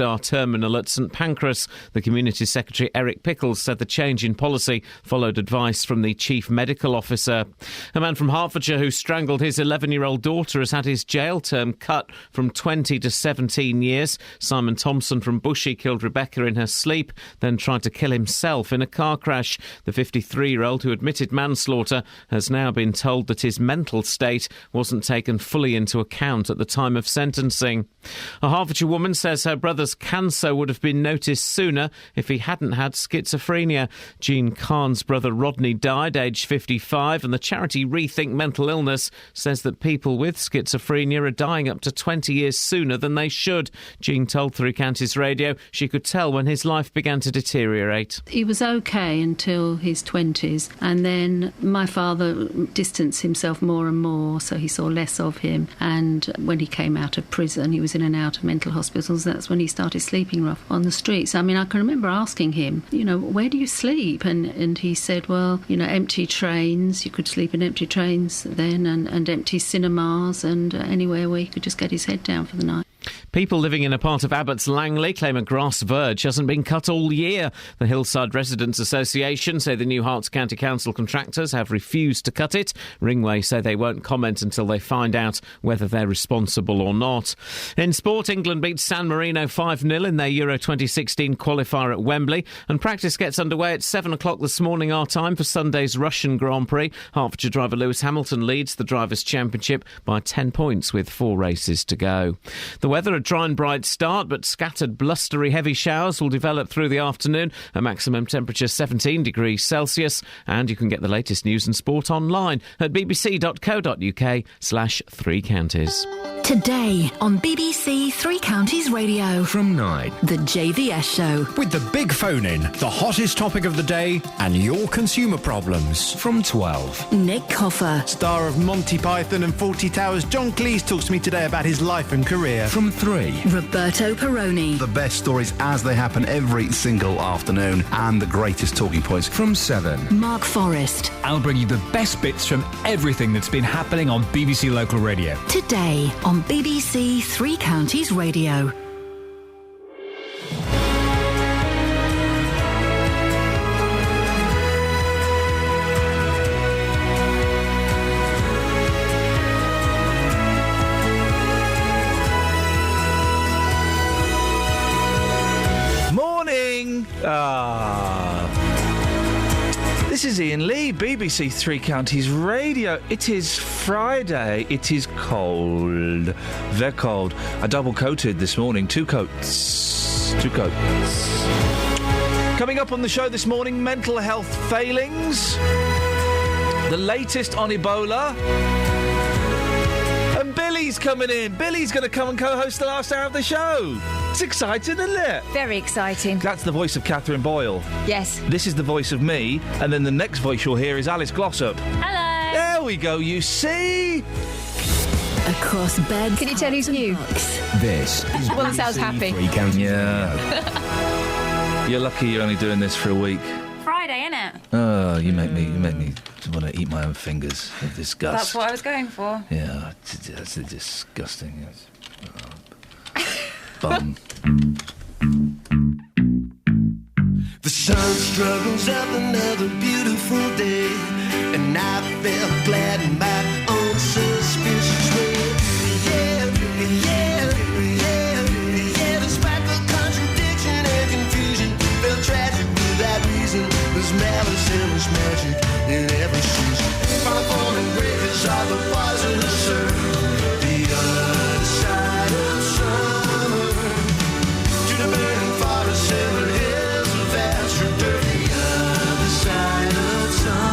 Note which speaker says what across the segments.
Speaker 1: Our terminal at St Pancras. The Community Secretary Eric Pickles said the change in policy followed advice from the Chief Medical Officer. A man from Hertfordshire who strangled his 11-year-old daughter has had his jail term cut from 20 to 17 years. Simon Thompson from Bushey killed Rebecca in her sleep, then tried to kill himself in a car crash. The 53-year-old who admitted manslaughter has now been told that his mental state wasn't taken fully into account at the time of sentencing. A Hertfordshire woman says her brother's cancer would have been noticed sooner if he hadn't had schizophrenia. Jean Kahn's brother Rodney died aged 55, and the charity Rethink Mental Illness says that people with schizophrenia are dying up to 20 years sooner than they should. Jean told Three Counties Radio she could tell when his life began to deteriorate.
Speaker 2: He was okay until his 20s, and then my father distanced himself more and more, so he saw less of him, and when he came out of prison, he was in and out of mental hospitals. That's when he started sleeping rough on the streets. I mean, I can remember asking him, where do you sleep? And he said, well, empty trains. You could sleep in empty trains then, and empty cinemas, and anywhere where he could just get his head down for the night.
Speaker 1: People living in a part of Abbots Langley claim a grass verge hasn't been cut all year. The Hillside Residents Association say the new Herts County Council contractors have refused to cut it. Ringway say they won't comment until they find out whether they're responsible or not. In sport, England beat San Marino 5-0 in their Euro 2016 qualifier at Wembley, and practice gets underway at 7 o'clock this morning our time for Sunday's Russian Grand Prix. Hertfordshire driver Lewis Hamilton leads the Drivers' Championship by 10 points with 4 races to go. The weather, a dry and bright start, but scattered blustery heavy showers will develop through the afternoon. A maximum temperature 17 degrees Celsius. And you can get the latest news and sport online at bbc.co.uk/Three Counties.
Speaker 3: Today on BBC Three Counties Radio.
Speaker 4: From 9.
Speaker 3: The JVS Show.
Speaker 4: With the big phone-in, the hottest topic of the day, and your consumer problems. From 12.
Speaker 3: Nick Coffer.
Speaker 5: Star of Monty Python and Fawlty Towers, John Cleese talks to me today about his life and career.
Speaker 4: From 3.
Speaker 3: Roberto Perroni.
Speaker 6: The best stories as they happen every single afternoon, and the greatest talking points.
Speaker 4: From 7.
Speaker 3: Mark Forrest.
Speaker 7: I'll bring you the best bits from everything that's been happening on BBC Local Radio.
Speaker 3: Today on BBC Three Counties Radio.
Speaker 8: Morning! This is Iain Lee, BBC Three Counties Radio. It is Friday. It is cold. Very cold. I double-coated this morning. 2 coats. 2 coats. Coming up on the show this morning, mental health failings. The latest on Ebola. And Billy's coming in. Billy's going to come and co-host the last hour of the show. It's exciting, isn't it?
Speaker 9: Very exciting.
Speaker 8: That's the voice of Catherine Boyle.
Speaker 9: Yes.
Speaker 8: This is the voice of me, and then the next voice you'll hear is Alice Glossop.
Speaker 9: Hello.
Speaker 8: There we go, you see?
Speaker 3: Across beds.
Speaker 9: Can you tell who's new?
Speaker 4: This is
Speaker 9: One that sounds happy.
Speaker 4: Three Counties
Speaker 8: Yeah.
Speaker 4: Radio.
Speaker 8: You're lucky you're only doing this for a week.
Speaker 9: Friday, innit?
Speaker 8: Oh, you make me want to eat my own fingers with disgust.
Speaker 9: That's what I was going for.
Speaker 8: Yeah, it's disgusting. Bum.
Speaker 10: The sun struggles up another beautiful day, and I felt glad in my own suspicious way. Yeah, despite the contradiction and confusion, felt tragic without reason. There's malice and there's magic in every season. Final form and breakers are the poisonous surf. The other side of summer, to the burning forest and the hills of azure dirt. The other side of summer.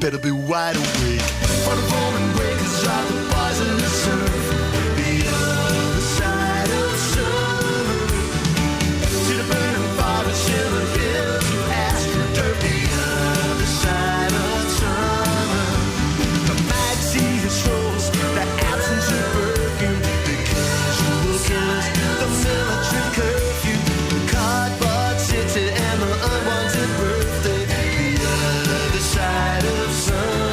Speaker 10: better be wide awake. For the foaming breakers are the boys in the surf. The other side of summer. See the burning forest in the hills of astroturf. The other side of summer. The might see the strolls, the absence of perfume, the casual killers, the military curfew, the cardboard city and the unwanted birthday. The other side of summer.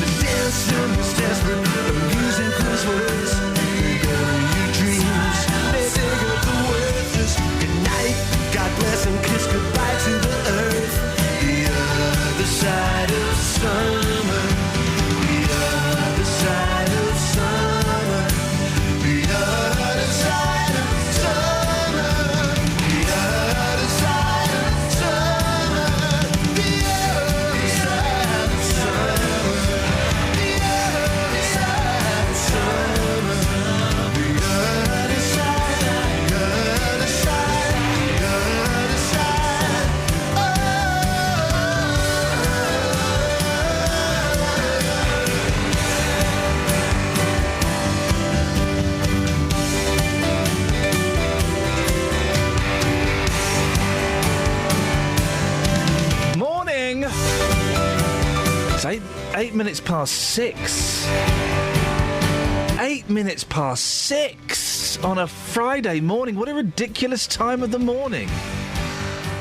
Speaker 10: The dancing was desperate, the music was worse. They bury your dreams, they dig up the worthless. Good night, God bless and kiss goodbye to the earth. The other side of summer. The other side of summer. The other side of summer. The other side of summer. The other side of summer. The other side of summer. The other side, the other side, the other side.
Speaker 8: Morning! It's 6:08. 8 minutes past 6 on a Friday morning. What a ridiculous time of the morning.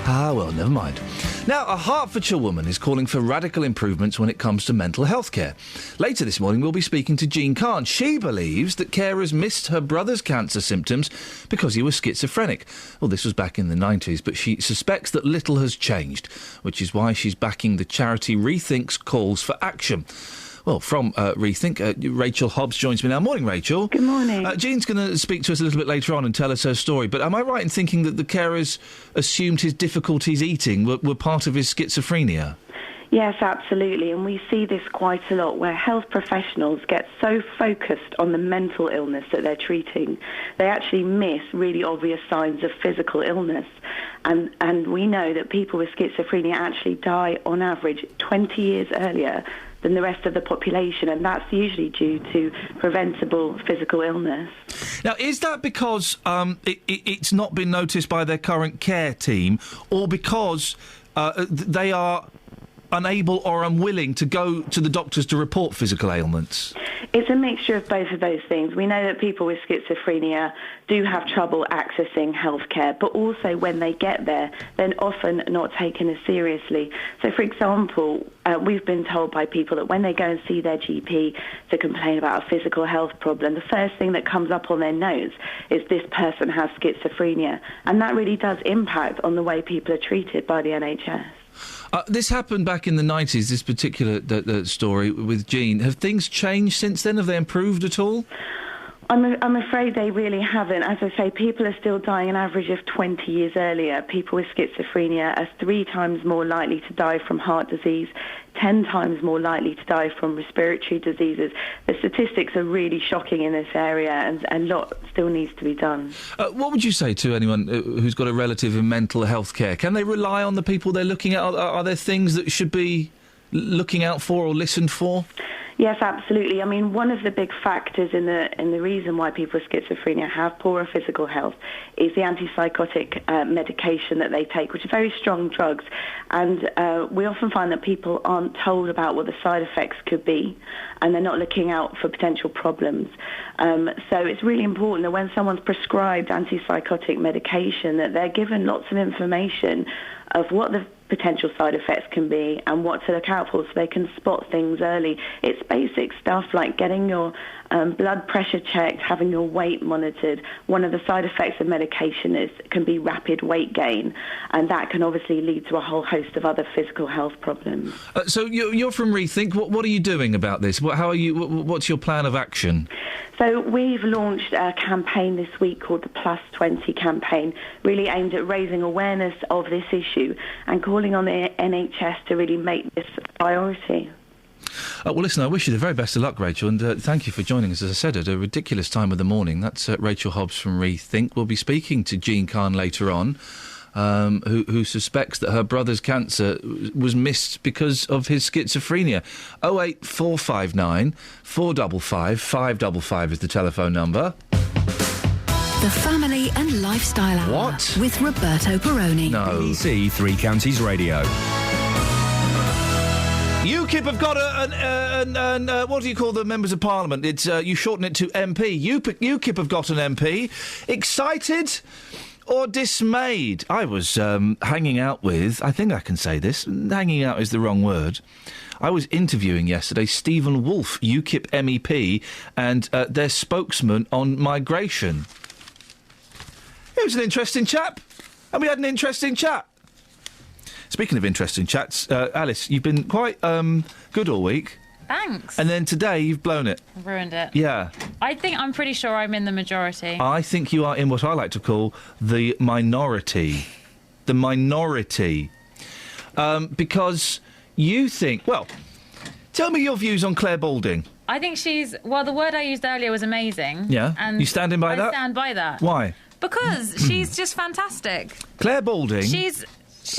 Speaker 8: Ah, well, never mind. Now, a Hertfordshire woman is calling for radical improvements when it comes to mental health care. Later this morning, we'll be speaking to Jean Khan. She believes that carers missed her brother's cancer symptoms because he was schizophrenic. Well, this was back in the 90s, but she suspects that little has changed, which is why she's backing the charity Rethink's calls for action. Well, from Rethink, Rachel Hobbs joins me now. Morning, Rachel.
Speaker 11: Good morning.
Speaker 8: Jean's going to speak to us a little bit later on and tell us her story, but am I right in thinking that the carers assumed his difficulties eating were part of his schizophrenia?
Speaker 11: Yes, absolutely. And we see this quite a lot where health professionals get so focused on the mental illness that they're treating, they actually miss really obvious signs of physical illness. And we know that people with schizophrenia actually die on average 20 years earlier than the rest of the population, and that's usually due to preventable physical illness.
Speaker 8: Now, is that because it's not been noticed by their current care team, or because they are unable or unwilling to go to the doctors to report physical ailments?
Speaker 11: It's a mixture of both of those things. We know that people with schizophrenia do have trouble accessing healthcare, but also when they get there, they're often not taken as seriously. So, for example, we've been told by people that when they go and see their GP to complain about a physical health problem, the first thing that comes up on their notes is this person has schizophrenia. And that really does impact on the way people are treated by the NHS.
Speaker 8: This happened back in the 90s, this particular story with Jean. Have things changed since then? Have they improved at all?
Speaker 11: I'm afraid they really haven't. As I say, people are still dying an average of 20 years earlier. People with schizophrenia are 3 times more likely to die from heart disease, 10 times more likely to die from respiratory diseases. The statistics are really shocking in this area, and a lot still needs to be done.
Speaker 8: What would you say to anyone who's got a relative in mental health care? Can they rely on the people they're looking at? Are there things that should be looking out for or listened for?
Speaker 11: Yes, absolutely. I mean, one of the big factors in the reason why people with schizophrenia have poorer physical health is the antipsychotic medication that they take, which are very strong drugs. And we often find that people aren't told about what the side effects could be, and they're not looking out for potential problems. So it's really important that when someone's prescribed antipsychotic medication, that they're given lots of information of what the potential side effects can be and what to look out for so they can spot things early. It's basic stuff like getting your blood pressure checked, having your weight monitored. One of the side effects of medication can be rapid weight gain, and that can obviously lead to a whole host of other physical health problems.
Speaker 8: So you're from Rethink. What are you doing about this? What's your plan of action?
Speaker 11: So we've launched a campaign this week called the Plus 20 campaign, really aimed at raising awareness of this issue and calling on the NHS to really make this a priority.
Speaker 8: Well, listen, I wish you the very best of luck, Rachel, and thank you for joining us, as I said, at a ridiculous time of the morning. That's Rachel Hobbs from Rethink. We'll be speaking to Jean Khan later on. who suspects that her brother's cancer was missed because of his schizophrenia. 08459 455 555 is the telephone number.
Speaker 3: The Family and Lifestyle Hour.
Speaker 8: What?
Speaker 3: With Roberto Perroni.
Speaker 8: No.
Speaker 4: BBC Three Counties Radio.
Speaker 8: UKIP have got what do you call the members of Parliament? It's you shorten it to MP. UKIP have got an MP. Excited or dismayed? I was hanging out with, I think I can say this, hanging out is the wrong word. I was interviewing yesterday Stephen Wolfe, UKIP MEP, and their spokesman on migration. It was an interesting chap, and we had an interesting chat. Speaking of interesting chats, Alice, you've been quite good all week.
Speaker 9: Thanks.
Speaker 8: And then today you've blown it.
Speaker 9: I've ruined it.
Speaker 8: Yeah.
Speaker 9: I'm pretty sure I'm in the majority.
Speaker 8: I think you are in what I like to call the minority. The minority. Because you think... Well, tell me your views on Claire Balding.
Speaker 9: I think the word I used earlier was amazing.
Speaker 8: Yeah?
Speaker 9: And
Speaker 8: You standing by that?
Speaker 9: I stand by that.
Speaker 8: Why?
Speaker 9: Because she's just fantastic.
Speaker 8: Claire Balding?
Speaker 9: She's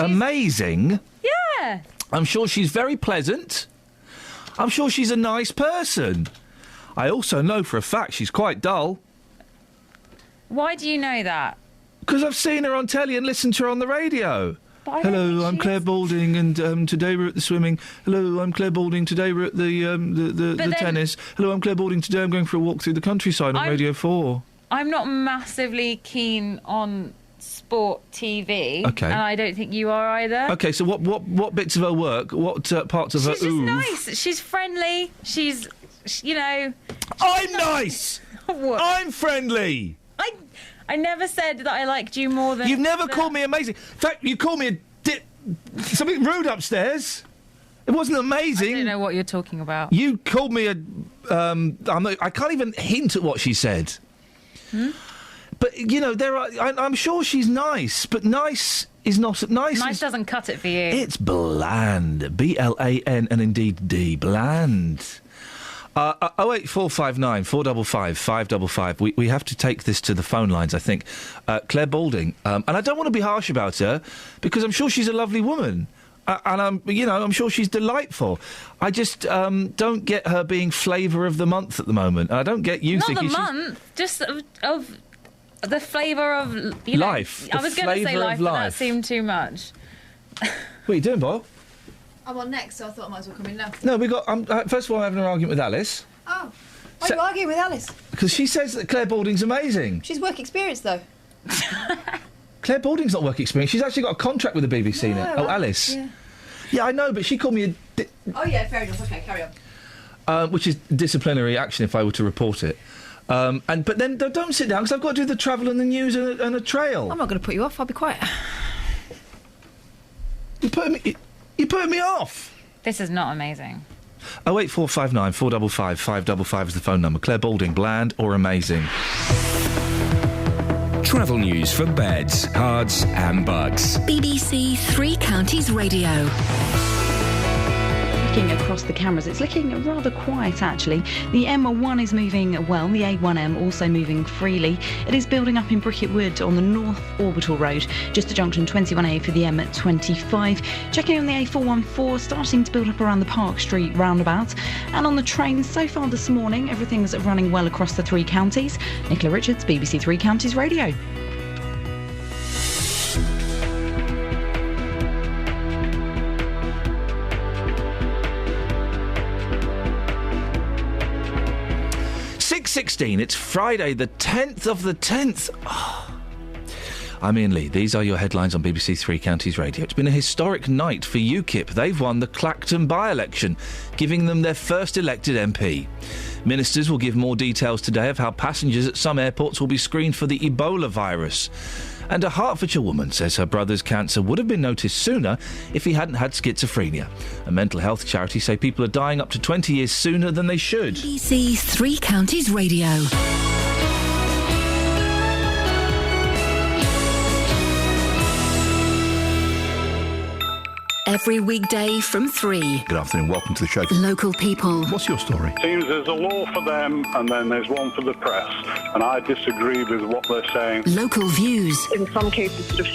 Speaker 8: amazing.
Speaker 9: Yeah.
Speaker 8: I'm sure she's very pleasant. I'm sure she's a nice person. I also know for a fact she's quite dull.
Speaker 9: Why do you know that?
Speaker 8: Because I've seen her on telly and listened to her on the radio.
Speaker 9: But I don't
Speaker 8: Hello,
Speaker 9: think
Speaker 8: I'm
Speaker 9: she
Speaker 8: Claire
Speaker 9: is.
Speaker 8: Balding, and today we're at the swimming. Hello, I'm Claire Balding. Today we're at the tennis. Hello, I'm Claire Balding. Today I'm going for a walk through the countryside on Radio 4.
Speaker 9: I'm not massively keen on sport TV.
Speaker 8: Okay.
Speaker 9: And I don't think you are either.
Speaker 8: Okay, so what bits of her work, what parts of her
Speaker 9: She's just
Speaker 8: ooh?
Speaker 9: nice. She's friendly. She's, you know...
Speaker 8: I'm nice!
Speaker 9: What?
Speaker 8: I'm friendly!
Speaker 9: I never said that I liked you more than...
Speaker 8: You've never called me amazing. In fact, you called me something rude upstairs. It wasn't amazing.
Speaker 9: I don't know what you're talking about.
Speaker 8: You called me I can't even hint at what she said. But, you know, I'm sure she's nice, but nice is not...
Speaker 9: Nice doesn't cut it for you.
Speaker 8: It's bland. B-L-A-N and indeed D. Bland. 08459 455 555. We have to take this to the phone lines, I think. Claire Balding. And I don't want to be harsh about her, because I'm sure she's a lovely woman. And I'm sure she's delightful. I just don't get her being flavour of the month at the moment. And I don't get you thinking
Speaker 9: Not the month, just of the flavour of
Speaker 8: life.
Speaker 9: I was going to say life, but that seemed too much.
Speaker 8: What are you doing, Bob?
Speaker 12: I'm on next, so I thought I might as well come in now.
Speaker 8: No, we got. First of all, I'm having an argument with Alice.
Speaker 12: Oh, why are you arguing with Alice?
Speaker 8: Because she says that Claire Balding's amazing.
Speaker 12: She's work experience, though.
Speaker 8: Claire Balding's not work experience. She's actually got a contract with the BBC now. Oh, Alice.
Speaker 12: Yeah.
Speaker 8: Yeah, I know, but she called me
Speaker 12: Oh, yeah, fair enough. OK, carry on.
Speaker 8: which is disciplinary action if I were to report it. But then don't sit down, because I've got to do the travel and the news and a trail.
Speaker 12: I'm not going to put you off. I'll be quiet.
Speaker 8: You're putting me off.
Speaker 9: This is not amazing.
Speaker 8: 08459 455 555 is the phone number. Claire Balding, bland or amazing?
Speaker 4: Travel news for beds, cards and bugs.
Speaker 3: BBC Three Counties Radio.
Speaker 13: Looking across the cameras, it's looking rather quiet actually. The M1 is moving well, the A1M also moving freely. It is building up in Bricket Wood on the North Orbital Road, just at junction 21A for the M25. Checking on the A414, starting to build up around the Park Street roundabout. And on the trains, so far this morning, everything's running well across the three counties. Nicola Richards, BBC Three Counties Radio.
Speaker 8: It's Friday, the 10th of the 10th. Oh. I'm Iain Lee. These are your headlines on BBC Three Counties Radio. It's been a historic night for UKIP. They've won the Clacton by-election, giving them their first elected MP. Ministers will give more details today of how passengers at some airports will be screened for the Ebola virus. And a Hertfordshire woman says her brother's cancer would have been noticed sooner if he hadn't had schizophrenia. A mental health charity say people are dying up to 20 years sooner than they should.
Speaker 3: BBC Three Counties Radio. Every weekday from 3.
Speaker 6: Good afternoon, welcome to the show.
Speaker 3: Local people.
Speaker 6: What's your story?
Speaker 14: Seems there's a law for them and then there's one for the press, and I disagree with what they're saying.
Speaker 3: Local views.
Speaker 15: In some cases, sort of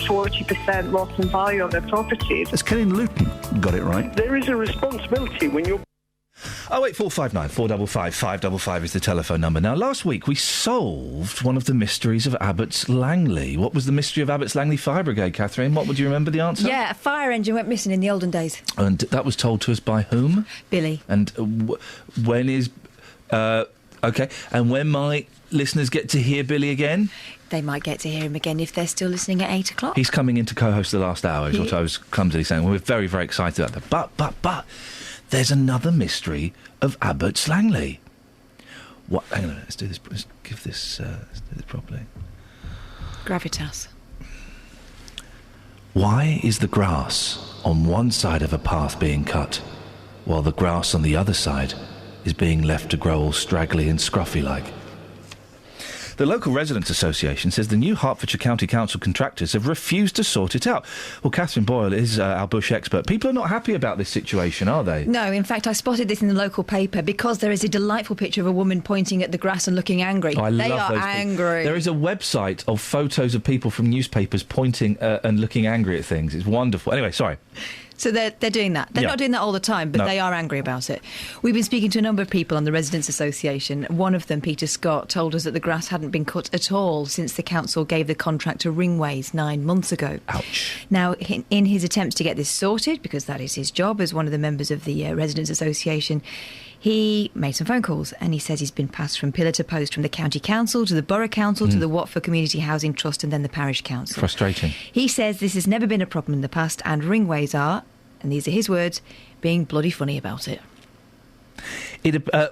Speaker 15: 40% loss in value on their properties.
Speaker 6: Has Kelly and Luton got it right?
Speaker 14: There is a responsibility when you're...
Speaker 8: 08459 455 555 is the telephone number. Now, last week we solved one of the mysteries of Abbots Langley. What was the mystery of Abbots Langley Fire Brigade, Catherine? What would you remember the answer?
Speaker 12: Yeah, a fire engine went missing in the olden days.
Speaker 8: And that was told to us by whom?
Speaker 12: Billy.
Speaker 8: And when is... OK, and when might listeners get to hear Billy again?
Speaker 12: They might get to hear him again if they're still listening at 8 o'clock.
Speaker 8: He's coming in to co-host the last hour, is what I was clumsily saying. We're very, very excited about that. But... there's another mystery of Abbots Langley. What? Hang on a minute. Let's do this. Let's give this. Let's do this properly.
Speaker 12: Gravitas.
Speaker 8: Why is the grass on one side of a path being cut, while the grass on the other side is being left to grow all straggly and scruffy-like? The local residents' association says the new Hertfordshire County Council contractors have refused to sort it out. Well, Catherine Boyle is our bush expert. People are not happy about this situation, are they?
Speaker 12: No, in fact, I spotted this in the local paper because there is a delightful picture of a woman pointing at the grass and looking angry.
Speaker 8: Oh,
Speaker 12: they are angry.
Speaker 8: There is a website of photos of people from newspapers pointing and looking angry at things. It's wonderful. Anyway, sorry.
Speaker 12: So they're doing that. They're not doing that all the time, but they are angry about it. We've been speaking to a number of people on the Residents' Association. One of them, Peter Scott, told us that the grass hadn't been cut at all since the council gave the contract to Ringways 9 months ago.
Speaker 8: Ouch.
Speaker 12: Now, in his attempts to get this sorted, because that is his job as one of the members of the Residents' Association, he made some phone calls, and he says he's been passed from pillar to post from the County Council to the Borough Council to the Watford Community Housing Trust and then the Parish Council.
Speaker 8: Frustrating.
Speaker 12: He says this has never been a problem in the past, and Ringways are, and these are his words, being bloody funny about it.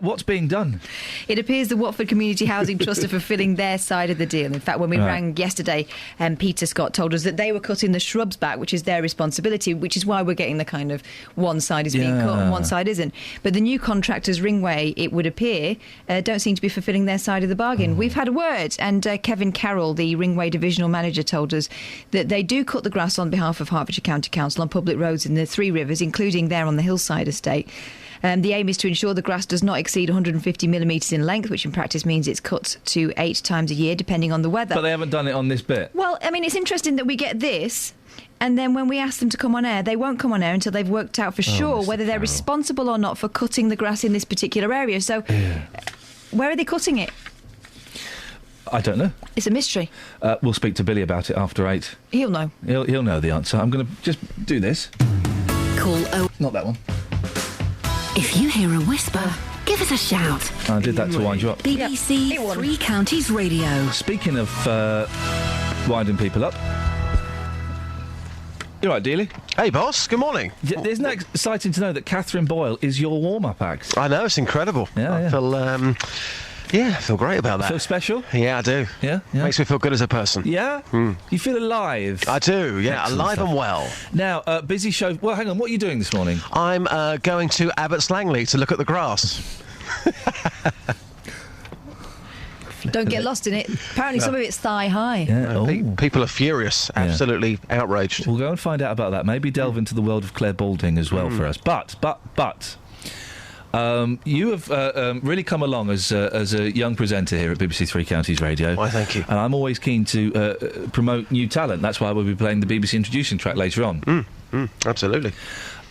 Speaker 8: What's being done?
Speaker 12: It appears the Watford Community Housing Trust are fulfilling their side of the deal. In fact, when we rang yesterday, Peter Scott told us that they were cutting the shrubs back, which is their responsibility, which is why we're getting the kind of one side is being cut and one side isn't. But the new contractors, Ringway, it would appear, don't seem to be fulfilling their side of the bargain. We've had a word, and Kevin Carroll, the Ringway Divisional Manager, told us that they do cut the grass on behalf of Hertfordshire County Council on public roads in the Three Rivers, including there on the Hillside estate. The aim is to ensure the grass does not exceed 150 millimetres in length, which in practice means it's cut to 8 times a year, depending on the weather.
Speaker 8: But they haven't done it on this bit.
Speaker 12: Well, I mean, it's interesting that we get this, and then when we ask them to come on air, they won't come on air until they've worked out for sure whether they're responsible or not for cutting the grass in this particular area. So, where are they cutting it?
Speaker 8: I don't know.
Speaker 12: It's a mystery.
Speaker 8: We'll speak to Billy about it after 8.
Speaker 12: He'll know.
Speaker 8: He'll know the answer. I'm going to just do this.
Speaker 3: Call
Speaker 8: Not that one.
Speaker 3: If you hear a whisper, give us a shout.
Speaker 8: I did that to wind you up.
Speaker 3: BBC Three Counties Radio.
Speaker 8: Speaking of winding people up. You all right, Dealey?
Speaker 16: Hey, boss. Good morning.
Speaker 8: Isn't that exciting to know that Catherine Boyle is your warm-up act?
Speaker 16: I know, it's incredible. I feel, I feel great about that.
Speaker 8: Feel special?
Speaker 16: Yeah, I do.
Speaker 8: Yeah?
Speaker 16: Makes me feel good as a person.
Speaker 8: Yeah? You feel alive?
Speaker 16: I do, yeah.
Speaker 8: Excellent
Speaker 16: alive
Speaker 8: stuff.
Speaker 16: and well.
Speaker 8: Now, busy show. Well, hang on. What are you doing this morning?
Speaker 16: I'm going to Abbots Langley to look at the grass.
Speaker 12: Don't get lost in it. Apparently some of it's thigh-high.
Speaker 8: Yeah.
Speaker 16: People are furious, absolutely outraged.
Speaker 8: We'll go and find out about that. Maybe delve into the world of Claire Balding as well for us. But... you have really come along as a young presenter here at BBC Three Counties Radio.
Speaker 16: Why, thank you.
Speaker 8: And I'm always keen to promote new talent. That's why we'll be playing the BBC introducing track later on.
Speaker 16: Absolutely.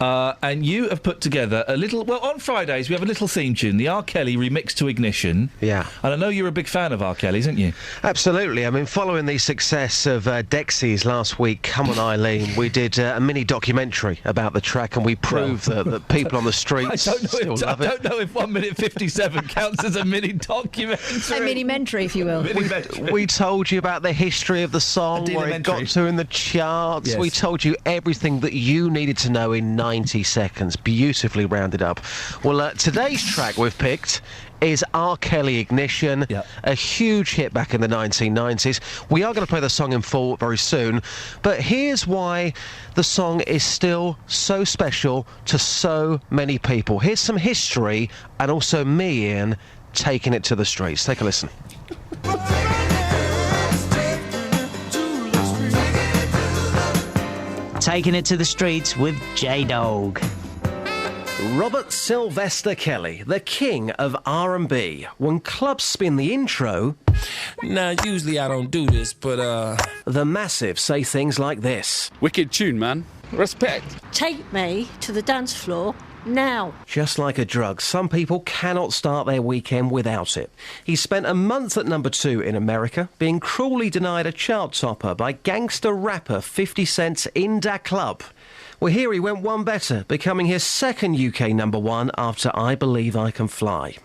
Speaker 8: And you have put together a little... Well, on Fridays we have a little theme tune, the R. Kelly remix to Ignition.
Speaker 16: Yeah.
Speaker 8: And I know you're a big fan of R. Kelly, isn't you?
Speaker 16: Absolutely. I mean, following the success of Dexys last week, Come On Eileen, we did a mini documentary about the track, and we proved that people on the streets
Speaker 8: I don't know if 1 minute 57 counts as a mini documentary.
Speaker 12: A mini-mentary, if you will.
Speaker 16: We told you about the history of the song, where it got to in the charts.
Speaker 8: Yes.
Speaker 16: We told you everything that you needed to know in 90 seconds. Beautifully rounded up. Well, today's track we've picked is R. Kelly Ignition, a huge hit back in the 1990s. We are going to play the song in full very soon, but here's why the song is still so special to so many people. Here's some history, and also me, Iain, taking it to the streets. Take a listen.
Speaker 17: taking it to the streets with J-Dog.
Speaker 16: Robert Sylvester Kelly, the king of R&B. When clubs spin the intro...
Speaker 18: Now, usually I don't do this, but,
Speaker 16: The Massive say things like this.
Speaker 19: Wicked tune, man. Respect.
Speaker 20: Take me to the dance floor now.
Speaker 16: Just like a drug, some people cannot start their weekend without it. He spent a month at number 2 in America, being cruelly denied a chart topper by gangster rapper 50 Cent's In Da Club. Well, here he went one better, becoming his second UK number 1 after I Believe I Can Fly.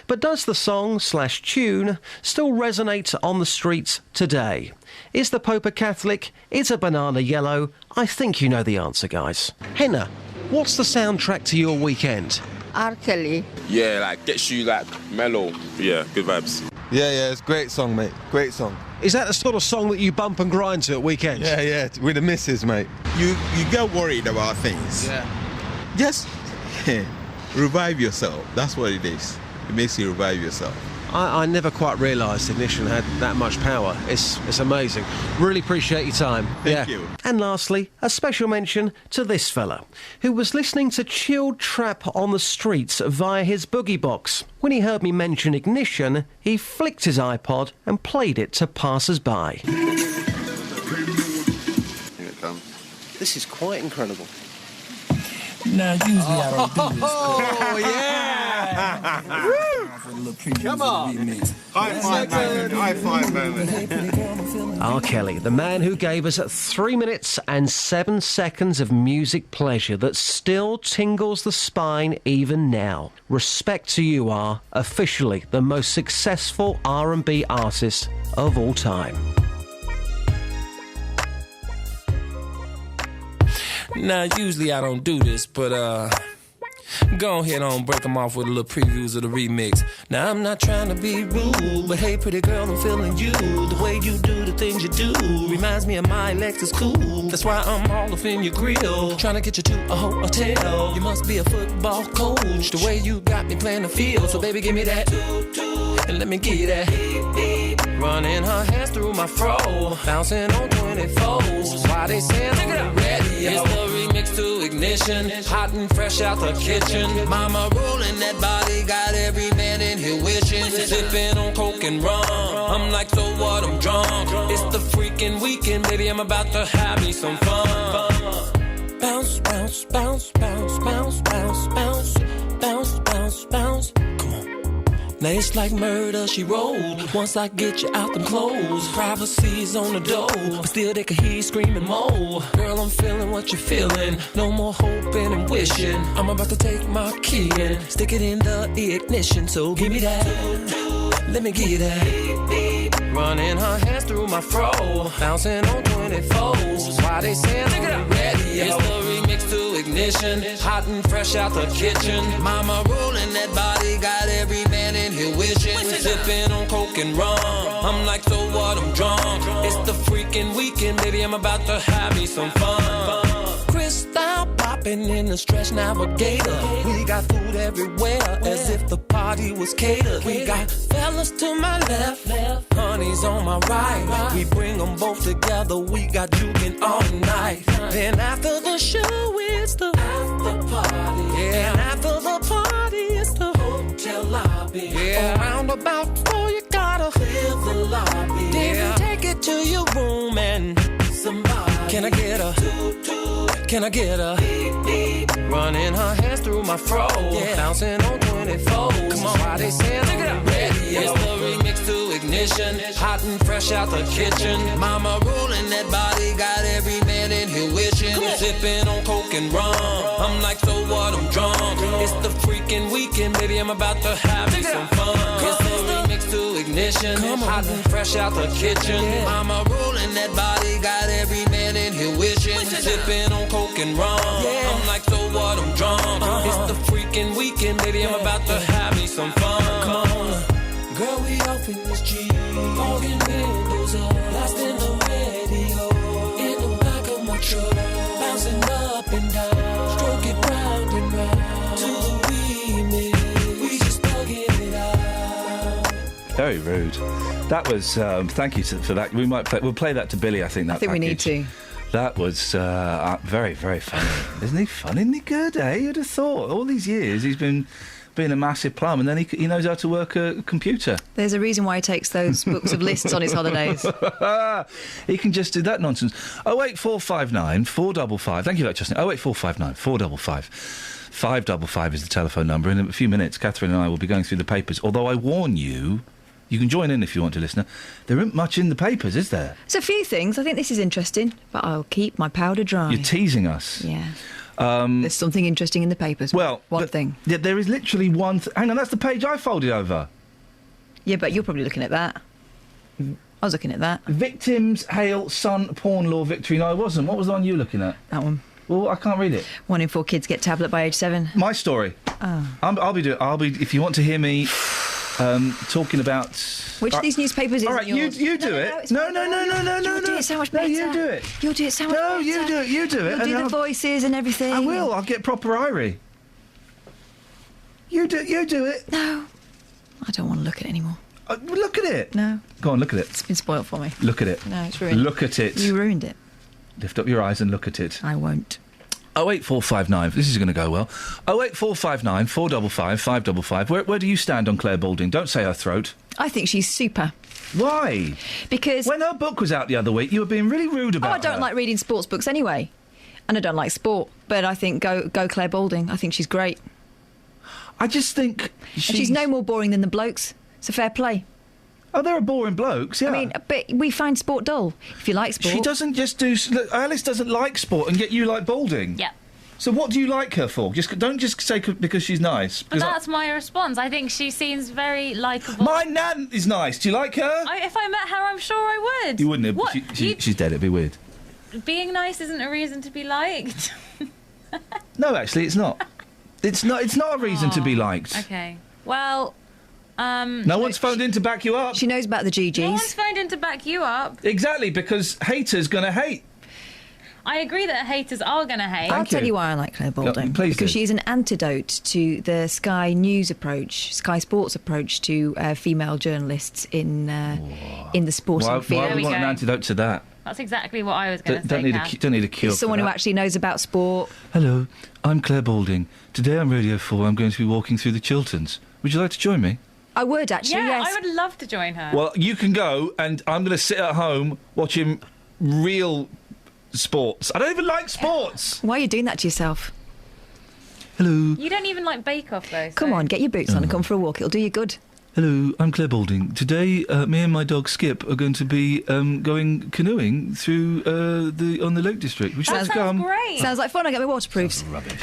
Speaker 16: But does the song/tune still resonate on the streets today? Is the Pope a Catholic? Is a banana yellow? I think you know the answer, guys. Henna, what's the soundtrack to your weekend?
Speaker 21: R. Kelly.
Speaker 19: Yeah, like, gets you, like, mellow. Yeah, good vibes.
Speaker 22: Yeah, it's a great song, mate. Great song.
Speaker 16: Is that the sort of song that you bump and grind to at weekends?
Speaker 22: Yeah, with the missus, mate.
Speaker 23: You get worried about things.
Speaker 16: Yeah.
Speaker 23: Just revive yourself. That's what it is. It makes you revive yourself.
Speaker 16: I never quite realised Ignition had that much power. It's amazing. Really appreciate your time.
Speaker 23: Thank you.
Speaker 16: And lastly, a special mention to this fella, who was listening to chilled trap on the streets via his boogie box. When he heard me mention Ignition, he flicked his iPod and played it to passers-by.
Speaker 23: Here it comes.
Speaker 16: This is quite incredible.
Speaker 18: Now, usually I don't do this.
Speaker 16: Oh, yeah!
Speaker 23: Come on! High five moment.
Speaker 16: R. Kelly, the man who gave us 3 minutes and 7 seconds of music pleasure that still tingles the spine even now. Respect to you, R, officially the most successful R&B artist of all time.
Speaker 18: Now, usually I don't do this, but, go ahead on, break them off with a little previews of the remix. Now, I'm not trying to be rude, but hey, pretty girl, I'm feeling you. The way you do the things you do reminds me of my Lexus cool. That's why I'm all up in your grill, trying to get you to a hotel. You must be a football coach, the way you got me playing the field. So, baby, give me that, and let me give you that. Running her hands through my fro, bouncing on 24s. Why they saying I'm ready? It's the remix to Ignition, hot and fresh out the kitchen. Mama rolling that body, got every man in here wishing. Sipping on coke and rum, I'm like, so what, I'm drunk. It's the freaking weekend, baby, I'm about to have me some fun. Bounce, bounce, bounce, bounce, bounce, bounce, bounce, bounce, bounce, bounce. Come on. Now it's like murder, she rolled. Once I get you out them clothes, privacy's on the door, but still they can hear you screaming more. Girl, I'm feeling what you're feeling. No more hoping and wishing. I'm about to take my key and stick it in the ignition. So give me that, let me give you that. Running her hands through my fro, bouncing on 24s. Why they saying I'm ready? It's the remix to Ignition, hot and fresh out the kitchen. Mama rolling that body, got every man in here wishing. Sipping on coke and rum, I'm like, so what, I'm drunk. It's the freaking weekend, baby, I'm about to have me some fun. Crystal popping in the Stretch Navigator. We got food everywhere, as if the party was catered. We got fellas to my left, honey's on my right. We bring them both together, we got juking all night. Then after the show, it's the after party. Yeah, and after the party, it's the hotel lobby. Yeah, around about 4, you gotta clear the lobby. Then take it to your room and somebody. Can I get a? Can I get a? Running her hands through my fro, bouncing on 24. Come on, why they saying I'm ready? It's the remix to Ignition, hot and fresh out the kitchen. Mama rolling that body, got every man in here wishing. Sipping on coke and rum, I'm like, so what, I'm drunk. It's the freaking weekend, baby, I'm about to have me some fun. It's the remix to Ignition, hot and fresh out the kitchen. Mama rolling that body, got every man in here wishing. Sipping on coke and rum, I'm like, so what, I'm drunk. It's the freaking weekend, baby, I'm about to have me some fun. Come on, girl, we off in this Jeep, fogging windows up, blasting the radio in the back of my truck, bouncing up and down, stroke it round and round to the remix. We just thugging it out.
Speaker 8: Very rude. That was. Thank you for that. We'll play that to Billy. I think that.
Speaker 12: I think we need to.
Speaker 8: That was very, very funny. Isn't he fun? Isn't he good, eh? You'd have thought. All these years he's been being a massive plum, and then he knows how to work a computer.
Speaker 12: There's a reason why he takes those books of lists on his holidays.
Speaker 8: He can just do that nonsense. 08459 455. Thank you for that, Justin. 08459 455. 555 is the telephone number. In a few minutes, Catherine and I will be going through the papers. Although I warn you, you can join in if you want to, listener. There isn't much in the papers, is there?
Speaker 12: There's a few things. I think this is interesting, but I'll keep my powder dry.
Speaker 8: You're teasing us.
Speaker 12: Yeah. There's something interesting in the papers.
Speaker 8: Well,
Speaker 12: one thing.
Speaker 8: Yeah, there is literally one... hang on, that's the page I folded over.
Speaker 12: Yeah, but you're probably looking at that. I was looking at that.
Speaker 8: Victims hail son porn law victory. No, I wasn't. What was the one you were looking at?
Speaker 12: That one.
Speaker 8: Well, I can't read it.
Speaker 12: 1 in 4 kids get tablet by age 7.
Speaker 8: My story.
Speaker 12: Oh.
Speaker 8: I'll be. If you want to hear me talking about...
Speaker 12: Which of these newspapers is
Speaker 8: all right,
Speaker 12: yours?
Speaker 8: you do it. No.
Speaker 12: You'll do it so much better.
Speaker 8: No, you do it.
Speaker 12: You'll do it so much better.
Speaker 8: No, you do it. You do it.
Speaker 12: You'll do the voices and everything.
Speaker 8: I will. I'll get proper Irie. You do it.
Speaker 12: No. I don't want to look at it anymore.
Speaker 8: Look at it.
Speaker 12: No.
Speaker 8: Go on, look at it.
Speaker 12: It's been spoilt for me.
Speaker 8: Look at it.
Speaker 12: No, it's ruined.
Speaker 8: Look at it.
Speaker 12: You ruined it.
Speaker 8: Lift up your eyes and look at it.
Speaker 12: I won't.
Speaker 8: 08459. This is going to go well. 08459 455 555. Where do you stand on Claire Balding? Don't say her throat.
Speaker 12: I think she's super.
Speaker 8: Why?
Speaker 12: Because...
Speaker 8: when her book was out the other week, you were being really rude about
Speaker 12: I don't like reading sports books anyway. And I don't like sport. But I think go Claire Balding. I think she's great.
Speaker 8: I just think...
Speaker 12: she's no more boring than the blokes. It's a fair play.
Speaker 8: Oh, there are boring blokes, yeah.
Speaker 12: I mean, but we find sport dull. If you like sport...
Speaker 8: She doesn't just do... Look, Alice doesn't like sport, and yet you like Balding.
Speaker 9: Yeah.
Speaker 8: So what do you like her for? Don't just say because she's nice.
Speaker 9: But that's my response. I think she seems very likeable.
Speaker 8: My nan is nice. Do you like her?
Speaker 9: If I met her, I'm sure I would.
Speaker 8: You wouldn't have.
Speaker 9: What?
Speaker 8: She's dead. It'd be weird.
Speaker 9: Being nice isn't a reason to be liked.
Speaker 8: No, actually, it's not. It's not a reason to be liked.
Speaker 9: Okay. Well...
Speaker 8: no one's phoned in to back you up.
Speaker 12: She knows about the GGs.
Speaker 9: No one's phoned in to back you up.
Speaker 8: Exactly, because haters gonna hate.
Speaker 9: I agree that haters are going to hate.
Speaker 12: I'll tell you why I like Claire Balding.
Speaker 8: Please
Speaker 12: because
Speaker 8: do.
Speaker 12: she's an antidote to the Sky News approach, Sky Sports approach to female journalists in the sporting field.
Speaker 8: Why do we want an antidote to that?
Speaker 9: That's exactly what I was going to say.
Speaker 8: Don't need a cure.
Speaker 12: Someone
Speaker 8: for that.
Speaker 12: who actually knows about sport.
Speaker 8: Hello, I'm Claire Balding. Today on Radio 4 I'm going to be walking through the Chilterns. Would you like to join me?
Speaker 12: I would, actually,
Speaker 9: yeah,
Speaker 12: yes.
Speaker 9: I would love to join her.
Speaker 8: Well, you can go, and I'm going to sit at home watching real sports. I don't even like sports.
Speaker 12: Why are you doing that to yourself?
Speaker 8: Hello.
Speaker 9: You don't even like Bake Off, though.
Speaker 12: Come on, get your boots on and come for a walk. It'll do you good.
Speaker 8: Hello, I'm Claire Balding. Today, me and my dog Skip are going to be going canoeing through on the Lake District. Would you like to come?
Speaker 9: Great.
Speaker 12: Sounds like fun. I get my waterproofs.
Speaker 8: Rubbish.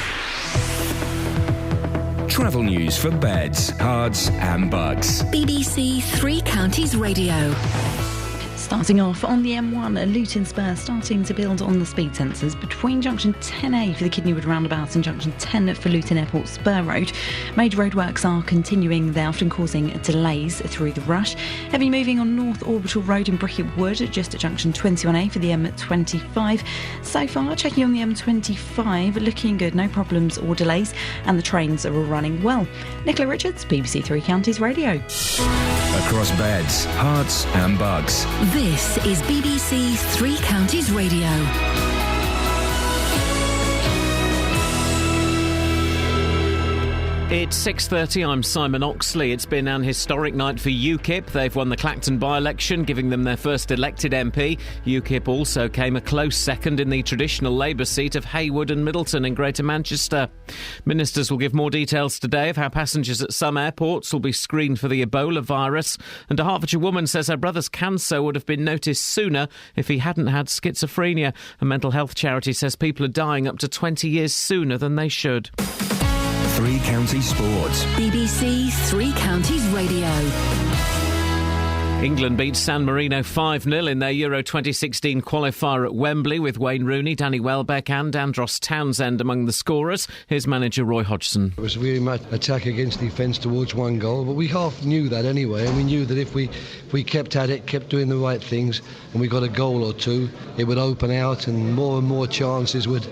Speaker 1: Travel news for beds, cards and bugs.
Speaker 3: BBC Three Counties Radio.
Speaker 13: Starting off on the M1, Luton Spur starting to build on the speed sensors between junction 10A for the Kidneywood roundabout and junction 10 for Luton Airport Spur Road. Major roadworks are continuing. They're often causing delays through the rush. Heavy moving on North Orbital Road in Bricket Wood, just at junction 21A for the M25. So far, checking on the M25, looking good, no problems or delays, and the trains are all running well. Nicola Richards, BBC Three Counties Radio.
Speaker 1: Across beds, hearts and bugs.
Speaker 3: This is BBC Three Counties Radio.
Speaker 2: It's 6:30, I'm Simon Oxley. It's been an historic night for UKIP. They've won the Clacton by-election, giving them their first elected MP. UKIP also came a close second in the traditional Labour seat of Haywood and Middleton in Greater Manchester. Ministers will give more details today of how passengers at some airports will be screened for the Ebola virus. And a Hertfordshire woman says her brother's cancer would have been noticed sooner if he hadn't had schizophrenia. A mental health charity says people are dying up to 20 years sooner than they should.
Speaker 1: Three Counties Sports.
Speaker 3: BBC Three Counties Radio.
Speaker 2: England beat San Marino 5-0 in their Euro 2016 qualifier at Wembley, with Wayne Rooney, Danny Welbeck and Andros Townsend among the scorers. Here's manager Roy Hodgson.
Speaker 21: It was really much attack against defence towards one goal, but we half knew that anyway, and we knew that if we kept at it, kept doing the right things, and we got a goal or two, it would open out and more chances would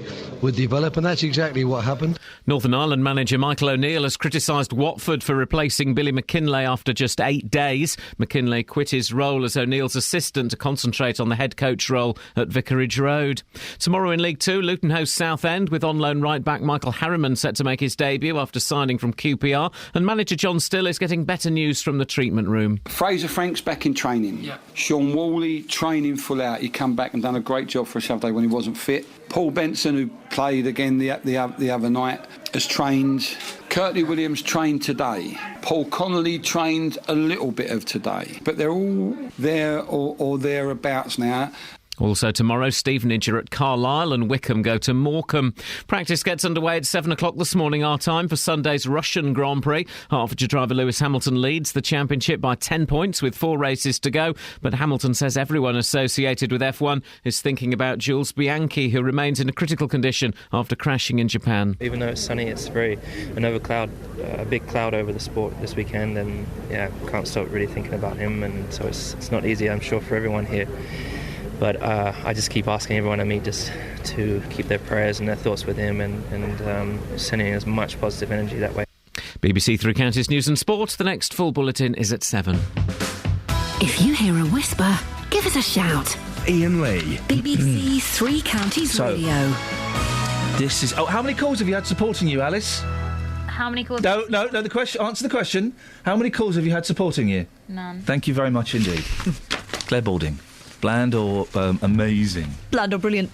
Speaker 21: develop, and that's exactly what happened.
Speaker 2: Northern Ireland manager Michael O'Neill has criticised Watford for replacing Billy McKinlay after just 8 days. McKinlay quit his role as O'Neill's assistant to concentrate on the head coach role at Vicarage Road. Tomorrow in League Two, Luton hosts Southend, with on-loan right-back Michael Harriman set to make his debut after signing from QPR, and manager John Still is getting better news from the treatment room.
Speaker 5: Fraser Frank's back in training. Yeah. Sean Whalley training full out. He come back and done a great job for us Saturday when he wasn't fit. Paul Benson, who played again the other night, has trained. Curtly Williams trained today. Paul Connolly trained a little bit of today. But they're all there or thereabouts now.
Speaker 2: Also tomorrow, Stevenage are at Carlisle and Wickham go to Morecambe. Practice gets underway at 7 o'clock this morning our time for Sunday's Russian Grand Prix. Hertfordshire driver Lewis Hamilton leads the championship by 10 points with 4 races to go. But Hamilton says everyone associated with F1 is thinking about Jules Bianchi, who remains in a critical condition after crashing in Japan.
Speaker 7: Even though it's sunny, it's very a big cloud over the sport this weekend, and can't stop really thinking about him, and so it's not easy, I'm sure, for everyone here. But I just keep asking everyone I meet just to keep their prayers and their thoughts with him, and sending as much positive energy that way.
Speaker 2: BBC Three Counties News and Sport. The next full bulletin is at 7.
Speaker 3: If you hear a whisper, give us a shout.
Speaker 1: Iain Lee.
Speaker 3: BBC Three Counties Radio.
Speaker 8: This is... Oh, how many calls have you had supporting you, Alice?
Speaker 9: How many calls?
Speaker 8: No, the question... Answer the question. How many calls have you had supporting you?
Speaker 9: None.
Speaker 8: Thank you very much indeed. Claire Balding. Bland or amazing?
Speaker 12: Bland or brilliant?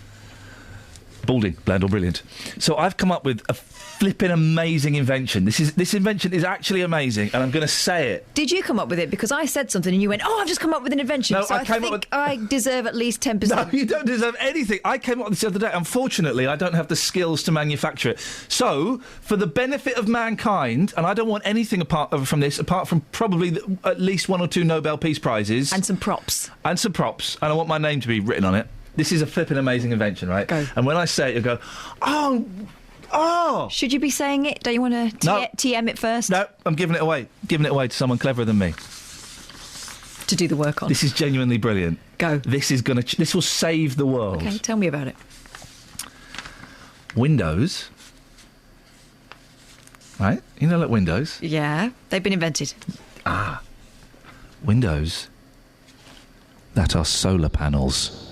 Speaker 8: Balding, bland or brilliant. So I've come up with a flipping amazing invention. This invention is actually amazing, and I'm going to say it.
Speaker 12: Did you come up with it? Because I said something and you went, I've just come up with an invention.
Speaker 8: No,
Speaker 12: so I think I deserve at least 10%.
Speaker 8: No, you don't deserve anything. I came up with this the other day. Unfortunately, I don't have the skills to manufacture it. So, for the benefit of mankind, and I don't want anything apart from probably at least 1 or 2 Nobel Peace Prizes.
Speaker 12: And some props.
Speaker 8: And I want my name to be written on it. This is a flipping amazing invention, right?
Speaker 12: Go.
Speaker 8: And when I say it, you go, oh!
Speaker 12: Should you be saying it? Don't you want to TM it first?
Speaker 8: No, I'm giving it away. Giving it away to someone cleverer than me.
Speaker 12: To do the work on.
Speaker 8: This is genuinely brilliant.
Speaker 12: Go.
Speaker 8: This will save the world.
Speaker 12: Okay, tell me about it.
Speaker 8: Windows. Right? You know, like Windows.
Speaker 12: Yeah, they've been invented.
Speaker 8: Windows that are solar panels.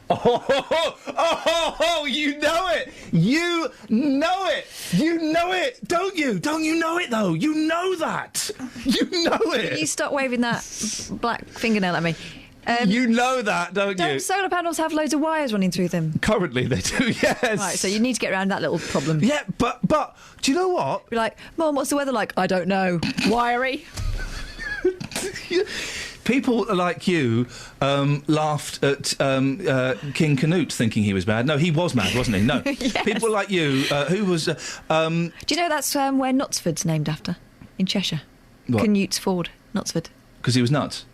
Speaker 8: Oh, you know it! You know it! You know it! Don't you? Don't you know it, though? You know that! You know it!
Speaker 12: Can you stop waving that black fingernail at me?
Speaker 8: You know that, don't you?
Speaker 12: Don't solar panels have loads of wires running through them?
Speaker 8: Currently they do, yes.
Speaker 12: Right, so you need to get around that little problem.
Speaker 8: Yeah, but do you know what?
Speaker 12: You're like, Mum, what's the weather like? I don't know. Wiry.
Speaker 8: People like you laughed at King Canute thinking he was mad. No, he was mad, wasn't he? No.
Speaker 12: Yes.
Speaker 8: People like you, who was...
Speaker 12: Do you know that's where Knutsford's named after? In Cheshire.
Speaker 8: What?
Speaker 12: Canute's Ford, Knutsford.
Speaker 8: Because he was nuts?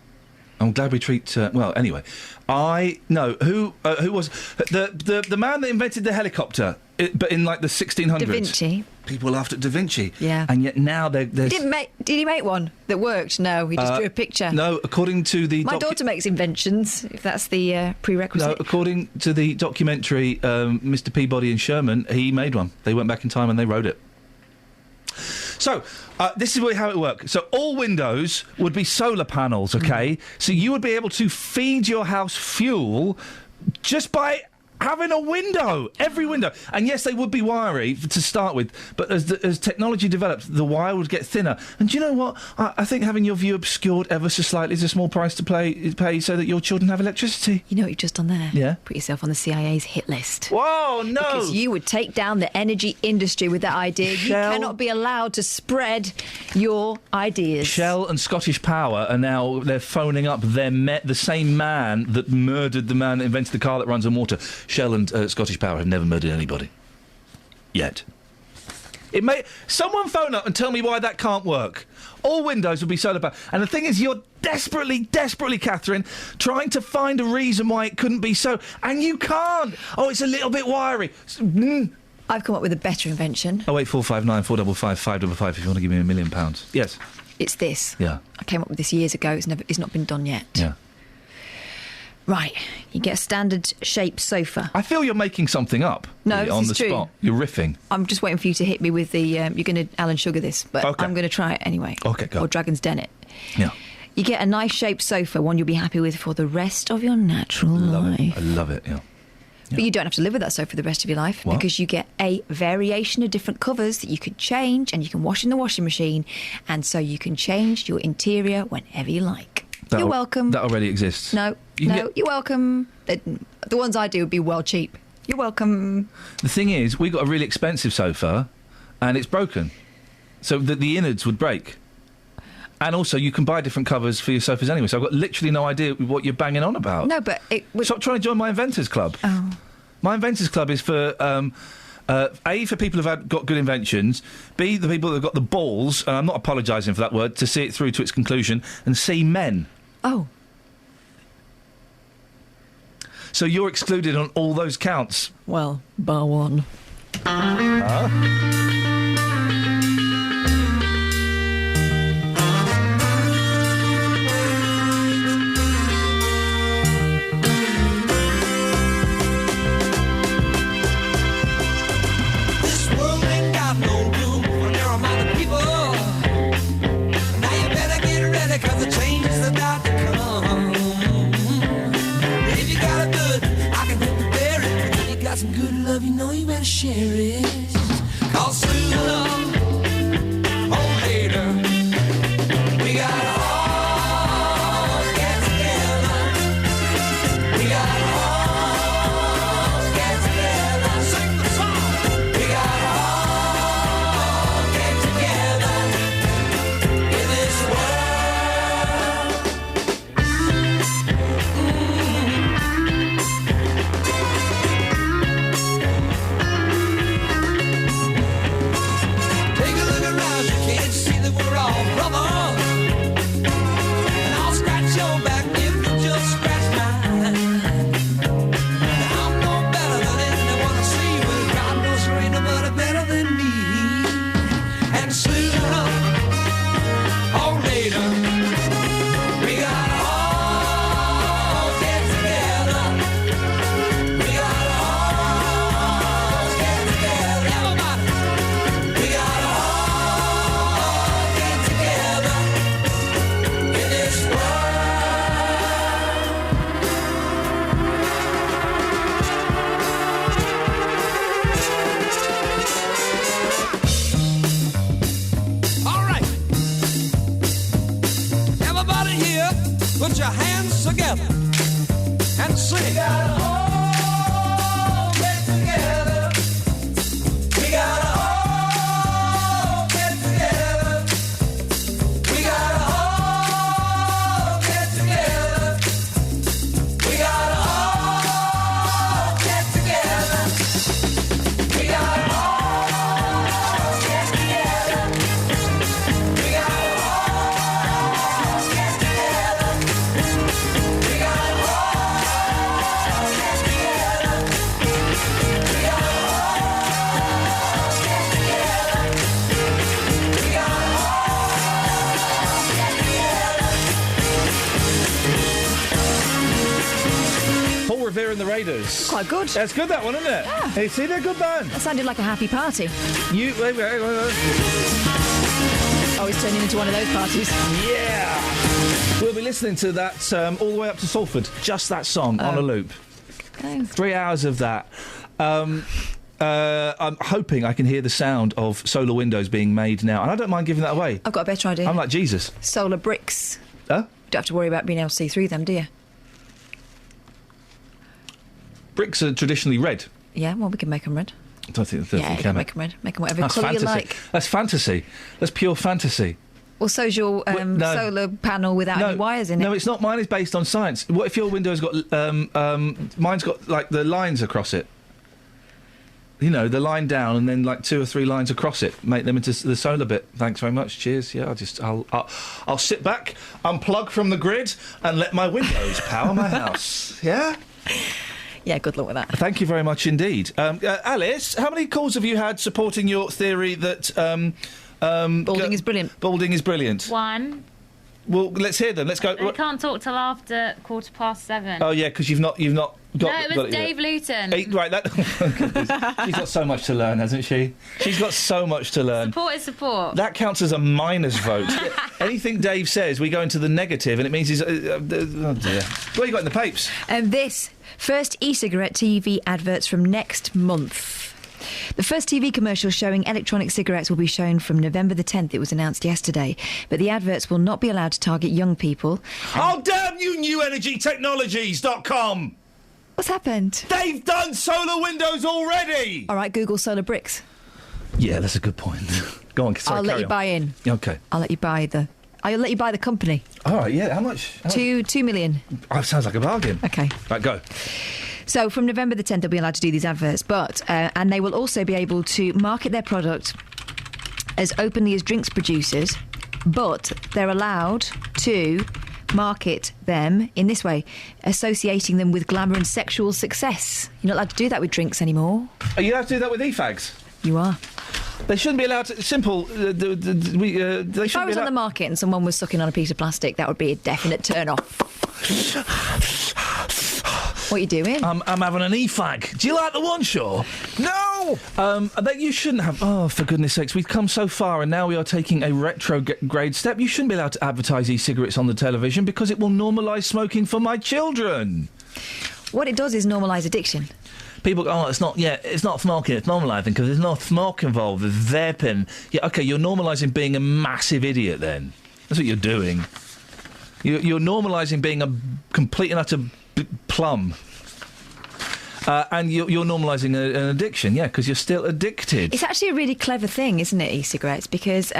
Speaker 8: I'm glad we treat... well, anyway. Who was... The man that invented the helicopter, but in, like, the 1600s.
Speaker 12: Da Vinci.
Speaker 8: People laughed at Da Vinci.
Speaker 12: Yeah.
Speaker 8: And yet now there's...
Speaker 12: Did he make one that worked? No, he just drew a picture.
Speaker 8: No, according to the...
Speaker 12: My daughter makes inventions, if that's the prerequisite.
Speaker 8: No, according to the documentary Mr. Peabody and Sherman, he made one. They went back in time and they wrote it. So, this is how it works. So, all windows would be solar panels, OK? So you would be able to feed your house fuel just by having a window, every window. And yes, they would be wiry to start with, but as technology develops, the wire would get thinner. And do you know what? I think having your view obscured ever so slightly is a small price to pay so that your children have electricity.
Speaker 12: You know what you've just done there?
Speaker 8: Yeah.
Speaker 12: Put yourself on the CIA's hit list.
Speaker 8: Whoa, no!
Speaker 12: Because you would take down the energy industry with that idea.
Speaker 8: Shell,
Speaker 12: you cannot be allowed to spread your ideas.
Speaker 8: Shell and Scottish Power are now, they're phoning up the same man that murdered the man that invented the car that runs on water. Shell and Scottish Power have never murdered anybody. Yet. Someone phone up and tell me why that can't work. All windows will be solar powered. And the thing is, you're desperately, Catherine, trying to find a reason why it couldn't be so. And you can't. Oh, it's a little bit wiry.
Speaker 12: I've come up with a better invention.
Speaker 8: 08459 455 555 if you want to give me £1 million. Yes.
Speaker 12: It's this.
Speaker 8: Yeah.
Speaker 12: I came up with this years ago. It's not been done yet.
Speaker 8: Yeah.
Speaker 12: Right, you get a standard shape sofa.
Speaker 8: I feel you're making something up.
Speaker 12: No,
Speaker 8: really,
Speaker 12: this
Speaker 8: on
Speaker 12: is
Speaker 8: the
Speaker 12: true.
Speaker 8: spot. You're riffing.
Speaker 12: I'm just waiting for you to hit me with the... you're going to Alan Sugar this, but
Speaker 8: okay.
Speaker 12: I'm going to try it anyway.
Speaker 8: Okay, go.
Speaker 12: Or Dragon's Den it.
Speaker 8: Yeah.
Speaker 12: You get a nice shaped sofa, one you'll be happy with for the rest of your natural life.
Speaker 8: I love it, yeah.
Speaker 12: But you don't have to live with that sofa for the rest of your life
Speaker 8: What?
Speaker 12: because you get a variation of different covers that you could change and you can wash in the washing machine, and so you can change your interior whenever you like. You're welcome.
Speaker 8: That already exists.
Speaker 12: No, you're welcome. The ones I do would be well cheap. You're welcome.
Speaker 8: The thing is, we got a really expensive sofa and it's broken. So the innards would break. And also, you can buy different covers for your sofas anyway, so I've got literally no idea what you're banging on about.
Speaker 12: No, but it would...
Speaker 8: Stop trying to join my Inventors Club.
Speaker 12: Oh.
Speaker 8: My Inventors Club is for, A, for people who've got good inventions, B, the people who've got the balls, and I'm not apologising for that word, to see it through to its conclusion, and C, men.
Speaker 12: Oh.
Speaker 8: So you're excluded on all those counts?
Speaker 12: Well, bar one.
Speaker 4: Cause the change is about to come. If you got it good, I can help you bear it. If you got some good love, you know you better share it. Cause sooner or later, we gotta all get together. We gotta all get together. Sing the song. We gotta all get together in this world. Put your hands together and sing. We gotta all get together. We gotta all get together. We gotta all get together. We gotta all get together. We gotta all get together. We gotta all get together.
Speaker 8: Paul Revere and the Raiders.
Speaker 12: Quite good.
Speaker 8: That's good, that one, isn't it?
Speaker 12: Yeah.
Speaker 8: Hey, see, they're a good band.
Speaker 12: That sounded like a happy party.
Speaker 8: Wait.
Speaker 12: Oh, it's turning into one of those parties.
Speaker 8: Yeah! We'll be listening to that all the way up to Salford. Just that song on a loop.
Speaker 12: Okay.
Speaker 8: 3 hours of that. I'm hoping I can hear the sound of solar windows being made now. And I don't mind giving that away.
Speaker 12: I've got a better idea.
Speaker 8: I'm like Jesus.
Speaker 12: Solar bricks.
Speaker 8: Huh?
Speaker 12: Don't have to worry about being able to see through them, do you?
Speaker 8: Bricks are traditionally red.
Speaker 12: Yeah, well, we can make them red.
Speaker 8: I don't think
Speaker 12: Yeah, you can make them red. Make them whatever
Speaker 8: That's
Speaker 12: colour you
Speaker 8: fantasy.
Speaker 12: like.
Speaker 8: That's fantasy. That's pure fantasy.
Speaker 12: Well, so's your
Speaker 8: no.
Speaker 12: solar panel without any wires in it.
Speaker 8: No, it's not. Mine is based on science. What if your window's got... mine's got, like, the lines across it. You know, the line down and then, like, 2 or 3 lines across it. Make them into the solar bit. Thanks very much. Cheers. Yeah, I'll sit back, unplug from the grid and let my windows power my house. Yeah?
Speaker 12: Yeah, good luck with that.
Speaker 8: Thank you very much indeed. Alice, how many calls have you had supporting your theory that...
Speaker 12: balding is brilliant.
Speaker 8: Balding is brilliant.
Speaker 9: One.
Speaker 8: Well, let's hear them. Let's go.
Speaker 9: I can't talk till after 7:15.
Speaker 8: Oh yeah, because you've not got.
Speaker 9: No, it was
Speaker 8: yet.
Speaker 9: Dave Luton.
Speaker 8: Right, she's got so much to learn, hasn't she? She's got so much to learn.
Speaker 9: Support is support.
Speaker 8: That counts as a minus vote. Anything Dave says, we go into the negative, and it means he's. Oh dear. What you got in the papes?
Speaker 12: This first e-cigarette TV adverts from next month. The first TV commercial showing electronic cigarettes will be shown from November the 10th. It was announced yesterday. But the adverts will not be allowed to target young people.
Speaker 8: Oh, damn you, newenergytechnologies.com!
Speaker 12: What's happened?
Speaker 8: They've done solar windows already!
Speaker 12: All right, Google solar bricks.
Speaker 8: Yeah, that's a good point. Go on, sorry,
Speaker 12: I'll let you buy in.
Speaker 8: OK.
Speaker 12: I'll let you buy the company.
Speaker 8: All right, yeah, how much?
Speaker 12: 2 million.
Speaker 8: Oh, sounds like a bargain.
Speaker 12: OK.
Speaker 8: Right, go.
Speaker 12: So from November the 10th, they'll be allowed to do these adverts, but and they will also be able to market their product as openly as drinks producers, but they're allowed to market them in this way, associating them with glamour and sexual success. You're not allowed to do that with drinks anymore.
Speaker 8: Are you allowed to do that with e-fags?
Speaker 12: You are.
Speaker 8: They shouldn't be allowed to... Simple. They
Speaker 12: if I was on the market and someone was sucking on a piece of plastic, that would be a definite turn-off. What are you doing?
Speaker 8: I'm having an e-fag. Do you like the one, Shaw?
Speaker 22: No!
Speaker 8: You shouldn't have... Oh, for goodness sakes, we've come so far and now we are taking a retrograde step. You shouldn't be allowed to advertise e-cigarettes on the television because it will normalise smoking for my children.
Speaker 12: What it does is normalise addiction.
Speaker 8: People go, it's not smoking, it's normalising because there's no smoke involved, there's vaping. Yeah, OK, you're normalising being a massive idiot then. That's what you're doing. You're normalising being a complete and utter plum. And you're normalising an addiction, yeah, because you're still addicted.
Speaker 12: It's actually a really clever thing, isn't it, e-cigarettes? Because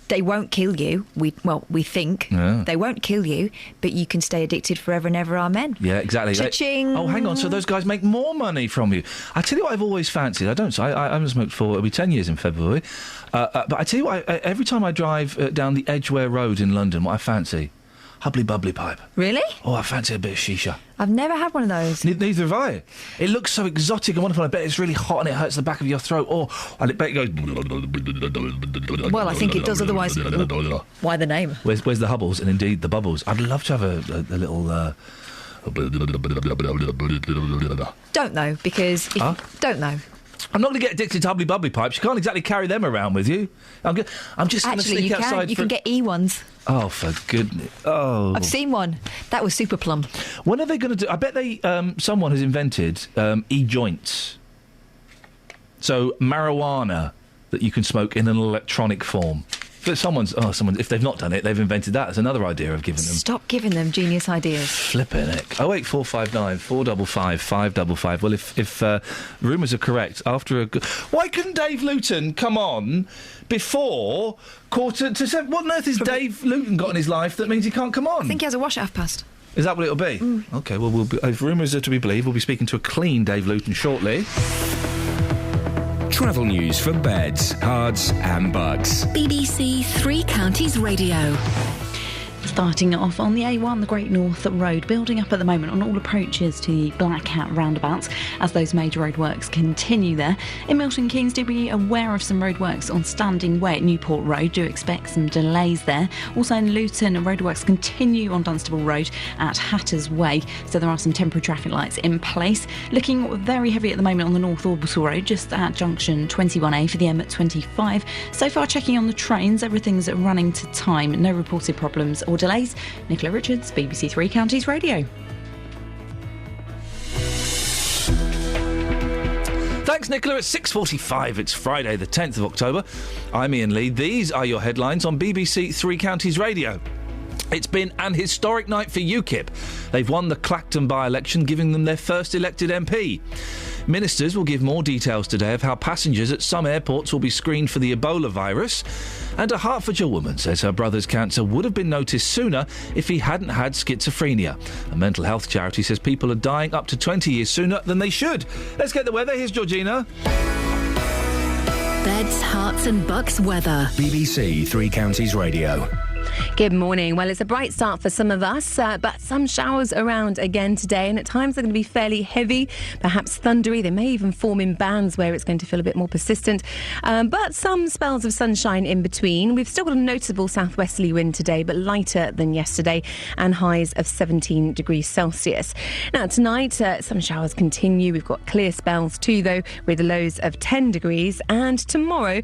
Speaker 12: they won't kill you. We think.
Speaker 8: Yeah.
Speaker 12: They won't kill you, but you can stay addicted forever and ever, amen.
Speaker 8: Yeah, exactly.
Speaker 12: Cha-ching!
Speaker 8: Oh, hang on, so those guys make more money from you. I tell you what I've always fancied. I haven't smoked for, it'll be 10 years in February. But I tell you what, every time I drive down the Edgware Road in London, what I fancy... Hubbly bubbly pipe.
Speaker 12: Really?
Speaker 8: Oh, I fancy a bit of shisha.
Speaker 12: I've never had one of those.
Speaker 8: Neither have I. It looks so exotic and wonderful. I bet it's really hot and it hurts the back of your throat. And I bet it goes...
Speaker 12: Well, I think it does, otherwise... Why the name?
Speaker 8: Where's the hubbles and indeed the bubbles? I'd love to have a little...
Speaker 12: Don't know, because... Don't know.
Speaker 8: I'm not going to get addicted to hubbly bubbly pipes. You can't exactly carry them around with you. I'm just going to sneak outside.
Speaker 12: You can get E-ones.
Speaker 8: Oh, for goodness! Oh,
Speaker 12: I've seen one. That was super plum.
Speaker 8: When are they going to do? I bet someone has invented e-joints. So marijuana that you can smoke in an electronic form. But someone, if they've not done it, they've invented that. That's another idea I've given them.
Speaker 12: Stop giving them genius ideas.
Speaker 8: Flipping it. 08459 455 555. Well, if rumours are correct, after a good... Why couldn't Dave Luton come on before 6:45? What on earth has Dave Luton got in his life that means he can't come on?
Speaker 12: I think he has a wash at 50.
Speaker 8: Is that what it'll be? OK, well, if rumours are to be believed, we'll be speaking to a clean Dave Luton shortly.
Speaker 1: Travel news for beds, cards and bugs.
Speaker 3: BBC Three Counties Radio.
Speaker 13: Starting off on the A1, the Great North Road, building up at the moment on all approaches to the Black Cat roundabouts as those major roadworks continue there. In Milton Keynes, do be aware of some roadworks on Standing Way at Newport Road. Do expect some delays there. Also in Luton, roadworks continue on Dunstable Road at Hatters Way, so there are some temporary traffic lights in place. Looking very heavy at the moment on the North Orbital Road, just at junction 21A for the M25. So far, checking on the trains, everything's running to time. No reported problems or delays. Nicola Richards, BBC Three Counties Radio.
Speaker 8: Thanks, Nicola. It's 6:45. It's Friday, the 10th of October. I'm Iain Lee. These are your headlines on BBC Three Counties Radio. It's been an historic night for UKIP. They've won the Clacton by-election, giving them their first elected MP. Ministers will give more details today of how passengers at some airports will be screened for the Ebola virus. And a Hertfordshire woman says her brother's cancer would have been noticed sooner if he hadn't had schizophrenia. A mental health charity says people are dying up to 20 years sooner than they should. Let's get the weather. Here's Georgina.
Speaker 3: Beds, hearts and bucks weather.
Speaker 1: BBC Three Counties Radio.
Speaker 10: Good morning. Well, it's a bright start for some of us, but some showers around again today, and at times they're going to be fairly heavy, perhaps thundery. They may even form in bands where it's going to feel a bit more persistent, but some spells of sunshine in between. We've still got a noticeable southwesterly wind today, but lighter than yesterday, and highs of 17 degrees Celsius. Now, tonight, some showers continue. We've got clear spells too, though, with the lows of 10 degrees, and tomorrow,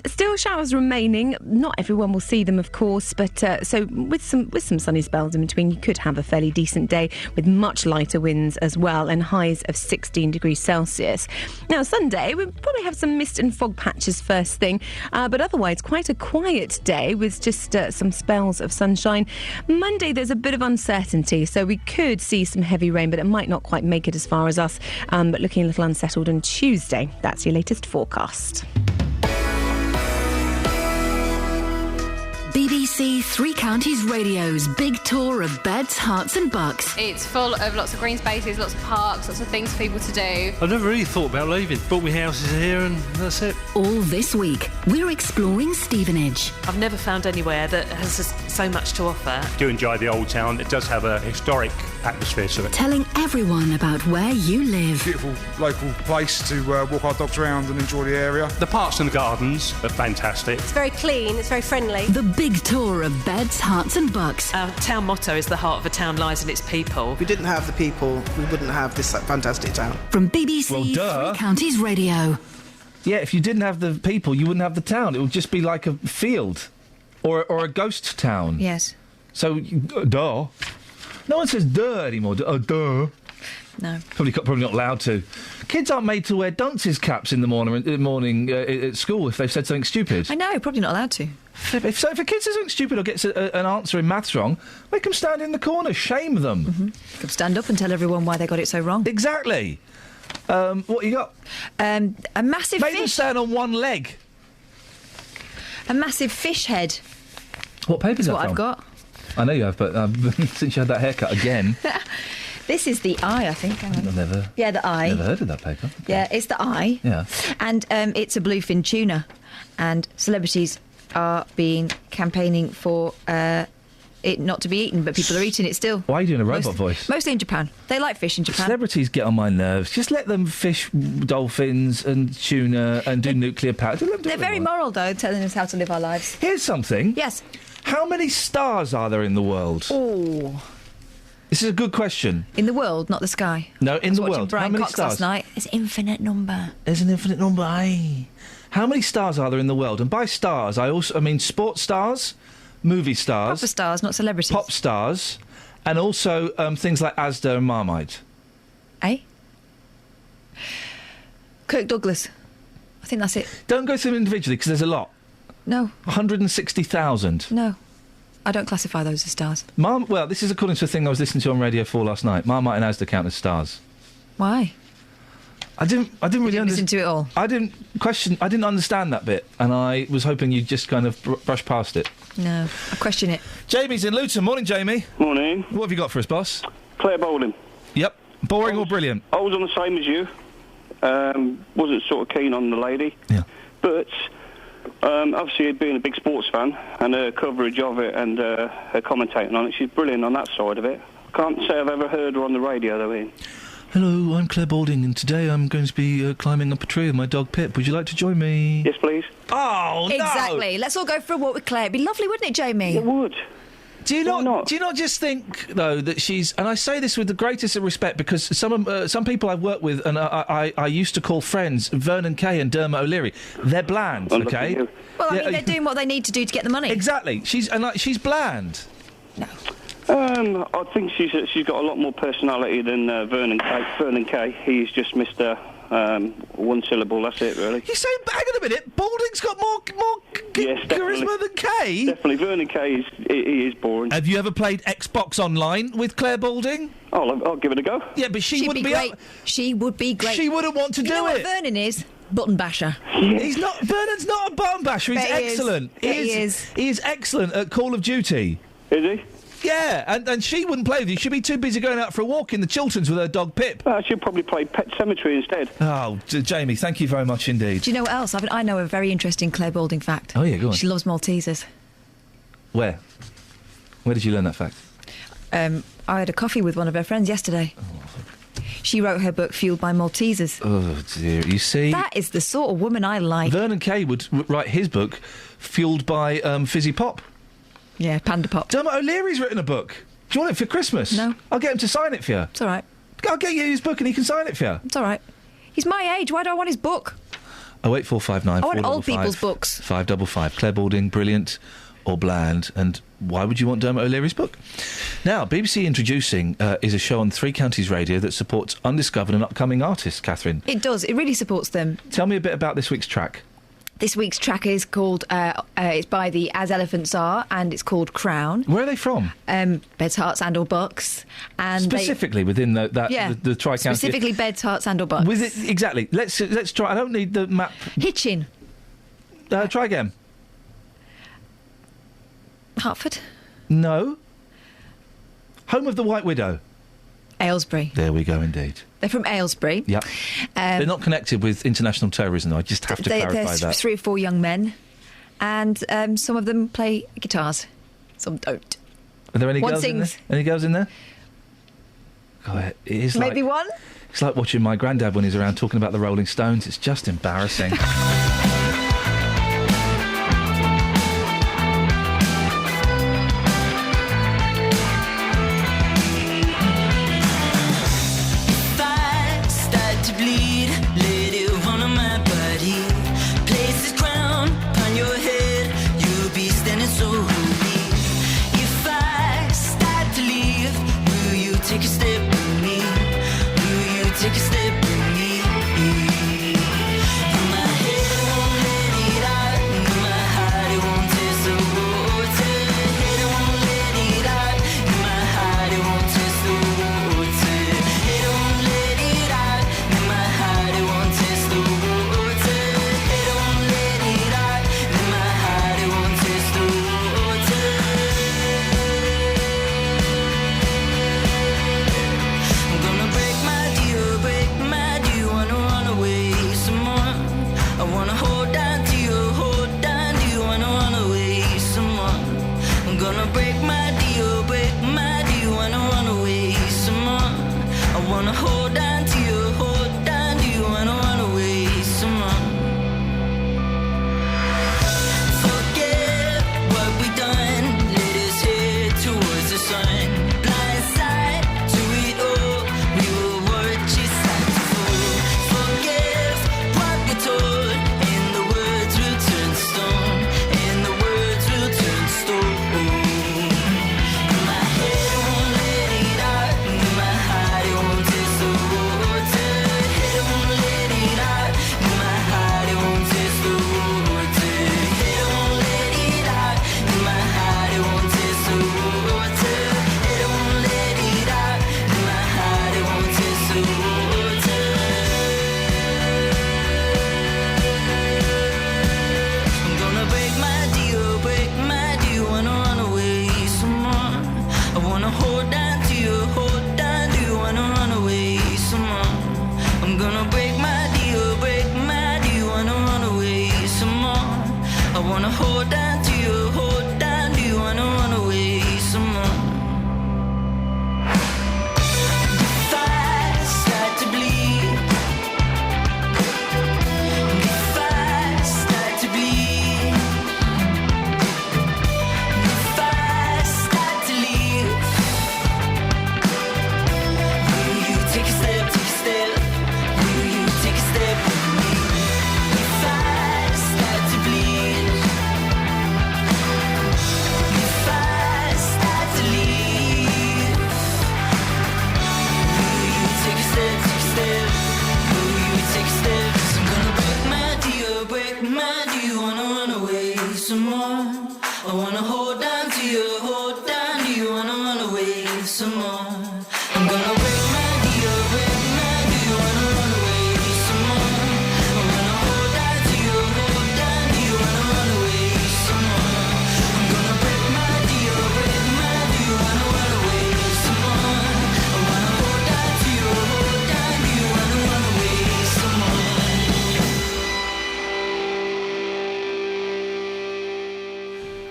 Speaker 10: still showers remaining. Not everyone will see them, of course, but so with some sunny spells in between, you could have a fairly decent day with much lighter winds as well, and highs of 16 degrees Celsius. Now, Sunday, we'll probably have some mist and fog patches first thing, but otherwise quite a quiet day with just some spells of sunshine. Monday, there's a bit of uncertainty, so we could see some heavy rain, but it might not quite make it as far as us, but looking a little unsettled on Tuesday. That's your latest forecast.
Speaker 3: BBC Three Counties Radio's big tour of beds, hearts and bucks.
Speaker 11: It's full of lots of green spaces, lots of parks, lots of things for people to do.
Speaker 15: I never really thought about leaving. Bought me houses here and that's it.
Speaker 3: All this week, we're exploring Stevenage.
Speaker 24: I've never found anywhere that has so much to offer.
Speaker 15: I do enjoy the old town. It does have a historic atmosphere to it.
Speaker 3: Telling everyone about where you live.
Speaker 25: Beautiful local place to walk our dogs around and enjoy the area.
Speaker 15: The parks and the gardens are fantastic.
Speaker 11: It's very clean, it's very friendly.
Speaker 3: The big tour of beds, hearts and bucks.
Speaker 24: Our town motto is the heart of a town lies in its people.
Speaker 26: If we didn't have the people, we wouldn't have this fantastic town.
Speaker 3: From BBC Three Counties Radio.
Speaker 8: Yeah, if you didn't have the people, you wouldn't have the town. It would just be like a field or a ghost town.
Speaker 12: Yes.
Speaker 8: So, duh. No one says duh anymore. Duh.
Speaker 12: No.
Speaker 8: Probably not allowed to. Kids aren't made to wear dunces caps in the morning at school if they've said something stupid.
Speaker 12: I know, probably not allowed to.
Speaker 8: If a kid says something stupid or gets an answer in maths wrong, make them stand in the corner, shame them.
Speaker 12: Mm-hmm. Could stand up and tell everyone why they got it so wrong.
Speaker 8: Exactly. What you got?
Speaker 12: A massive
Speaker 8: Make
Speaker 12: fish.
Speaker 8: them stand on one leg.
Speaker 12: A massive fish head.
Speaker 8: What paper's that
Speaker 12: That's what
Speaker 8: from?
Speaker 12: I've got.
Speaker 8: I know you have, but since you had that haircut again...
Speaker 12: This is the eye, I think. Hang on.
Speaker 8: I've never...
Speaker 12: Yeah, the eye.
Speaker 8: Never heard of that paper. Okay.
Speaker 12: Yeah, it's the eye.
Speaker 8: Yeah.
Speaker 12: And it's a bluefin tuna. And celebrities are campaigning for it not to be eaten, but people are eating it still.
Speaker 8: Why are you doing a robot voice?
Speaker 12: Mostly in Japan. They like fish in Japan.
Speaker 8: Celebrities get on my nerves. Just let them fish dolphins and tuna and do nuclear power.
Speaker 12: They're very moral, though, telling us how to live our lives.
Speaker 8: Here's something.
Speaker 12: Yes.
Speaker 8: How many stars are there in the world?
Speaker 12: Oh.
Speaker 8: This is a good question.
Speaker 12: In the world, not the sky.
Speaker 8: No, in the
Speaker 12: watching
Speaker 8: world.
Speaker 12: Brian
Speaker 8: How many
Speaker 12: Cox
Speaker 8: stars?
Speaker 12: Last night. It's an infinite number.
Speaker 8: There's an infinite number, aye. How many stars are there in the world? And by stars, I mean sports stars, movie stars.
Speaker 12: Proper stars, not celebrities.
Speaker 8: Pop stars, and also things like Asda and Marmite.
Speaker 12: Eh? Kirk Douglas. I think that's it.
Speaker 8: Don't go through them individually, because there's a lot.
Speaker 12: No.
Speaker 8: 160,000.
Speaker 12: No. I don't classify those as stars.
Speaker 8: Well, this is according to a thing I was listening to on Radio 4 last night. Marmite and Asda count as stars.
Speaker 12: Why?
Speaker 8: I didn't really
Speaker 12: listen to it all.
Speaker 8: I didn't understand that bit, and I was hoping you'd just kind of brush past it.
Speaker 12: No, I question it.
Speaker 8: Jamie's in Luton. Morning, Jamie.
Speaker 14: Morning.
Speaker 8: What have you got for us, boss?
Speaker 14: Claire Bowling.
Speaker 8: Yep. Boring or brilliant?
Speaker 14: I was on the same as you. Wasn't sort of keen on the lady.
Speaker 8: Yeah.
Speaker 14: But obviously, being a big sports fan and her coverage of it and her commentating on it, she's brilliant on that side of it. Can't say I've ever heard her on the radio, though, Ian.
Speaker 8: Hello, I'm Claire Balding, and today I'm going to be climbing up a tree with my dog Pip. Would you like to join me?
Speaker 14: Yes, please.
Speaker 8: Oh, no!
Speaker 12: Exactly. Let's all go for a walk with Claire. It'd be lovely, wouldn't it, Jamie?
Speaker 14: It would.
Speaker 8: Do you not just think, though, that she's... And I say this with the greatest of respect, because some people I've worked with and I used to call friends, Vernon Kay and Dermot O'Leary, they're bland, okay?
Speaker 12: Well, I mean, they're doing what they need to do to get the money.
Speaker 8: Exactly. She's bland.
Speaker 12: No.
Speaker 14: I think she's got a lot more personality than Vernon Kay. Vernon Kay, he's just Mr. One syllable, that's it, really.
Speaker 8: You say, hang on a minute, Balding's got more charisma than Kay?
Speaker 14: Definitely, Vernon Kay he is boring.
Speaker 8: Have you ever played Xbox Online with Claire Balding?
Speaker 14: I'll give it a go.
Speaker 8: Yeah, but
Speaker 12: She'd
Speaker 8: wouldn't
Speaker 12: be great. She would be great.
Speaker 8: She wouldn't want to do
Speaker 12: know what
Speaker 8: it.
Speaker 12: Vernon is? Button basher.
Speaker 8: He's not. Vernon's not a button basher. He's excellent.
Speaker 12: He is.
Speaker 8: He is excellent at Call of Duty.
Speaker 14: Is he?
Speaker 8: Yeah, and she wouldn't play with you. She'd be too busy going out for a walk in the Chilterns with her dog Pip.
Speaker 14: She'd probably play Pet Cemetery instead.
Speaker 8: Oh, Jamie, thank you very much indeed.
Speaker 12: Do you know what else? I know a very interesting Claire Balding fact.
Speaker 8: Oh, yeah, go on.
Speaker 12: She loves Maltesers.
Speaker 8: Where? Where did you learn that fact?
Speaker 12: I had a coffee with one of her friends yesterday. She wrote her book Fueled by Maltesers.
Speaker 8: Oh, dear. You see?
Speaker 12: That is the sort of woman I like.
Speaker 8: Vernon Kay would write his book Fueled by Fizzy Pop.
Speaker 12: Yeah, Panda Pop.
Speaker 8: Dermot O'Leary's written a book. Do you want it for Christmas?
Speaker 12: No.
Speaker 8: I'll get him to sign it for you.
Speaker 12: It's all right.
Speaker 8: I'll get you his book and he can sign it for you.
Speaker 12: It's all right. He's my age. Why do I want his book?
Speaker 8: 08459
Speaker 12: I want old people's books.
Speaker 8: 555. Claire Balding, brilliant or bland? And why would you want Dermot O'Leary's book? Now, BBC Introducing is a show on Three Counties Radio that supports undiscovered and upcoming artists, Catherine.
Speaker 12: It does. It really supports them.
Speaker 8: Tell me a bit about this week's track.
Speaker 12: This week's track is called, it's by the As Elephants Are, and it's called Crown.
Speaker 8: Where are they from?
Speaker 12: Beds, Hearts and or Bucks. And
Speaker 8: specifically within the Tri-County...
Speaker 12: Specifically Beds, Hearts and or Bucks.
Speaker 8: Exactly. Let's try... I don't need the map.
Speaker 12: Hitchin.
Speaker 8: Try again.
Speaker 12: Hertford?
Speaker 8: No. Home of the White Widow?
Speaker 12: Aylesbury.
Speaker 8: There we go, indeed.
Speaker 12: They're from Aylesbury.
Speaker 8: Yep. They're not connected with international terrorism, though. I just have to clarify that.
Speaker 12: 3 or 4 young men, and some of them play guitars. Some don't.
Speaker 8: Are there any
Speaker 12: One
Speaker 8: girls
Speaker 12: sings.
Speaker 8: in there? Any girls in there? God, it is
Speaker 12: Maybe one?
Speaker 8: It's like watching my granddad when he's around talking about the Rolling Stones. It's just embarrassing.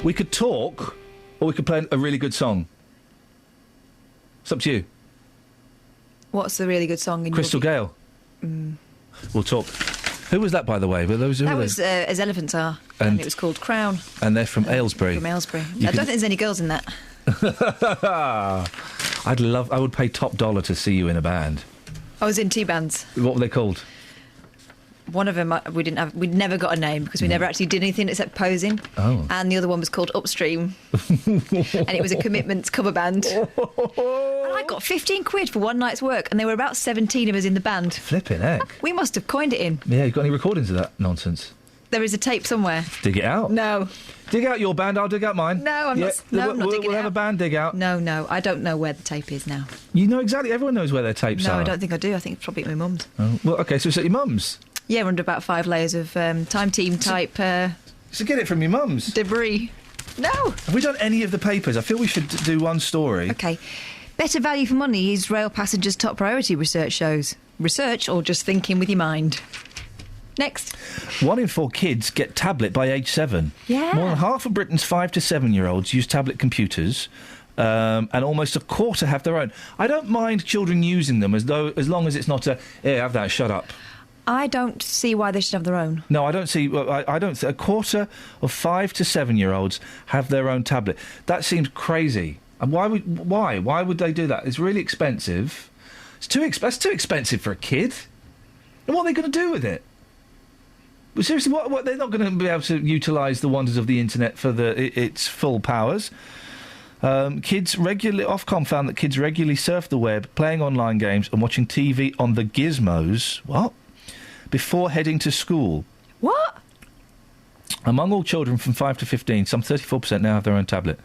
Speaker 8: We could talk Or we could play a really good song. It's up to you.
Speaker 12: What's the really good song in
Speaker 8: Crystal Gale. We'll talk. Who was that, by the way? Were those?
Speaker 12: That was As Elephants Are, and it was called Crown.
Speaker 8: And they're from Aylesbury.
Speaker 12: From Aylesbury. I don't think there's any girls in that.
Speaker 8: I would pay top dollar to see you in a band.
Speaker 12: I was in 2 bands.
Speaker 8: What were they called?
Speaker 12: One of them we'd never got a name because we never actually did anything except posing.
Speaker 8: Oh.
Speaker 12: And the other one was called Upstream. And it was a Commitments cover band. And I got 15 quid for one night's work, and there were about 17 of us in the band.
Speaker 8: Flipping heck.
Speaker 12: We must have coined it in.
Speaker 8: Yeah, you got any recordings of that nonsense?
Speaker 12: There is a tape somewhere.
Speaker 8: Dig it out.
Speaker 12: No.
Speaker 8: Dig out your band, I'll dig out mine.
Speaker 12: No, I'm not. No, I'm not digging
Speaker 8: We'll have a band dig out.
Speaker 12: No, I don't know where the tape is now.
Speaker 8: You know exactly. Everyone knows where their tapes are.
Speaker 12: No, I don't think I do. I think it's probably at my mum's.
Speaker 8: Oh, well, OK, so it's at your mum's?
Speaker 12: Yeah, we're under about 5 layers of Time Team type...
Speaker 8: So get it from your mum's?
Speaker 12: Debris. No!
Speaker 8: Have we done any of the papers? I feel we should do one story.
Speaker 12: OK. Better value for money is rail passengers' top priority, research shows. Research or just thinking with your mind? Next.
Speaker 8: 1 in 4 kids get tablet by age 7.
Speaker 12: Yeah.
Speaker 8: More than half of Britain's 5 to 7-year-olds use tablet computers, and almost a quarter have their own. I don't mind children using them as long as it's not a, here, have that, shut up.
Speaker 12: I don't see why they should have their own.
Speaker 8: No, I don't see. I don't. A quarter of 5 to 7-year-olds have their own tablet. That seems crazy. And why would they do that? It's really expensive. That's too expensive for a kid. And what are they going to do with it? Well, seriously, what they're not going to be able to utilise the wonders of the internet for its full powers. Ofcom found that kids regularly surf the web, playing online games and watching TV on the gizmos. What? Before heading to school.
Speaker 12: What?
Speaker 8: Among all children from 5 to 15, some 34% now have their own tablet.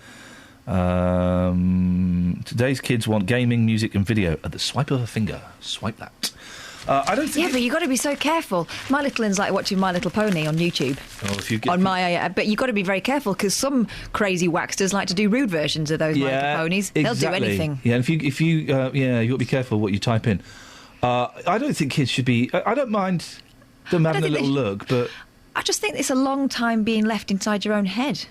Speaker 8: Today's kids want gaming, music and video at the swipe of a finger. Swipe that. I don't think...
Speaker 12: Yeah, but you've got to be so careful. My little one's like watching My Little Pony on YouTube.
Speaker 8: Oh, if you get...
Speaker 12: But you've got to be very careful because some crazy waxters like to do rude versions of those My Little Ponies.
Speaker 8: Exactly.
Speaker 12: They'll do anything.
Speaker 8: Yeah, and if you you've got to be careful what you type in. I don't think kids should be... I don't mind them having a little look, but...
Speaker 12: I just think it's a long time being left inside your own head.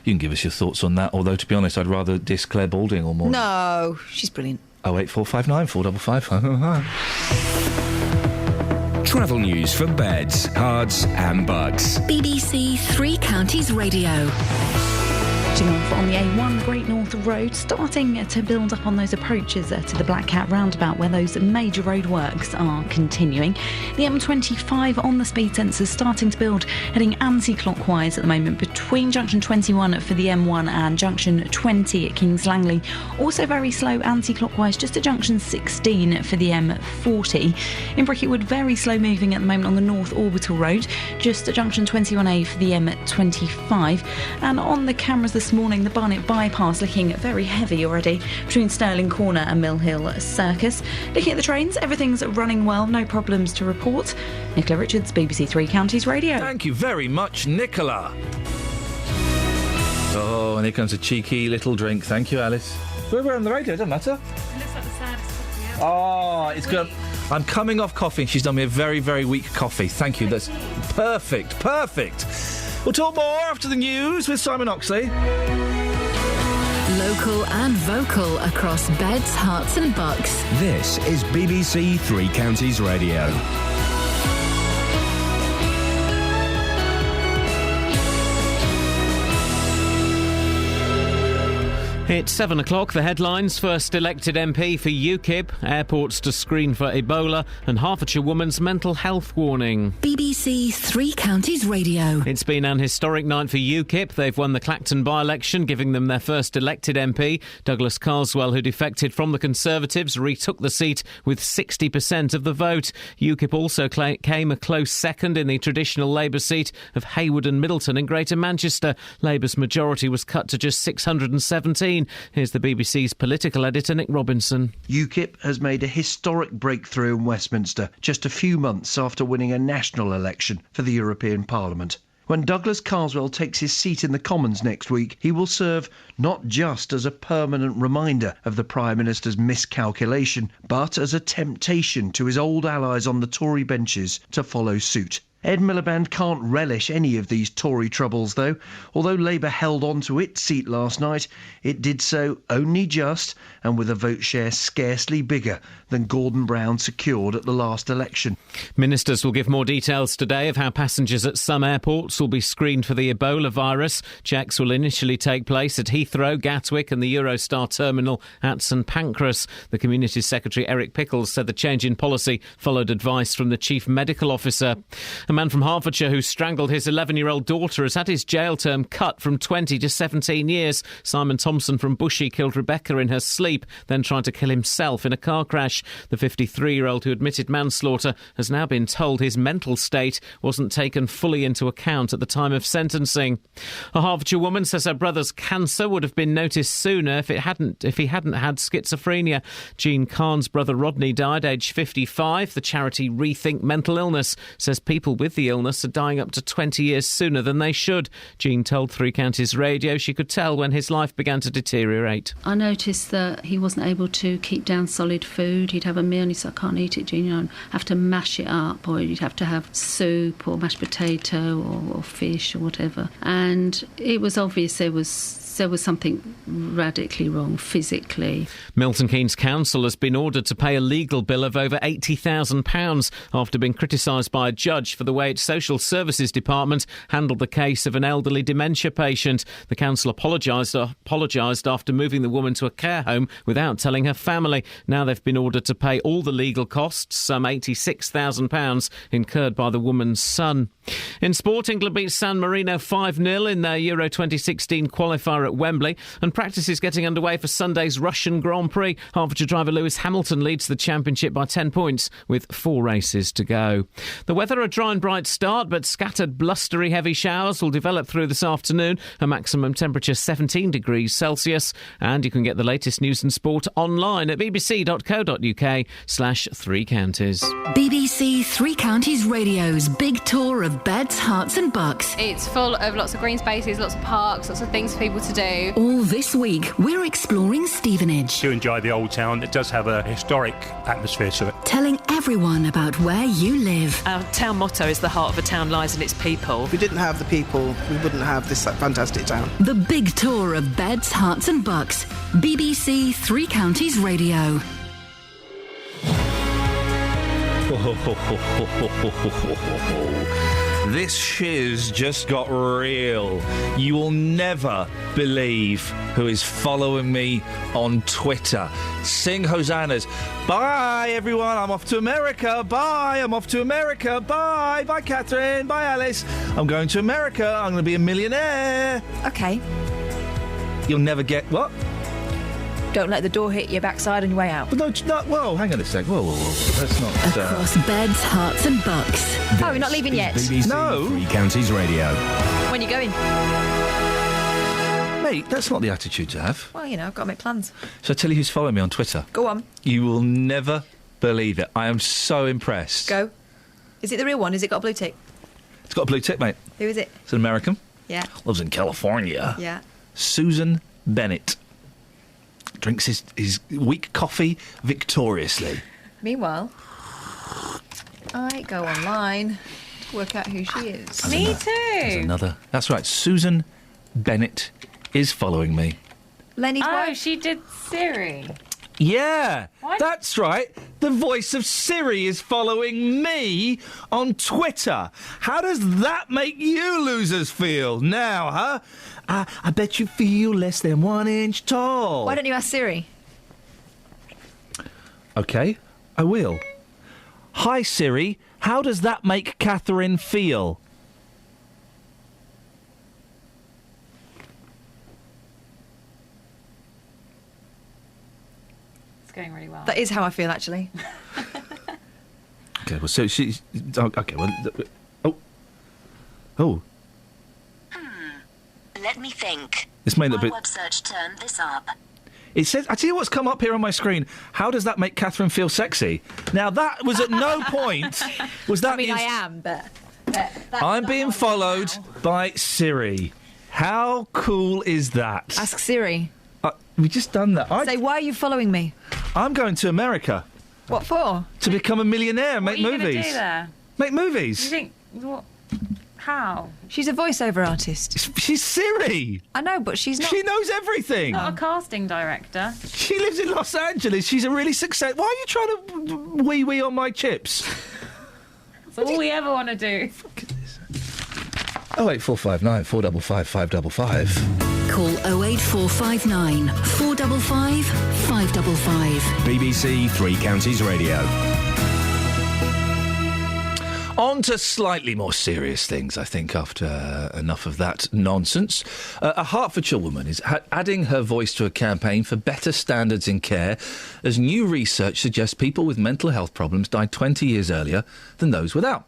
Speaker 8: You can give us your thoughts on that, although, to be honest, I'd rather diss Claire Balding or more.
Speaker 12: No, she's brilliant.
Speaker 8: 08459 455.
Speaker 1: Travel news for beds, cards and bugs.
Speaker 3: BBC Three Counties Radio.
Speaker 13: Off on the A1 Great North Road, starting to build up on those approaches to the Black Cat roundabout where those major roadworks are continuing. The M25 on the speed sensors starting to build, heading anti-clockwise at the moment between junction 21 for the M1 and junction 20 at Kings Langley. Also very slow anti-clockwise just at junction 16 for the M40. In Bricketwood, very slow moving at the moment on the North Orbital Road, just at junction 21A for the M25. And on the cameras this morning, the Barnet bypass looking very heavy already between Stirling Corner and Mill Hill Circus. Looking at the trains, everything's running well, no problems to report. Nicola Richards, BBC Three Counties Radio.
Speaker 8: Thank you very much, Nicola. Oh, and here comes a cheeky little drink. Thank you, Alice. We're on the radio, doesn't matter.
Speaker 9: It looks like the saddest coffee ever.
Speaker 8: Oh, it's good. I'm coming off coffee. She's done me a very, very weak coffee. Thank you. That's perfect. We'll talk more after the news with Simon Oxley.
Speaker 3: Local and vocal across beds, hearts and bucks.
Speaker 1: This is BBC Three Counties Radio.
Speaker 2: It's 7 o'clock. The headlines. First elected MP for UKIP. Airports to screen for Ebola. And Hertfordshire woman's mental health warning.
Speaker 3: BBC Three Counties Radio.
Speaker 2: It's been an historic night for UKIP. They've won the Clacton by-election, giving them their first elected MP. Douglas Carswell, who defected from the Conservatives, retook the seat with 60% of the vote. UKIP also came a close second in the traditional Labour seat of Hayward and Middleton in Greater Manchester. Labour's majority was cut to just 617. Here's the BBC's political editor, Nick Robinson.
Speaker 6: UKIP has made a historic breakthrough in Westminster just a few months after winning a national election for the European Parliament. When Douglas Carswell takes his seat in the Commons next week, he will serve not just as a permanent reminder of the Prime Minister's miscalculation, but as a temptation to his old allies on the Tory benches to follow suit. Ed Miliband can't relish any of these Tory troubles, though. Although Labour held on to its seat last night, it did so only just and with a vote share scarcely bigger than Gordon Brown secured at the last election.
Speaker 2: Ministers will give more details today of how passengers at some airports will be screened for the Ebola virus. Checks will initially take place at Heathrow, Gatwick and the Eurostar terminal at St Pancras. The Community Secretary Eric Pickles said the change in policy followed advice from the Chief Medical Officer. A man from Hertfordshire who strangled his 11-year-old daughter has had his jail term cut from 20 to 17 years. Simon Thompson from Bushey killed Rebecca in her sleep, then tried to kill himself in a car crash. The 53-year-old who admitted manslaughter has now been told his mental state wasn't taken fully into account at the time of sentencing. A Hertfordshire woman says her brother's cancer would have been noticed sooner if he hadn't had schizophrenia. Jean Kahn's brother Rodney died aged 55. The charity Rethink Mental Illness says people with the illness are dying up to 20 years sooner than they should. Jean told Three Counties Radio she could tell when his life began to deteriorate.
Speaker 16: I noticed that he wasn't able to keep down solid food. He'd have a meal and he said, I can't eat it, Jean, you know, and have to mash it up, or you'd have to have soup or mashed potato or fish or whatever. And it was obvious there was something radically wrong physically.
Speaker 2: Milton Keynes Council has been ordered to pay a legal bill of over £80,000 after being criticised by a judge for the way its social services department handled the case of an elderly dementia patient. The council apologised after moving the woman to a care home without telling her family. Now they've been ordered to pay all the legal costs, some £86,000 incurred by the woman's son. In sport, England beat San Marino 5-0 in their Euro 2016 qualifier at Wembley, and practice is getting underway for Sunday's Russian Grand Prix. Hertfordshire driver Lewis Hamilton leads the championship by 10 points with 4 races to go. The weather, a dry and bright start, but scattered blustery heavy showers will develop through this afternoon. A maximum temperature 17 degrees Celsius, and you can get the latest news and sport online at bbc.co.uk/Three Counties.
Speaker 3: BBC Three Counties Radio's big tour of beds, hearts and bucks.
Speaker 11: It's full of lots of green spaces, lots of parks, lots of things for people to do.
Speaker 3: All this week, we're exploring Stevenage.
Speaker 15: Do enjoy the old town. It does have a historic atmosphere to it.
Speaker 3: Telling everyone about where you live.
Speaker 24: Our town motto is the heart of a town lies in its people.
Speaker 26: If we didn't have the people, we wouldn't have this fantastic town.
Speaker 3: The big tour of beds, hearts and bucks. BBC Three Counties Radio.
Speaker 8: This shiz just got real. You will never believe who is following me on Twitter. Sing hosannas. Bye, everyone. I'm off to America. Bye. I'm off to America. Bye. Bye, Catherine. Bye, Alice. I'm going to America. I'm going to be a millionaire.
Speaker 12: OK.
Speaker 8: You'll never get... What?
Speaker 12: Don't let the door hit your backside on your way out.
Speaker 8: No, whoa, hang on a sec. Whoa. That's not...
Speaker 3: Across beds, hearts and bucks.
Speaker 12: Oh, you're not leaving yet?
Speaker 1: BBC
Speaker 8: No.
Speaker 1: Three Counties Radio.
Speaker 12: When are you going?
Speaker 8: Mate, that's not the attitude to have.
Speaker 12: Well, you know, I've got to make plans.
Speaker 8: So I tell you who's following me on Twitter.
Speaker 12: Go on.
Speaker 8: You will never believe it. I am so impressed.
Speaker 12: Go. Is it the real one? Has it got a blue tick?
Speaker 8: It's got a blue tick, mate.
Speaker 12: Who is it?
Speaker 8: It's an American.
Speaker 12: Yeah.
Speaker 8: Lives in California.
Speaker 12: Yeah.
Speaker 8: Susan Bennett. Drinks his weak coffee victoriously.
Speaker 12: Meanwhile, I go online to work out who she is.
Speaker 9: Me too.
Speaker 8: There's another. That's right. Susan Bennett is following me.
Speaker 12: Lenny's wife.
Speaker 9: She did Siri.
Speaker 8: Yeah,
Speaker 9: What?
Speaker 8: that's right. The voice of Siri is following me on Twitter. How does that make you losers feel now, huh? I bet you feel less than 1 inch tall.
Speaker 12: Why don't you ask Siri?
Speaker 8: OK, I will. Hi, Siri. How does that make Catherine feel?
Speaker 9: It's going really well.
Speaker 12: That is how I feel, actually.
Speaker 8: OK, well, so she's... OK, well... Oh.
Speaker 17: Let me think.
Speaker 8: This may not be...
Speaker 17: web search turned this up.
Speaker 8: It says... I tell you what's come up here on my screen. How does that make Catherine feel sexy? Now, that was at no point... Was that...
Speaker 12: I mean, I am, but
Speaker 8: I'm being followed by Siri. How cool is that?
Speaker 12: ask Siri.
Speaker 8: We've just done that.
Speaker 12: Say, why are you following me?
Speaker 8: I'm going to America.
Speaker 12: What for?
Speaker 8: To become a millionaire and make
Speaker 9: What are you
Speaker 8: movies.
Speaker 9: gonna do there?
Speaker 8: Make movies.
Speaker 9: You think What? How?
Speaker 12: She's a voiceover artist.
Speaker 8: She's Siri.
Speaker 12: I know, but she's not.
Speaker 8: She knows everything.
Speaker 9: Not a casting director.
Speaker 8: She lives in Los Angeles. She's a really success. Why are you trying to wee on my chips?
Speaker 9: That's all we ever want to do.
Speaker 8: 08459 455 555.
Speaker 3: Call 08459 455 555.
Speaker 1: BBC Three Counties Radio.
Speaker 8: On to slightly more serious things, I think, after enough of that nonsense. A Hertfordshire woman is adding her voice to a campaign for better standards in care, as new research suggests people with mental health problems die 20 years earlier than those without.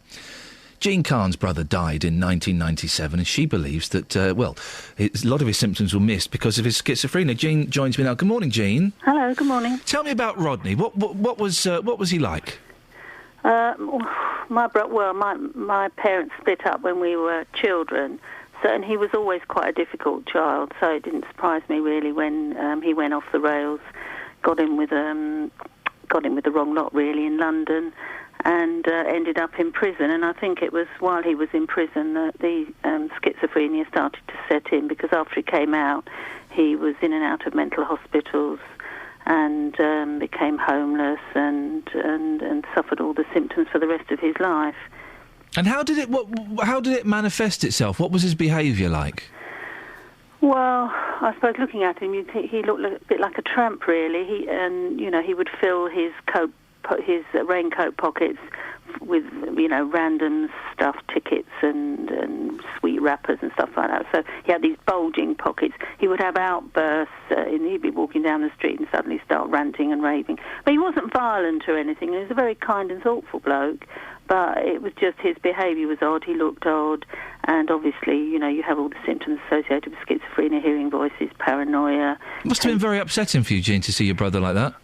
Speaker 8: Jean Khan's brother died in 1997, and she believes that, a lot of his symptoms were missed because of his schizophrenia. Jean joins me now. Good morning, Jean.
Speaker 5: Hello, good morning.
Speaker 8: Tell me about Rodney. What was he like?
Speaker 5: My parents split up when we were children, and he was always quite a difficult child. So it didn't surprise me really when he went off the rails, got in with the wrong lot really in London, and ended up in prison. And I think it was while he was in prison that the schizophrenia started to set in, because after he came out, he was in and out of mental hospitals and became homeless and suffered all the symptoms for the rest of his life.
Speaker 8: And how did it manifest itself? What was his behaviour like?
Speaker 5: Well, I suppose looking at him, you'd think he looked a bit like a tramp, really. He would fill his raincoat pockets with, random stuffed tickets and sweet wrappers and stuff like that. So he had these bulging pockets. He would have outbursts. He'd be walking down the street and suddenly start ranting and raving. But he wasn't violent or anything. He was a very kind and thoughtful bloke. But it was just his behaviour was odd. He looked odd. And obviously, you have all the symptoms associated with schizophrenia, hearing voices, paranoia.
Speaker 8: It must have been very upsetting for you, Jean, to see your brother like that.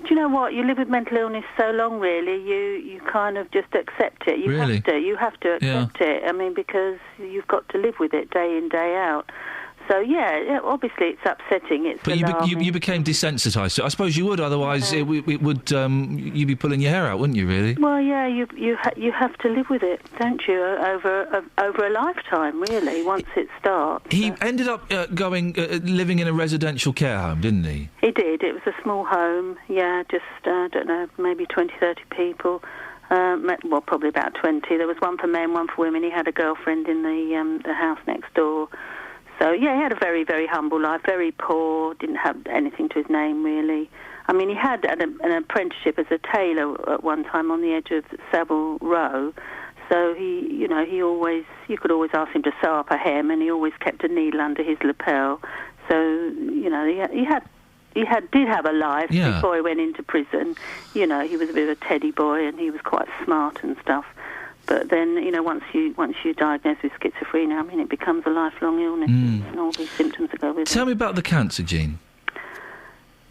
Speaker 5: Do you know what? You live with mental illness so long, really, you kind of just accept it. You have to accept it. I mean, because you've got to live with it day in, day out. So, obviously it's upsetting.
Speaker 8: But you became desensitised. So I suppose you would, otherwise it would you'd be pulling your hair out, wouldn't you, really?
Speaker 5: Well, yeah, you have to live with it, don't you, over a lifetime, really, once it starts.
Speaker 8: He ended up living in a residential care home, didn't he?
Speaker 5: He did. It was a small home, just, I don't know, maybe 20, 30 people. Probably about 20. There was one for men, one for women. He had a girlfriend in the house next door. So, he had a very, very humble life, very poor, didn't have anything to his name, really. I mean, he had an apprenticeship as a tailor at one time on the edge of Savile Row. So you could always ask him to sew up a hem, and he always kept a needle under his lapel. So, he did have a life before he went into prison. He was a bit of a teddy boy, and he was quite smart and stuff. But then, once you're diagnosed with schizophrenia, I mean, it becomes a lifelong illness and all these symptoms that go with it.
Speaker 8: Tell me about the cancer, Jean.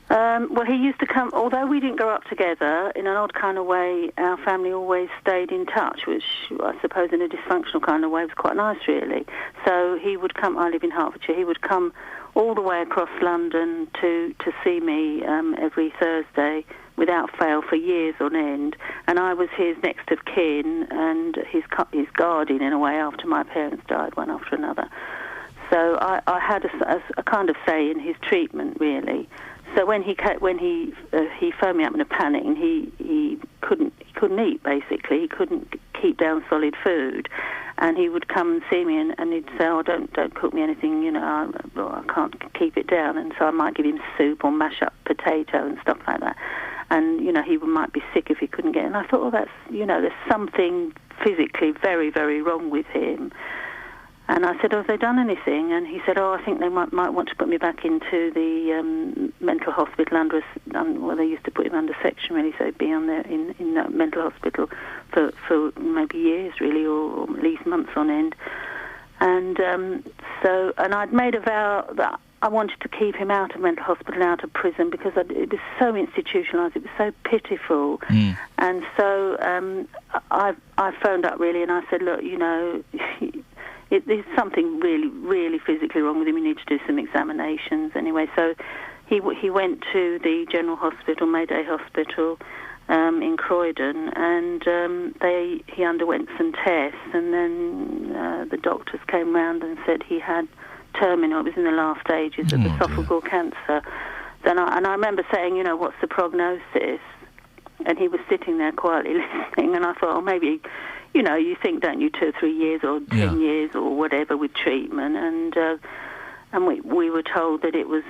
Speaker 5: Well, he used to come, although we didn't grow up together, in an odd kind of way, our family always stayed in touch, which I suppose in a dysfunctional kind of way was quite nice, really. So he would come, I live in Hertfordshire, he would come all the way across London to see me every Thursday without fail for years on end, and I was his next of kin and his guardian in a way after my parents died, one after another. So I had a kind of say in his treatment, really. So when he phoned me up in a panic, and he couldn't eat, basically. He couldn't keep down solid food, and he would come and see me, and he'd say, "Oh, don't cook me anything, I can't keep it down." And so I might give him soup or mash up potato and stuff like that. And he might be sick if he couldn't get it. And I thought, that's there's something physically very, very wrong with him. And I said, have they done anything? And he said, I think they might want to put me back into the mental hospital they used to put him under section, really, so he'd be on there in mental hospital for maybe years, really, or at least months on end. And and I'd made a vow that I wanted to keep him out of mental hospital and out of prison because it was so institutionalised, it was so pitiful. And so I phoned up, really, and I said, look, there's something really, really physically wrong with him. You need to do some examinations anyway. So he went to the General Hospital, Mayday Hospital, in Croydon, and he underwent some tests, and then the doctors came round and said he had terminal. It was in the last stages of esophageal cancer. And I remember saying, what's the prognosis? And he was sitting there quietly listening, and I thought, oh, maybe, you think, don't you, 2 or 3 years or 10 years or whatever with treatment, and we were told that it was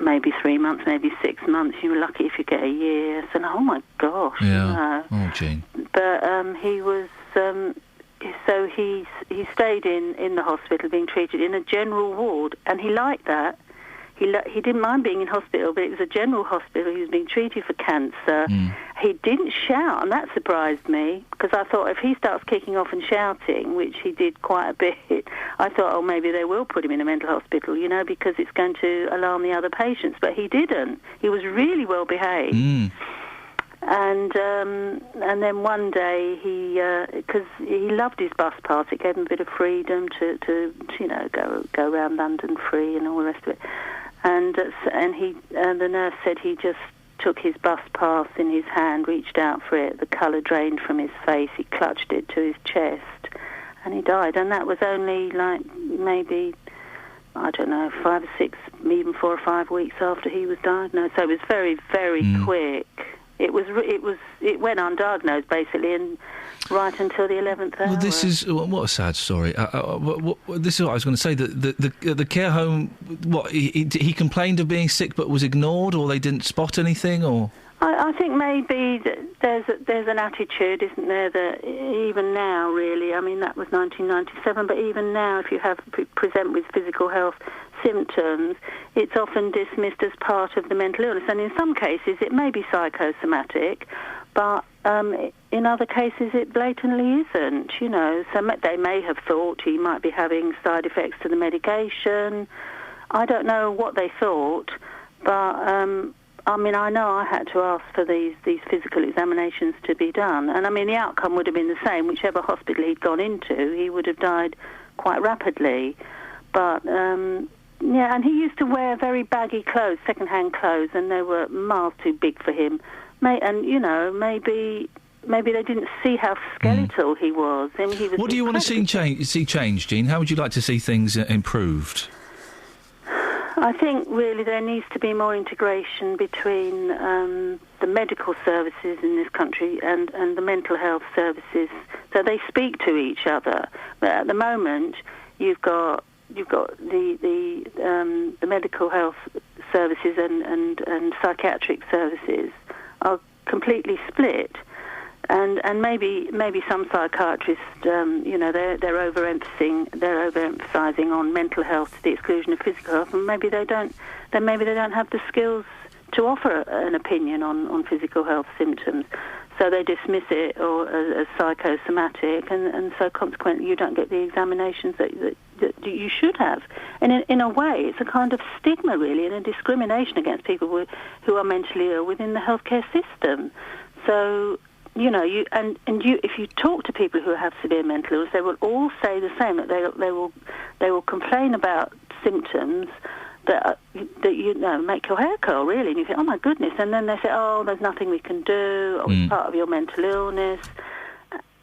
Speaker 5: maybe 3 months, maybe 6 months. You were lucky if you get a year. So, oh my gosh,
Speaker 8: Oh, Jean.
Speaker 5: But he was. So he stayed in the hospital being treated in a general ward, and he liked that. He didn't mind being in hospital, but it was a general hospital. He was being treated for cancer. He didn't shout, and that surprised me, because I thought if he starts kicking off and shouting, which he did quite a bit, I thought, oh, maybe they will put him in a mental hospital, because it's going to alarm the other patients. But he didn't. He was really well behaved. And then one day because he loved his bus pass, it gave him a bit of freedom to go around London free and all the rest of it. And the nurse said he just took his bus pass in his hand, reached out for it, the colour drained from his face, he clutched it to his chest, and he died. And that was only maybe, I don't know, 5 or 6, even 4 or 5 weeks after he was diagnosed. So it was very, very quick. It went undiagnosed basically, and right until the 11th hour.
Speaker 8: Well, this is what a sad story. This is what I was going to say. The care home. What he complained of being sick, but was ignored, or they didn't spot anything, or.
Speaker 5: I think maybe there's an attitude, isn't there, that even now, really, I mean, that was 1997, but even now, if you present with physical health symptoms, it's often dismissed as part of the mental illness. And in some cases, it may be psychosomatic, but in other cases, it blatantly isn't, So they may have thought he might be having side effects to the medication. I don't know what they thought, but... I mean, I know I had to ask for these physical examinations to be done. And, I mean, the outcome would have been the same. Whichever hospital he'd gone into, he would have died quite rapidly. But, and he used to wear very baggy clothes, second-hand clothes, and they were miles too big for him. Maybe they didn't see how skeletal he was. I mean, he was.
Speaker 8: What do you want to see change, Jean? How would you like to see things improved?
Speaker 5: I think really there needs to be more integration between the medical services in this country and the mental health services, so they speak to each other. But at the moment, you've got the medical health services and psychiatric services are completely split. And maybe some psychiatrists, they're overemphasizing on mental health to the exclusion of physical health, and maybe they don't have the skills to offer an opinion on physical health symptoms, so they dismiss it as psychosomatic, and so consequently you don't get the examinations that you should have. And in a way, it's a kind of stigma, really, and a discrimination against people who are mentally ill within the healthcare system. So. If you talk to people who have severe mental illness, they will all say the same, that they will complain about symptoms that make your hair curl, really, and you think, oh my goodness, and then they say, oh, there's nothing we can do, or it's part of your mental illness,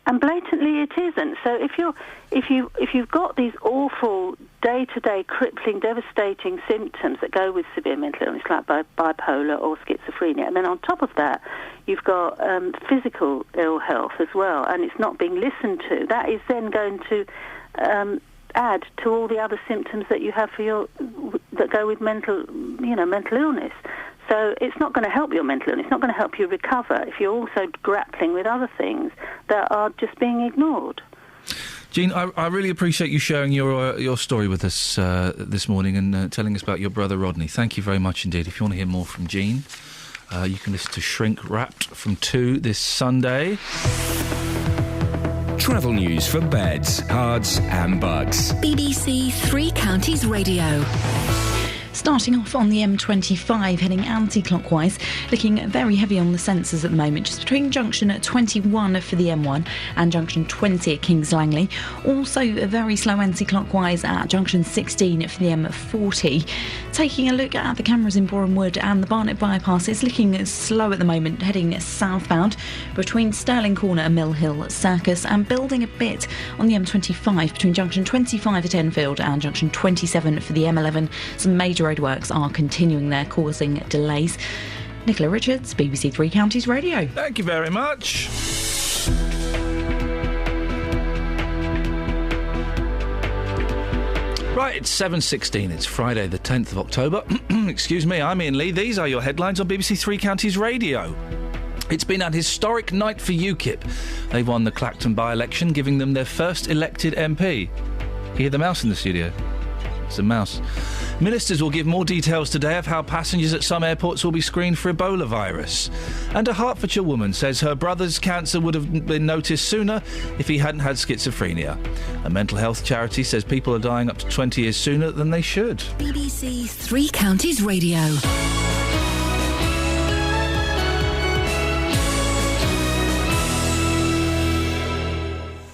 Speaker 5: and blatantly it isn't. So if you've got these awful day-to-day crippling, devastating symptoms that go with severe mental illness, like bipolar or schizophrenia, and then on top of that, you've got physical ill health as well, and it's not being listened to. That is then going to add to all the other symptoms that you have that go with mental illness. So it's not going to help your mental illness. It's not going to help you recover if you're also grappling with other things that are just being ignored.
Speaker 8: Jean, I really appreciate you sharing your story with us this morning and telling us about your brother Rodney. Thank you very much indeed. If you want to hear more from Jean, you can listen to Shrink Wrapped from 2 this Sunday.
Speaker 1: Travel news for beds, cards and bugs.
Speaker 3: BBC Three Counties Radio.
Speaker 13: Starting off on the M25, heading anti-clockwise, looking very heavy on the sensors at the moment, just between junction 21 for the M1 and junction 20 at Kings Langley. Also very slow anti-clockwise at junction 16 for the M40. taking a look at the cameras in Boreham Wood and the Barnet bypass, it's looking slow at the moment, heading southbound between Stirling Corner and Mill Hill Circus, and building a bit on the M25 between junction 25 at Enfield and junction 27 for the M11. Some major roadworks are continuing there, causing delays. Nicola Richards, BBC Three Counties Radio.
Speaker 8: Thank you very much. Right, it's 7:16. It's Friday, the 10th of October. Excuse me, I'm Iain Lee. These are your headlines on BBC Three Counties Radio. It's been an historic night for UKIP. They've won the Clacton by-election, giving them their first elected MP. You hear the mouse in the studio? It's a mouse. Ministers will give more details today of how passengers at some airports will be screened for Ebola virus. And a Hertfordshire woman says her brother's cancer would have been noticed sooner if he hadn't had schizophrenia. A mental health charity says people are dying up to 20 years sooner than they should.
Speaker 3: BBC Three Counties Radio.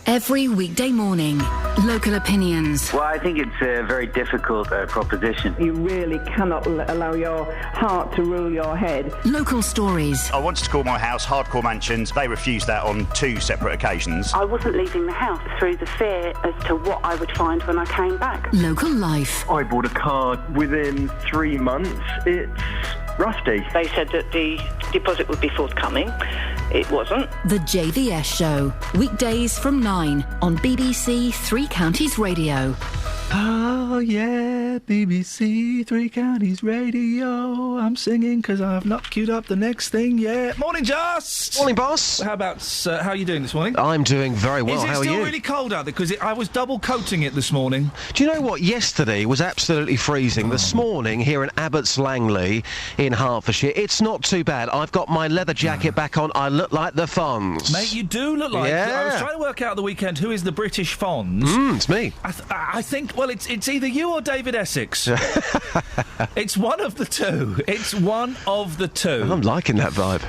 Speaker 3: Every weekday morning, local opinions.
Speaker 7: Well, I think it's a very difficult proposition.
Speaker 18: You really cannot allow your heart to rule your head.
Speaker 3: Local stories.
Speaker 19: I wanted to call my house Hardcore Mansions. They refused that on 2 separate occasions.
Speaker 5: I wasn't leaving the house through the fear as to what I would find when I came back.
Speaker 3: Local life.
Speaker 20: I bought a car within 3 months. It's rusty.
Speaker 21: They said that the deposit would be forthcoming. It wasn't.
Speaker 3: The JVS Show. Weekdays from 9 on BBC Three Counties Radio.
Speaker 8: Oh, yeah, BBC Three Counties Radio. I'm singing because I've not queued up the next thing yet. Morning, Just!
Speaker 6: Morning, boss.
Speaker 8: How about, how are you doing this morning?
Speaker 6: I'm doing very well.
Speaker 8: How are you? Is it still really cold out there? Because I was double coating it this morning.
Speaker 6: Do you know what? Yesterday was absolutely freezing. This morning, here in Abbots Langley in Hertfordshire, it's not too bad. I've got my leather jacket back on. I look like the Fonz.
Speaker 8: Mate, you do look like...
Speaker 6: Yeah.
Speaker 8: I was trying to work out the weekend who is the British Fonz.
Speaker 6: It's me.
Speaker 8: I think... Well, it's either you or David Essex. It's one of the two. It's one of the two.
Speaker 6: I'm liking that vibe.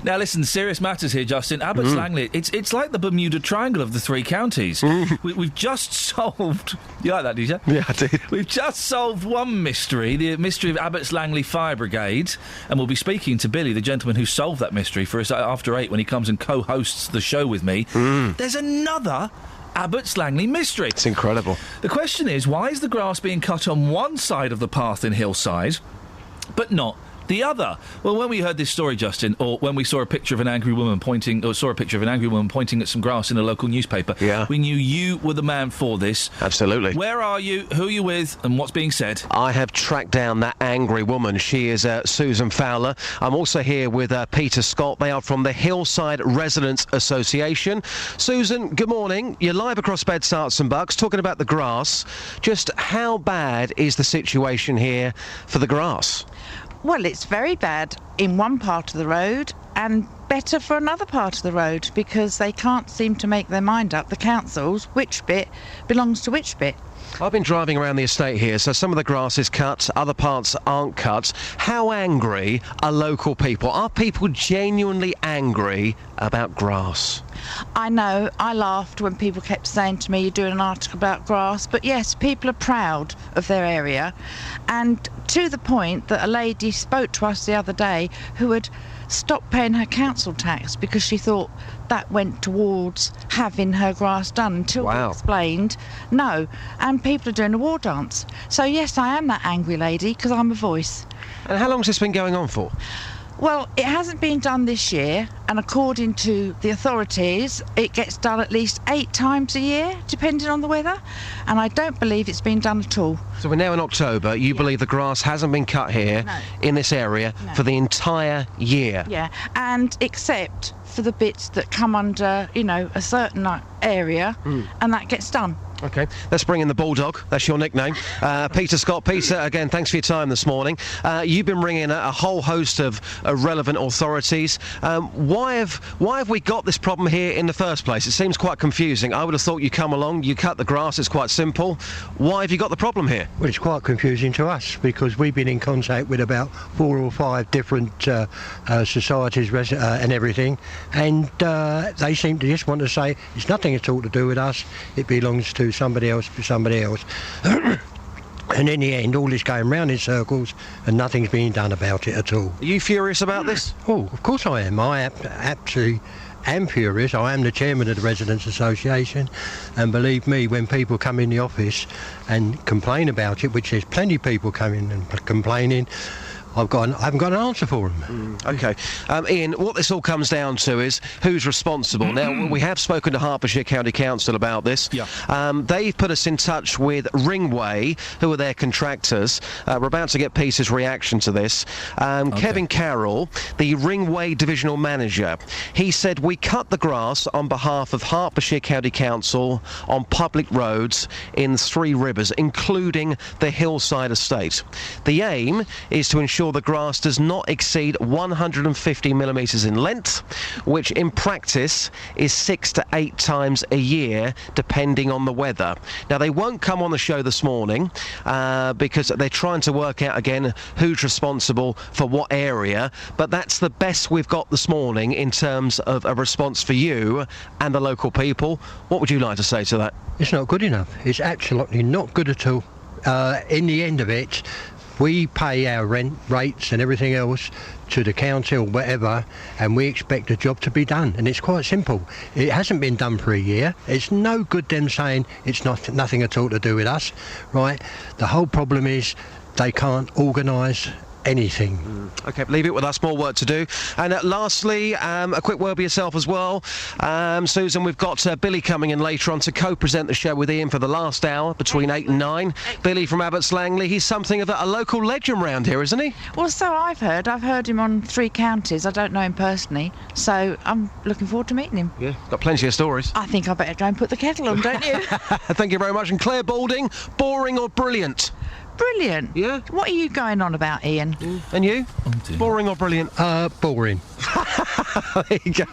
Speaker 8: Now, listen, serious matters here, Justin. Abbots Langley, it's like the Bermuda Triangle of the Three Counties. We've just solved... You like that, did you?
Speaker 6: Yeah, I did.
Speaker 8: We've just solved one mystery, the mystery of Abbots Langley Fire Brigade, and we'll be speaking to Billy, the gentleman who solved that mystery, for us after 8 when he comes and co-hosts the show with me. There's another Abbots Langley mystery.
Speaker 6: It's incredible.
Speaker 8: The question is, why is the grass being cut on one side of the path in Hillside, but not the other? Well, when we heard this story, Justin, or when we saw a picture of an angry woman pointing at some grass in a local newspaper, we knew you were the man for this.
Speaker 6: Absolutely.
Speaker 8: Where are you? Who are you with? And what's being said?
Speaker 6: I have tracked down that angry woman. She is Susan Fowler. I'm also here with Peter Scott. They are from the Hillside Residents Association. Susan, good morning. You're live across Beds, Herts and Bucks, talking about the grass. Just how bad is the situation here for the grass?
Speaker 23: Well, it's very bad in one part of the road and better for another part of the road because they can't seem to make their mind up, the councils, which bit belongs to which bit.
Speaker 6: I've been driving around the estate here, so some of the grass is cut, other parts aren't cut. How angry are local people? Are people genuinely angry about grass?
Speaker 23: I know, I laughed when people kept saying to me, you're doing an article about grass, but yes, people are proud of their area, and to the point that a lady spoke to us the other day who had stopped paying her council tax because she thought that went towards having her grass done until we explained no, and people are doing a war dance. So yes, I am that angry lady because I'm a voice.
Speaker 6: And how long has this been going on for?
Speaker 23: Well, it hasn't been done this year, and according to the authorities, it gets done at least 8 times a year, depending on the weather, and I don't believe it's been done at all.
Speaker 6: So we're now in October. You believe the grass hasn't been cut here in this area for the entire year?
Speaker 23: Yeah, and except for the bits that come under, a certain area, and that gets done.
Speaker 6: OK, let's bring in the Bulldog. That's your nickname. Peter Scott. Peter, again, thanks for your time this morning. You've been ringing a whole host of relevant authorities. Why have we got this problem here in the first place? It seems quite confusing. I would have thought you come along, you cut the grass, it's quite simple. Why have you got the problem here?
Speaker 27: Well, it's quite confusing to us because we've been in contact with about 4 or 5 different societies and everything, and they seem to just want to say it's nothing at all to do with us, it belongs to somebody else. And in the end, all is going round in circles and nothing's being done about it at all.
Speaker 2: Are you furious about this?
Speaker 27: Oh, of course I am. I absolutely am furious. I am the chairman of the Residents Association, and believe me, when people come in the office and complain about it, which there's plenty of people coming and complaining, I haven't got an answer for them.
Speaker 2: OK. Iain, what this all comes down to is who's responsible. Now, we have spoken to Hertfordshire County Council about this.
Speaker 8: Yeah.
Speaker 2: They've put us in touch with Ringway, who are their contractors. We're about to get Peter's reaction to this. Kevin Carroll, the Ringway Divisional Manager, he said, we cut the grass on behalf of Hertfordshire County Council on public roads in Three Rivers, including the Hillside Estate. The aim is to ensure the grass does not exceed 150 millimetres in length, which in practice is 6 to 8 times a year, depending on the weather. Now, they won't come on the show this morning because they're trying to work out again who's responsible for what area, but that's the best we've got this morning in terms of a response for you and the local people. What would you like to say to that?
Speaker 27: It's not good enough. It's absolutely not good at all. In the end of it, we pay our rent rates and everything else to the county or whatever, and we expect the job to be done. And it's quite simple. It hasn't been done for a year. It's no good them saying it's nothing at all to do with us, right? The whole problem is they can't organise anything.
Speaker 2: OK, leave it with us. More work to do. And lastly, a quick word with yourself as well. Susan, we've got Billy coming in later on to co-present the show with Iain for the last hour between 8 and 9. Billy from Abbots Langley. He's something of a local legend round here, isn't he?
Speaker 23: Well, so I've heard. I've heard him on 3 counties. I don't know him personally, so I'm looking forward to meeting him.
Speaker 2: Yeah, got plenty of stories.
Speaker 23: I think I better go and put the kettle on, don't you?
Speaker 2: Thank you very much. And Claire Balding, boring or brilliant?
Speaker 23: Brilliant.
Speaker 2: Yeah.
Speaker 23: What are you going on about, Iain?
Speaker 2: And you? Boring or brilliant?
Speaker 27: Boring.
Speaker 2: There you go.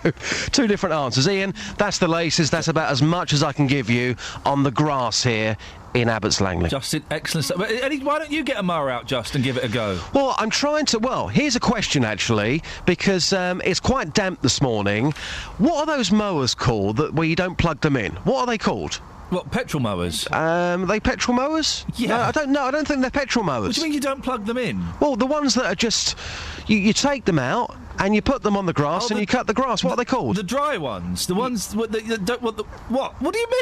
Speaker 2: 2 different answers. Iain, that's the latest. That's about as much as I can give you on the grass here in Abbots Langley.
Speaker 8: Justin, excellent stuff. Eddie, why don't you get a mower out, Justin, and give it a go?
Speaker 2: Well, I'm trying to... Well, here's a question, actually, because it's quite damp this morning. What are those mowers called where you don't plug them in? What are they called?
Speaker 8: What, petrol mowers?
Speaker 2: Are they petrol mowers?
Speaker 8: Yeah.
Speaker 2: No, I don't know. I don't think they're petrol mowers.
Speaker 8: What do you mean you don't plug them in?
Speaker 2: Well, the ones that are just... You take them out and you put them on the grass and you cut the grass. What are they called?
Speaker 8: The dry ones. The ones... What do you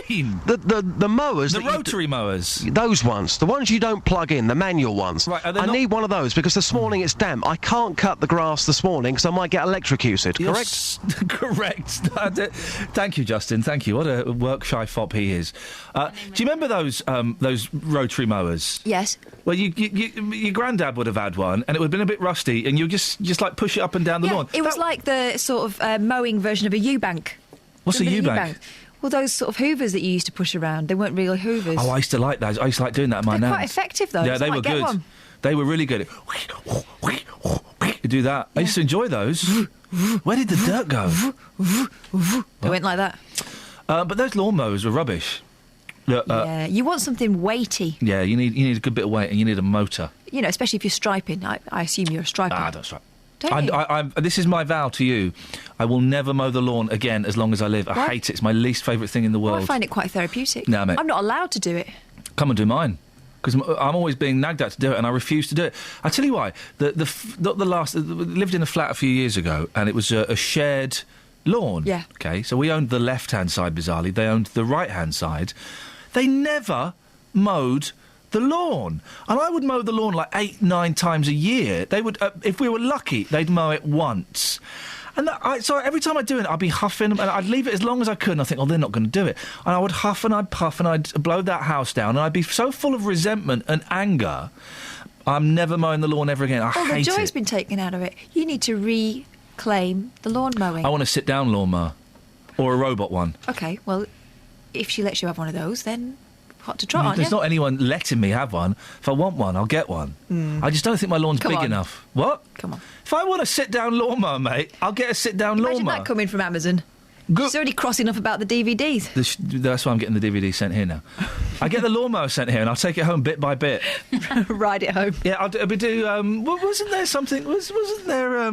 Speaker 8: mean?
Speaker 2: The mowers...
Speaker 8: The rotary mowers.
Speaker 2: Those ones. The ones you don't plug in, the manual ones.
Speaker 8: Right,
Speaker 2: I need one of those because this morning it's damp. I can't cut the grass this morning because I might get electrocuted. Correct?
Speaker 8: Correct. Thank you, Justin. Thank you. What a work-shy fop he is. Do you remember those rotary mowers?
Speaker 12: Yes.
Speaker 8: Well, your granddad would have had one, and it would have been a bit rusty, and you just like push it up and down the lawn.
Speaker 12: It was like the sort of mowing version of a U-bank.
Speaker 8: What's a U-bank?
Speaker 12: Well, those sort of hoovers that you used to push around. They weren't really hoovers.
Speaker 8: Oh, I used to like those. I used to like doing that in my
Speaker 12: They're
Speaker 8: nan.
Speaker 12: quite effective, though.
Speaker 8: Yeah, they were good.
Speaker 12: One.
Speaker 8: They were really good. You do that. Yeah. I used to enjoy those. Where did the dirt go?
Speaker 12: They went like that.
Speaker 8: But those lawnmowers were rubbish.
Speaker 12: Yeah, you want something weighty.
Speaker 8: Yeah, you need a good bit of weight, and you need a motor.
Speaker 12: You know, especially if you're striping. I assume you're a striper.
Speaker 8: Ah, don't stripe.
Speaker 12: Don't you?
Speaker 8: This is my vow to you. I will never mow the lawn again as long as I live. I hate it. It's my least favourite thing in the world.
Speaker 12: Well, I find it quite therapeutic.
Speaker 8: No, mate.
Speaker 12: I'm not allowed to do it.
Speaker 8: Come and do mine. Because I'm always being nagged at to do it, and I refuse to do it. I tell you why. Lived in a flat a few years ago, and it was a shared lawn.
Speaker 12: Yeah.
Speaker 8: Okay, so we owned the left-hand side, bizarrely. They owned the right-hand side. They never mowed the lawn. And I would mow the lawn like 8-9 times a year. They would, if we were lucky, they'd mow it once. And so every time I'd do it, I'd be huffing, and I'd leave it as long as I could, and I think, oh, they're not going to do it. And I would huff and I'd puff, and I'd blow that house down, and I'd be so full of resentment and anger, I'm never mowing the lawn ever again. I hate it.
Speaker 12: The joy's been taken out of it. You need to reclaim the lawn mowing.
Speaker 8: I want a sit-down lawnmower. Or a robot one.
Speaker 12: OK, well, if she lets you have one of those, then hot to trot, aren't
Speaker 8: There's
Speaker 12: you?
Speaker 8: not anyone letting me have one. If I want one, I'll get one. I just don't think my lawn's big enough. What?
Speaker 12: Come on.
Speaker 8: If I want a sit-down lawnmower, mate, I'll get a sit-down lawnmower.
Speaker 12: Imagine that coming from Amazon. She's already cross enough about the DVDs.
Speaker 8: That's why I'm getting the DVD sent here now. I get the lawnmower sent here, and I'll take it home bit by bit.
Speaker 12: Ride it home.
Speaker 8: Yeah, I'll do. Wasn't there something? Wasn't there?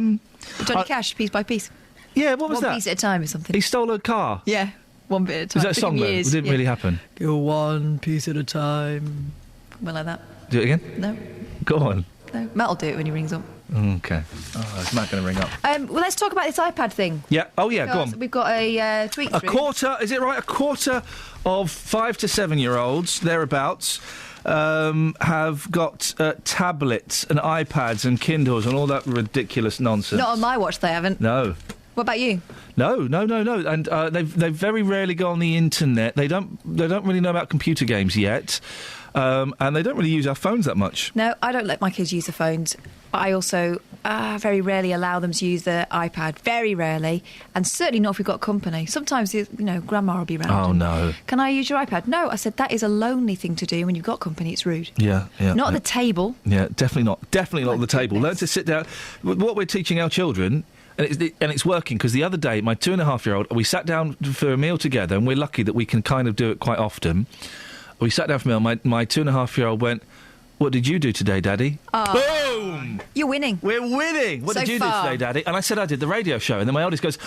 Speaker 12: Johnny Cash, piece by piece.
Speaker 8: Yeah, what was that?
Speaker 12: One piece at a time or something.
Speaker 8: He stole a car.
Speaker 12: Yeah, one bit at a time.
Speaker 8: Is that a song though? It didn't really happen.
Speaker 12: Go one piece at a time. Something like that.
Speaker 8: Do it again?
Speaker 12: No.
Speaker 8: Go on.
Speaker 12: No. Matt will do it when he rings up.
Speaker 8: Okay. Oh, is Matt going to ring up?
Speaker 12: Well, let's talk about this iPad thing.
Speaker 8: Yeah. Oh, yeah, go on.
Speaker 12: We've got a tweet through.
Speaker 8: Is it right? A quarter of 5 to 7-year-olds, thereabouts, have got tablets and iPads and Kindles and all that ridiculous nonsense.
Speaker 12: Not on my watch, they haven't.
Speaker 8: No.
Speaker 12: What about you?
Speaker 8: No. And they've very rarely go on the internet. They don't really know about computer games yet. And they don't really use our phones that much.
Speaker 12: No, I don't let my kids use the phones. But I also very rarely allow them to use the iPad. Very rarely. And certainly not if we've got company. Sometimes, Grandma will be around.
Speaker 8: Oh, no.
Speaker 12: Can I use your iPad? No, I said that is a lonely thing to do when you've got company. It's rude.
Speaker 8: Yeah.
Speaker 12: Not at the table.
Speaker 8: Yeah, definitely not. Definitely not at the table. Learn to sit down. What we're teaching our children... And it's working, because the other day, my 2.5-year-old, we sat down for a meal together, and we're lucky that we can kind of do it quite often. We sat down for a meal, my 2.5-year-old went, "What did you do today, Daddy?" Boom!
Speaker 12: You're winning.
Speaker 8: We're winning! What
Speaker 12: so
Speaker 8: did you
Speaker 12: far.
Speaker 8: do today, Daddy? And I said I did the radio show, and then my eldest goes,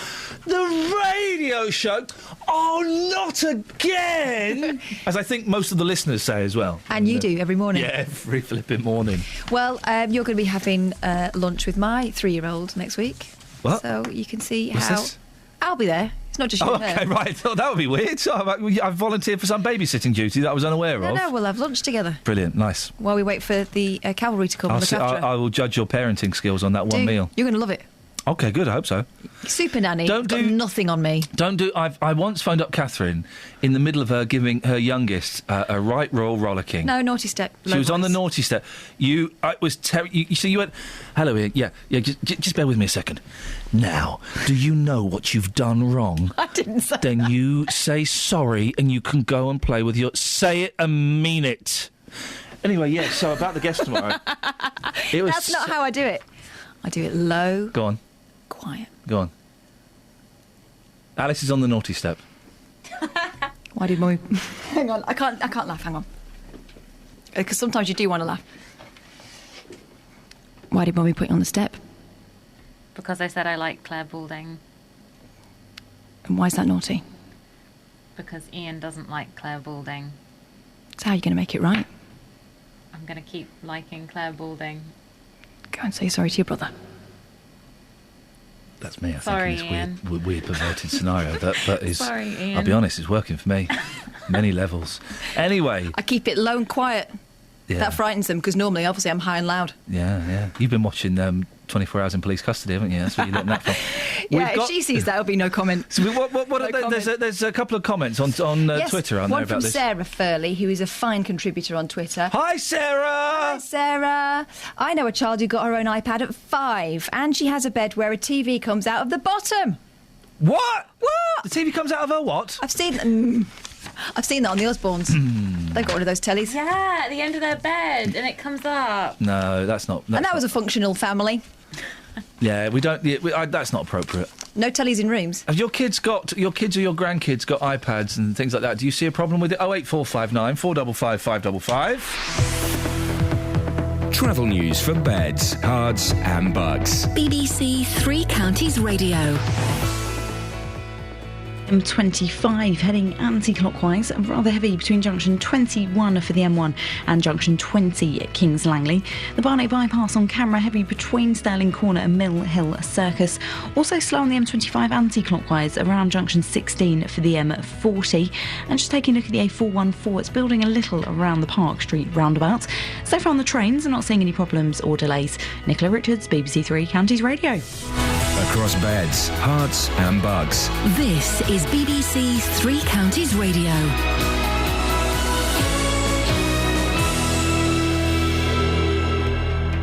Speaker 8: "The radio show? Oh, not again!" As I think most of the listeners say as well.
Speaker 12: And you do, every morning.
Speaker 8: Yeah, every flipping morning.
Speaker 12: Well, you're going to be having lunch with my 3-year-old next week.
Speaker 8: What?
Speaker 12: So you can see
Speaker 8: What's
Speaker 12: how...
Speaker 8: this?
Speaker 12: I'll be there. It's not just you and her.
Speaker 8: Okay, right. Oh, that would be weird. So I've volunteered for some babysitting duty that I was unaware of.
Speaker 12: No, we'll have lunch together.
Speaker 8: Brilliant, nice.
Speaker 12: While we wait for the cavalry to come and look after her.
Speaker 8: I will judge your parenting skills on that one meal.
Speaker 12: You're going to love it.
Speaker 8: Okay, good. I hope so.
Speaker 12: Super nanny.
Speaker 8: Don't do
Speaker 12: nothing on me.
Speaker 8: I once phoned up Catherine in the middle of her giving her youngest a right royal rollicking.
Speaker 12: No, naughty step.
Speaker 8: She was on the naughty step. It was you went, "Hello, Ian. Yeah. Just bear with me a second. Now, do you know what you've done wrong?
Speaker 12: I didn't say
Speaker 8: Then
Speaker 12: that.
Speaker 8: you say sorry, and you can go and play with your. Say it and mean it." Anyway, yeah. So about the guest tomorrow.
Speaker 12: That's not how I do it. I do it low.
Speaker 8: Go on.
Speaker 12: Quiet.
Speaker 8: Go on. Alice is on the naughty step.
Speaker 12: Why did Mummy... Hang on, I can't laugh, hang on. Because sometimes you do want to laugh. Why did Mummy put you on the step?
Speaker 9: Because I said I like Claire Balding.
Speaker 12: And why is that naughty?
Speaker 9: Because Ian doesn't like Claire Balding.
Speaker 12: So how are you going to make it right?
Speaker 9: I'm going to keep liking Claire Balding.
Speaker 12: Go and say sorry to your brother.
Speaker 8: That's me, I
Speaker 9: Sorry,
Speaker 8: think, in this weird perverted scenario. That is,
Speaker 9: Sorry, Ian.
Speaker 8: I'll be honest, it's working for me. Many levels. Anyway.
Speaker 12: I keep it low and quiet.
Speaker 8: Yeah.
Speaker 12: That frightens them, because normally, obviously, I'm high and loud.
Speaker 8: Yeah. You've been watching 24 Hours in Police Custody, haven't you? That's what you're letting that from.
Speaker 12: Yeah, if she sees that, there'll be no comment.
Speaker 8: So there's a couple of comments on
Speaker 12: yes,
Speaker 8: Twitter, aren't there, about this?
Speaker 12: One from Sarah Furley, who is a fine contributor on Twitter.
Speaker 8: Hi, Sarah!
Speaker 12: Hi, Sarah. I know a child who got her own iPad at 5, and she has a bed where a TV comes out of the bottom.
Speaker 8: What? The TV comes out of her what?
Speaker 12: I've seen that on the Osbournes. They've got one of those tellies.
Speaker 9: Yeah, at the end of their bed, and it comes up.
Speaker 8: No, that's not.
Speaker 12: And that was a functional family.
Speaker 8: Yeah, we don't. That's not appropriate.
Speaker 12: No tellies in rooms.
Speaker 8: Have your kids or your grandkids got iPads and things like that? Do you see a problem with it? 08459 455 555.
Speaker 1: Travel news for beds, cards, and bugs.
Speaker 3: BBC Three Counties Radio.
Speaker 13: M25 heading anti-clockwise, rather heavy between junction 21 for the M1 and junction 20 at Kings Langley. The Barnet bypass on camera heavy between Stirling Corner and Mill Hill Circus. Also slow on the M25 anti-clockwise around junction 16 for the M40. And just taking a look at the A414, it's building a little around the Park Street roundabout. So far on the trains, I'm not seeing any problems or delays. Nicola Richards, BBC Three Counties Radio.
Speaker 1: Across beds, hearts, and bugs.
Speaker 3: This is BBC Three Counties Radio.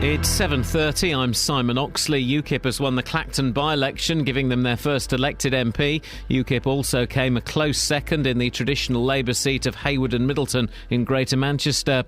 Speaker 4: It's 7:30. I'm Simon Oxley. UKIP has won the Clacton by-election, giving them their first elected MP. UKIP also came a close second in the traditional Labour seat of Hayward and Middleton in Greater Manchester.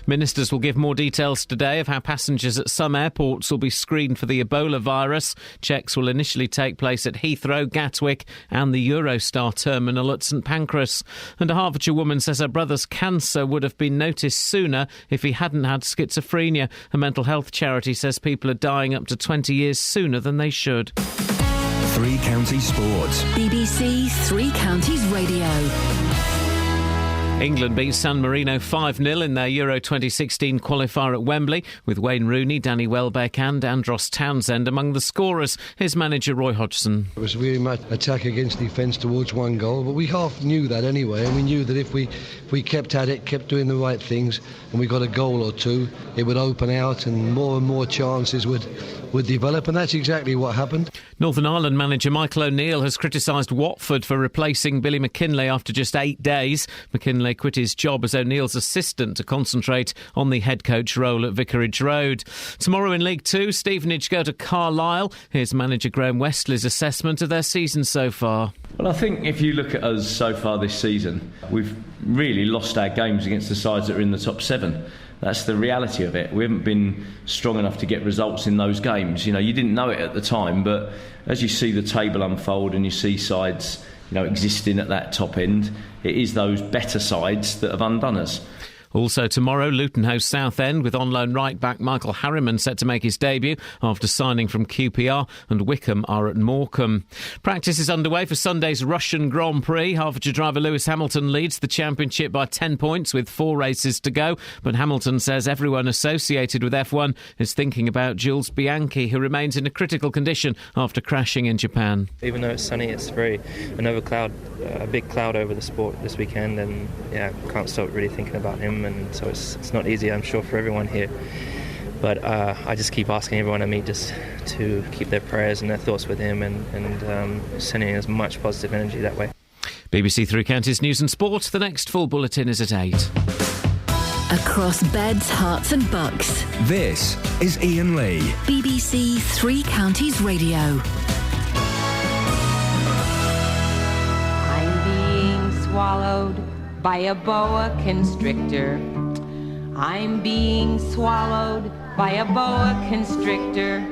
Speaker 4: Ministers will give more details today of how passengers at some airports will be screened for the Ebola virus. Checks will initially take place at Heathrow, Gatwick and the Eurostar terminal at St Pancras. And a Hertfordshire woman says her brother's cancer would have been noticed sooner if he hadn't had schizophrenia. A mental health charity says people are dying up to 20 years sooner than they should.
Speaker 1: Three Counties Sports.
Speaker 3: BBC Three Counties Radio.
Speaker 4: England beat San Marino 5-0 in their Euro 2016 qualifier at Wembley, with Wayne Rooney, Danny Welbeck and Andros Townsend among the scorers. Here's manager Roy Hodgson.
Speaker 10: It was really much attack against defence towards one goal, but we half knew that anyway, and we knew that if we kept at it, kept doing the right things, and we got a goal or two, it would open out and more chances would develop, and that's exactly what happened.
Speaker 4: Northern Ireland manager Michael O'Neill has criticised Watford for replacing Billy McKinlay after just 8 days. McKinlay quit his job as O'Neill's assistant to concentrate on the head coach role at Vicarage Road. Tomorrow in League Two, Stevenage go to Carlisle. Here's manager Graham Westley's assessment of their season so far.
Speaker 11: Well, I think if you look at us so far this season, we've really lost our games against the sides that are in the top 7. That's the reality of it. We haven't been strong enough to get results in those games. You know, you didn't know it at the time, but as you see the table unfold and you see sides, you know, existing at that top end, it is those better sides that have undone us.
Speaker 4: Also tomorrow, Luton host Southend, with on-loan right-back Michael Harriman set to make his debut after signing from QPR, and Wickham are at Morecambe. Practice is underway for Sunday's Russian Grand Prix. Hertfordshire driver Lewis Hamilton leads the championship by 10 points with 4 races to go, but Hamilton says everyone associated with F1 is thinking about Jules Bianchi, who remains in a critical condition after crashing in Japan.
Speaker 14: Even though it's sunny, it's another cloud, a big cloud over the sport this weekend, and can't stop really thinking about him. And so it's not easy, I'm sure, for everyone here. But I just keep asking everyone I meet just to keep their prayers and their thoughts with him, and sending as much positive energy that way.
Speaker 4: BBC Three Counties News and Sport. The next full bulletin is at 8.
Speaker 3: Across beds, hearts and bucks.
Speaker 1: This is Iain Lee.
Speaker 3: BBC Three Counties Radio.
Speaker 15: I'm being swallowed by a boa constrictor. I'm being swallowed by a boa constrictor.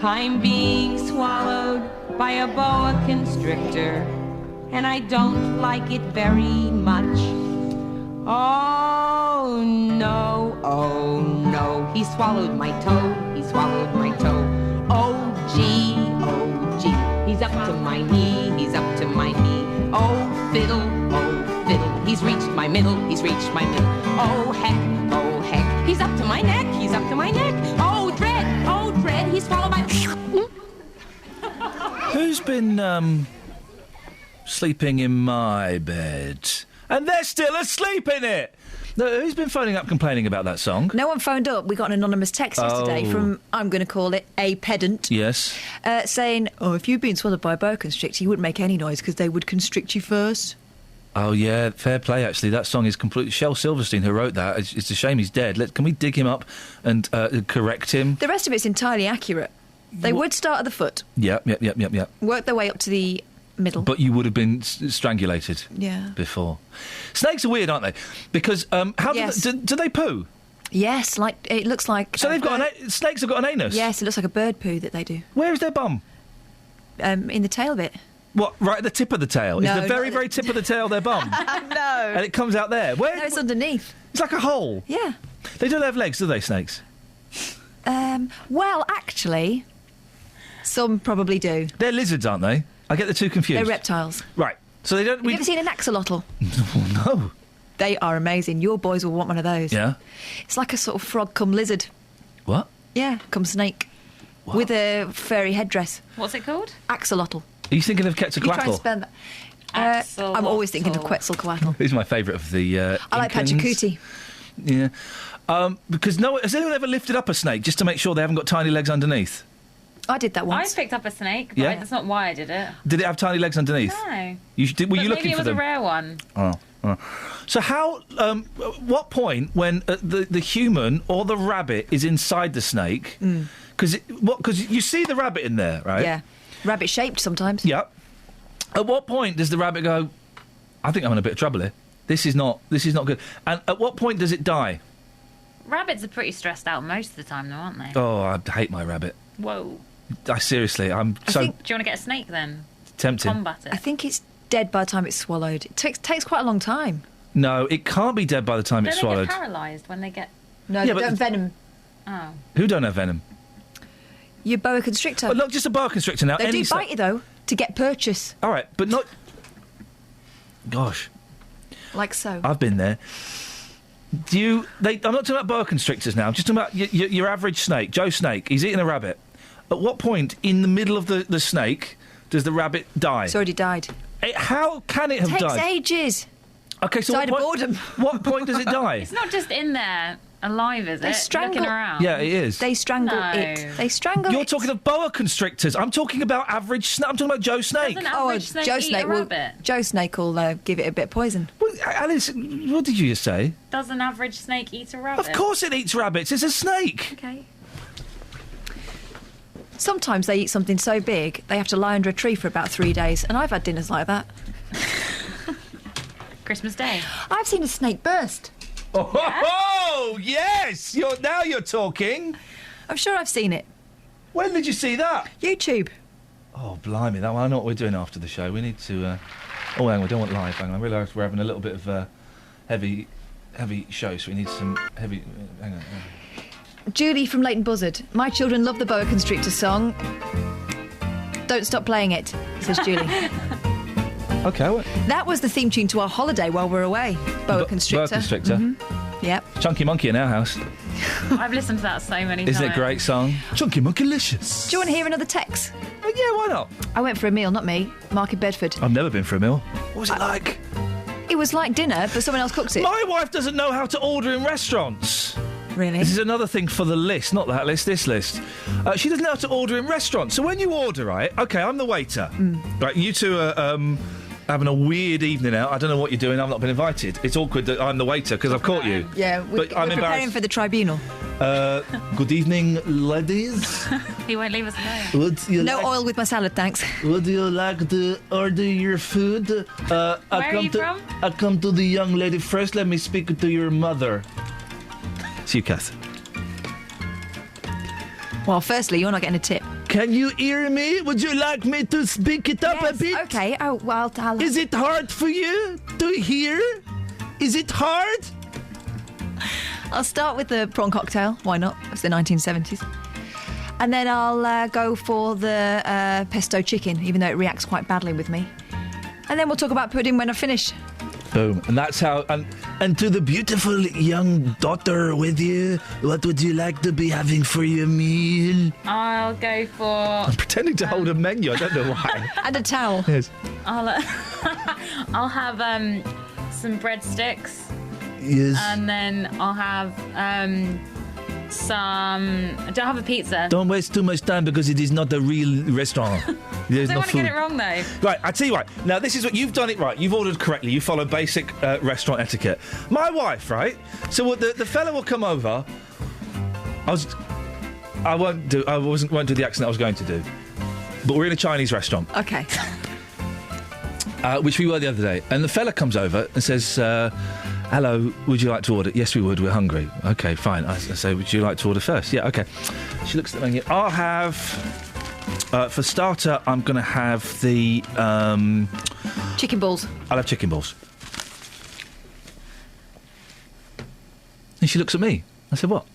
Speaker 15: I'm being swallowed by a boa constrictor, and I don't like it very much. Oh no, he swallowed my toe, he swallowed my toe. Oh gee, he's up to my knee, he's up to my knee. Oh fiddle, he's reached my middle, he's reached my middle. Oh heck, he's up to my neck, he's up to my neck. Oh dread, he's swallowed by...
Speaker 8: Who's been, sleeping in my bed? And they're still asleep in it! Who's been phoning up complaining about that song?
Speaker 12: No one phoned up. We got an anonymous text yesterday from, I'm going to call it, a pedant.
Speaker 8: Yes.
Speaker 12: Saying, if you'd been swallowed by a boa constrictor, you wouldn't make any noise because they would constrict you first.
Speaker 8: Oh, yeah, fair play, actually. That song is completely... Shel Silverstein, who wrote that, it's a shame he's dead. Can we dig him up and correct him?
Speaker 12: The rest of it's entirely accurate. They would start at the foot.
Speaker 8: Yep.
Speaker 12: Work their way up to the middle.
Speaker 8: But you would have been strangulated before. Snakes are weird, aren't they? Because do they poo?
Speaker 12: Yes, it looks like...
Speaker 8: So snakes have got an anus?
Speaker 12: Yes, it looks like a bird poo that they do.
Speaker 8: Where is their bum?
Speaker 12: In the tail bit.
Speaker 8: What, right at the tip of the tail?
Speaker 12: No,
Speaker 8: is the very, very tip of the tail their bum?
Speaker 12: No.
Speaker 8: And it comes out there?
Speaker 12: No, it's underneath.
Speaker 8: It's like a hole?
Speaker 12: Yeah.
Speaker 8: They don't have legs, do they, snakes?
Speaker 12: Well, actually, some probably do.
Speaker 8: They're lizards, aren't they? I get the two confused.
Speaker 12: They're reptiles.
Speaker 8: Right. So they don't...
Speaker 12: Have you ever seen an axolotl?
Speaker 8: No.
Speaker 12: They are amazing. Your boys will want one of those.
Speaker 8: Yeah?
Speaker 12: It's like a sort of frog come lizard.
Speaker 8: What?
Speaker 12: Yeah, come snake. What? With a furry headdress.
Speaker 9: What's it called?
Speaker 12: Axolotl.
Speaker 8: Are you thinking of Quetzalcoatl?
Speaker 12: You try and spell that. I'm always thinking of Quetzalcoatl.
Speaker 8: He's my favourite of the
Speaker 12: I like Pachacuti.
Speaker 8: Yeah. Because has anyone ever lifted up a snake just to make sure they haven't got tiny legs underneath?
Speaker 12: I did that once.
Speaker 9: I picked up a snake, but that's not why I did it.
Speaker 8: Did it have tiny legs underneath?
Speaker 9: No.
Speaker 8: Were you looking for them?
Speaker 9: Maybe it was a rare one.
Speaker 8: Oh. So how... what point when the human or the rabbit is inside the snake... Because you see the rabbit in there, right?
Speaker 12: Yeah. Rabbit-shaped sometimes.
Speaker 8: Yep. At what point does the rabbit go, I think I'm in a bit of trouble here. This is not good. And at what point does it die?
Speaker 9: Rabbits are pretty stressed out most of the time, though, aren't they?
Speaker 8: Oh, I hate my rabbit.
Speaker 9: Whoa.
Speaker 8: Seriously, I'm so...
Speaker 9: Do you want to get a snake, then?
Speaker 8: Tempting.
Speaker 9: Combat it.
Speaker 12: I think it's dead by the time it's swallowed. It takes quite a long time.
Speaker 8: No, it can't be dead by the time it's swallowed.
Speaker 9: Don't they get paralysed when they get...
Speaker 12: No, they don't venom.
Speaker 9: Oh.
Speaker 8: Who don't have venom?
Speaker 12: Your boa constrictor.
Speaker 8: Well, not just a boa constrictor now.
Speaker 12: They do bite you, though, to get purchase.
Speaker 8: All right, but not... Gosh.
Speaker 12: Like so.
Speaker 8: I've been there. I'm not talking about boa constrictors now. I'm just talking about your average snake. Joe Snake, he's eating a rabbit. At what point in the middle of the snake does the rabbit die?
Speaker 12: It's already died.
Speaker 8: How can it have
Speaker 12: Takes
Speaker 8: died?
Speaker 12: ages.
Speaker 8: Okay, so
Speaker 12: Died of boredom.
Speaker 8: What point does it die?
Speaker 9: It's not just in there alive, is it?
Speaker 12: They strangle.
Speaker 9: Looking around.
Speaker 8: Yeah, it is.
Speaker 12: They strangle it. They strangle
Speaker 8: You're
Speaker 12: it.
Speaker 8: talking of boa constrictors. I'm talking about average snake. I'm talking about Joe Snake.
Speaker 9: Does an average snake
Speaker 12: Joe
Speaker 9: eat
Speaker 12: Snake
Speaker 9: a
Speaker 12: will.
Speaker 9: rabbit?
Speaker 12: Joe Snake will give it a bit of poison.
Speaker 8: Well, Alice, what did you just say?
Speaker 9: Does an average snake eat a rabbit?
Speaker 8: Of course it eats rabbits. It's a snake.
Speaker 12: Okay. Sometimes they eat something so big they have to lie under a tree for about 3 days, and I've had dinners like that.
Speaker 9: Christmas Day.
Speaker 12: I've seen a snake burst.
Speaker 8: Oh, yes! Now you're talking.
Speaker 12: I'm sure I've seen it.
Speaker 8: When did you see that?
Speaker 12: YouTube.
Speaker 8: Oh, blimey! I know what we're doing after the show. We need to. Oh, hang on, we don't want live. Hang on, I realise we're having a little bit of heavy show, so we need some heavy. Hang on.
Speaker 12: Julie from Leighton Buzzard. My children love the boa constrictor song. Don't stop playing it, says Julie.
Speaker 8: Okay. What?
Speaker 12: That was the theme tune to our holiday while we were away. Boa constrictor.
Speaker 8: Boa constrictor.
Speaker 12: Mm-hmm. Yep.
Speaker 8: Chunky Monkey in our house.
Speaker 9: I've listened to that so many times.
Speaker 8: Isn't it a great song? Chunky Monkeylicious.
Speaker 12: Do you want to hear another text?
Speaker 8: Oh, yeah, why not?
Speaker 12: I went for a meal, not me. Mark in Bedford.
Speaker 8: I've never been for a meal. What was it like?
Speaker 12: It was like dinner, but someone else cooks it.
Speaker 8: My wife doesn't know how to order in restaurants.
Speaker 12: Really?
Speaker 8: This is another thing for the list, not that list, this list. She doesn't know how to order in restaurants. So when you order, right, OK, I'm the waiter. Right, you two are having a weird evening out. I don't know what you're doing. I've not been invited. It's awkward that I'm the waiter because I've caught you.
Speaker 12: Yeah, we're preparing for the tribunal.
Speaker 8: Good evening, ladies.
Speaker 9: He won't leave us alone.
Speaker 12: No oil with my salad, thanks.
Speaker 8: Would you like to order your food?
Speaker 9: Where are you from?
Speaker 8: I come to the young lady first. Let me speak to your mother. It's you, Kath.
Speaker 12: Well, firstly, you're not getting a tip.
Speaker 8: Can you hear me? Would you like me to speak it up a bit?
Speaker 12: OK. Oh, well, I'll...
Speaker 8: Is it hard for you to hear? Is it hard?
Speaker 12: I'll start with the prawn cocktail. Why not? It's the 1970s. And then I'll go for the pesto chicken, even though it reacts quite badly with me. And then we'll talk about pudding when I finish.
Speaker 8: Boom. And that's how... And to the beautiful young daughter with you, what would you like to be having for your meal?
Speaker 9: I'll go for...
Speaker 8: I'm pretending to hold a menu. I don't know why.
Speaker 12: And a towel.
Speaker 8: Yes.
Speaker 9: I'll have some breadsticks.
Speaker 8: Yes.
Speaker 9: And then I'll have some... I don't have a pizza.
Speaker 8: Don't waste too much time because it is not a real restaurant. There's
Speaker 9: I
Speaker 8: no
Speaker 9: don't want to
Speaker 8: food.
Speaker 9: get it wrong, though.
Speaker 8: Right, I tell you what. Now, this is what you've done it right. You've ordered correctly. You follow basic restaurant etiquette. My wife, right? So the fella will come over. I won't do the accent I was going to do. But we're in a Chinese restaurant.
Speaker 12: OK.
Speaker 8: Which we were the other day. And the fella comes over and says, hello, would you like to order? Yes, we would. We're hungry. OK, fine. I say, would you like to order first? Yeah, OK. She looks at the menu. I'll have... for starter, I'm going to have the...
Speaker 12: chicken balls.
Speaker 8: I'll have chicken balls. And she looks at me. I said, what?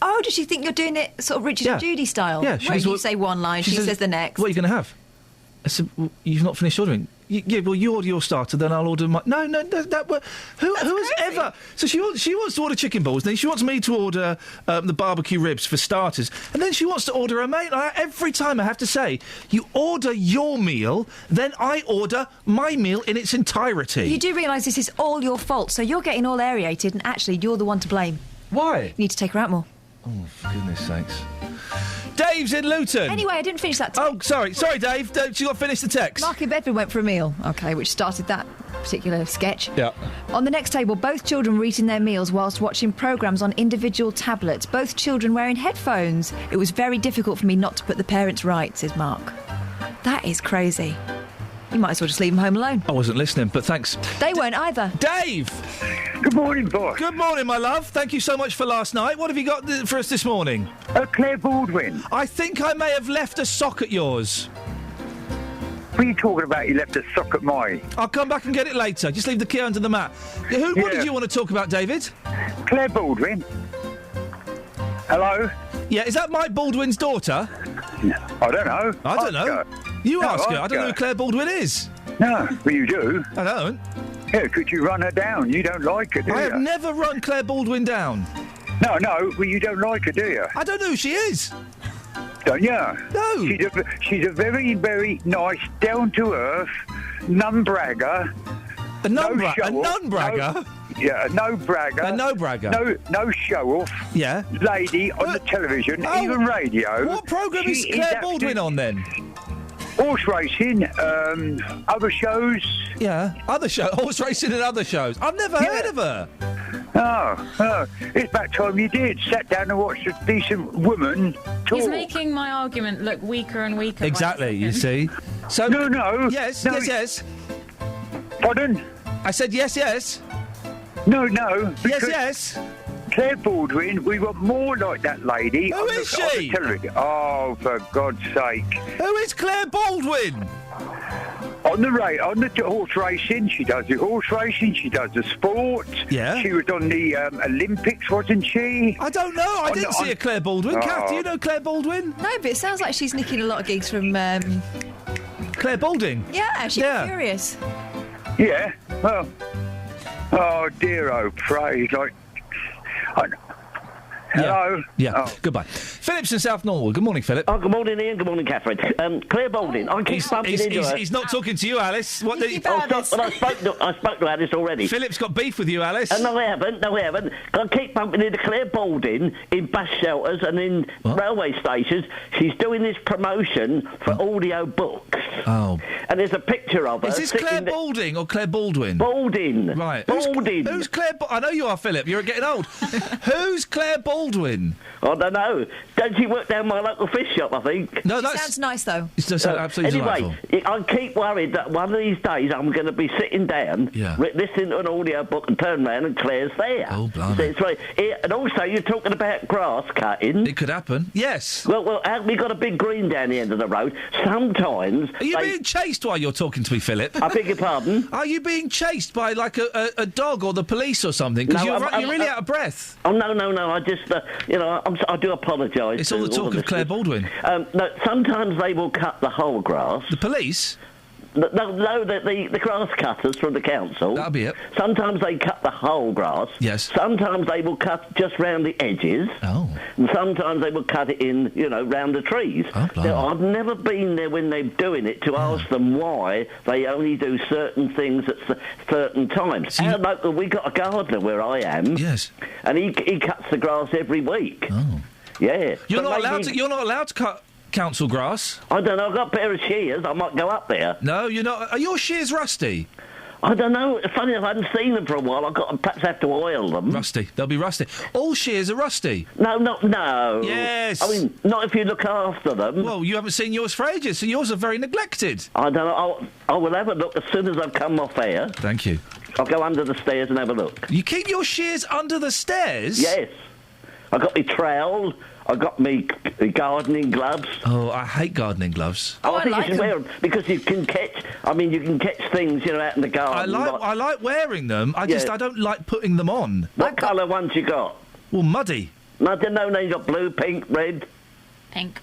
Speaker 12: Oh, does she think you're doing it sort of Richard and Judy style?
Speaker 8: Yeah.
Speaker 12: Where you say one line, she says the next.
Speaker 8: What are you going to have? I said, well, you've not finished ordering. Yeah, well, you order your starter, then I'll order my... No, who has ever... So she wants to order chicken balls, then she wants me to order the barbecue ribs for starters, and then she wants to order a main... Every time I have to say, you order your meal, then I order my meal in its entirety.
Speaker 12: You do realise this is all your fault, so you're getting all aerated, and actually you're the one to blame.
Speaker 8: Why?
Speaker 12: You need to take her out more.
Speaker 8: Oh, for goodness sakes. Dave's in Luton.
Speaker 12: Anyway, I didn't finish that
Speaker 8: text. Oh, sorry, Dave. You got to finish the text.
Speaker 12: Mark in Bedford went for a meal, OK, which started that particular sketch.
Speaker 8: Yeah.
Speaker 12: On the next table, both children were eating their meals whilst watching programmes on individual tablets, both children wearing headphones. It was very difficult for me not to put the parents right, says Mark. That is crazy. You might as well just leave them home alone.
Speaker 8: I wasn't listening, but thanks.
Speaker 12: They weren't either.
Speaker 8: Dave!
Speaker 7: Good morning, boss.
Speaker 8: Good morning, my love. Thank you so much for last night. What have you got for us this morning?
Speaker 7: Claire Baldwin.
Speaker 8: I think I may have left a sock at yours.
Speaker 7: What are you talking about? You left a sock at mine.
Speaker 8: I'll come back and get it later. Just leave the key under the mat. What did you want to talk about, David?
Speaker 7: Claire Baldwin. Hello?
Speaker 8: Yeah, is that Mike Baldwin's daughter?
Speaker 7: I don't know.
Speaker 8: I don't know. You ask her. I don't know who Claire Baldwin is.
Speaker 7: No, well, you do.
Speaker 8: I don't.
Speaker 7: Yeah, could you run her down? You don't like her, do you?
Speaker 8: I have never run Claire Baldwin down.
Speaker 7: No, well, you don't like her, do you?
Speaker 8: I don't know who she is.
Speaker 7: Don't you?
Speaker 8: No.
Speaker 7: She's a very, very nice, down-to-earth, nun-bragger.
Speaker 8: A nun-bragger?
Speaker 7: Yeah, a no-bragger.
Speaker 8: A no-bragger?
Speaker 7: No show-off.
Speaker 8: Yeah.
Speaker 7: Lady on the television, even radio.
Speaker 8: What programme is Claire Baldwin on, then?
Speaker 7: Horse racing, other shows.
Speaker 8: Yeah, other shows. Horse racing and other shows. I've never heard of her.
Speaker 7: Oh, it's about time you did. Sat down and watched a decent woman talk.
Speaker 9: He's making my argument look weaker and weaker.
Speaker 8: Exactly, you see. So
Speaker 7: No.
Speaker 8: Yes.
Speaker 7: Pardon?
Speaker 8: I said yes.
Speaker 7: No.
Speaker 8: Yes.
Speaker 7: Claire Baldwin, we want more like that lady.
Speaker 8: Who is she?
Speaker 7: On the television. Oh, for God's sake.
Speaker 8: Who is Claire Baldwin?
Speaker 7: On the horse racing, she does the horse racing, she does the sport.
Speaker 8: Yeah.
Speaker 7: She was on the Olympics, wasn't she?
Speaker 8: I don't know. I didn't see a Claire Baldwin. Kath, do you know Claire Baldwin?
Speaker 12: No, but it sounds like she's nicking a lot of gigs from...
Speaker 8: Claire Balding?
Speaker 12: Yeah, she's curious.
Speaker 7: Yeah, well... Oh, dear, oh, pray, like... Hello?
Speaker 8: Yeah, goodbye. Philip's in South Norwood. Good morning, Philip.
Speaker 16: Oh, good morning, Ian. Good morning, Catherine. Claire Balding, I keep bumping into her.
Speaker 8: He's not talking to you, Alice. What
Speaker 16: I spoke to Alice already.
Speaker 8: Philip's got beef with you, Alice.
Speaker 16: No, I haven't. I keep bumping into Claire Balding in bus shelters and in railway stations. She's doing this promotion for audio books.
Speaker 8: Oh.
Speaker 16: And there's a picture of her.
Speaker 8: Is this Claire Balding or Claire Baldwin?
Speaker 16: Balding.
Speaker 8: Right.
Speaker 16: Balding.
Speaker 8: Who's Claire I know you are, Philip. You're getting old. Who's Claire Baldwin?
Speaker 16: I don't know. Don't she work down my local fish shop, I think?
Speaker 8: No,
Speaker 12: that sounds nice, though.
Speaker 8: It does sound absolutely
Speaker 16: delightful. I keep worried that one of these days I'm going to be sitting down, listening to an audio book and turn around and Claire's there.
Speaker 8: Oh, blimey.
Speaker 16: So and also, you're talking about grass cutting.
Speaker 8: It could happen, yes.
Speaker 16: Well, we've got a big green down the end of the road. Sometimes...
Speaker 8: Are you being chased while you're talking to me, Philip?
Speaker 16: I beg your pardon?
Speaker 8: Are you being chased by, like, a dog or the police or something? Because you're really out of breath.
Speaker 16: Oh, no. I just, I do apologise.
Speaker 8: It's all the talk of Claire Baldwin.
Speaker 16: No, sometimes they will cut the whole grass.
Speaker 8: The police?
Speaker 16: No, the grass cutters from the council.
Speaker 8: That'll be it.
Speaker 16: Sometimes they cut the whole grass.
Speaker 8: Yes.
Speaker 16: Sometimes they will cut just round the edges.
Speaker 8: Oh.
Speaker 16: And sometimes they will cut it in, round the trees.
Speaker 8: Oh,
Speaker 16: now, I've never been there when they're doing it to ask them why they only do certain things at certain times. We got a gardener where I am.
Speaker 8: Yes.
Speaker 16: And he cuts the grass every week.
Speaker 8: Oh.
Speaker 16: Yeah.
Speaker 8: You're not allowed to cut council grass.
Speaker 16: I don't know. I've got a pair of shears. I might go up there.
Speaker 8: No, you're not. Are your shears rusty?
Speaker 16: I don't know. Funny enough, I hadn't seen them for a while. I've got to perhaps have to oil them.
Speaker 8: Rusty. They'll be rusty. All shears are rusty.
Speaker 16: No.
Speaker 8: Yes.
Speaker 16: I mean, not if you look after them.
Speaker 8: Well, you haven't seen yours for ages, so yours are very neglected.
Speaker 16: I don't know. I will have a look as soon as I've come off air.
Speaker 8: Thank you.
Speaker 16: I'll go under the stairs and have a look.
Speaker 8: You keep your shears under the stairs?
Speaker 16: Yes. I've got my trowel. I've got me gardening gloves.
Speaker 8: Oh, I hate gardening gloves.
Speaker 16: I think you should wear them because you can catch. I mean, you can catch things, out in the garden.
Speaker 8: I like wearing them. I don't like putting them on.
Speaker 16: What colour ones you got?
Speaker 8: Well, muddy.
Speaker 16: No, you got blue, pink, red.
Speaker 9: Pink.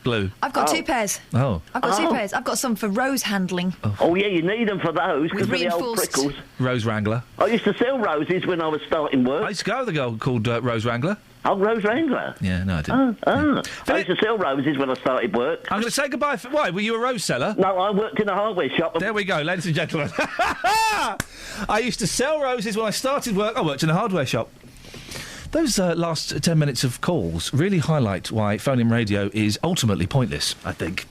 Speaker 8: Blue.
Speaker 12: I've got two pairs.
Speaker 8: Oh.
Speaker 12: I've got two pairs. I've got some for rose handling.
Speaker 16: Oh, yeah, you need them for those because of the old prickles.
Speaker 8: Rose Wrangler.
Speaker 16: I used to sell roses when I was starting work.
Speaker 8: I used to go with a girl called Rose Wrangler.
Speaker 16: Oh, Rose Wrangler?
Speaker 8: Yeah, no, I didn't.
Speaker 16: I used to sell roses when I started work.
Speaker 8: I'm going to say goodbye. Why? Were you a rose seller?
Speaker 16: No, I worked in a hardware shop.
Speaker 8: There we go, ladies and gentlemen. I used to sell roses when I started work. I worked in a hardware shop. Those last 10 minutes of calls really highlight why phone-in radio is ultimately pointless, I think.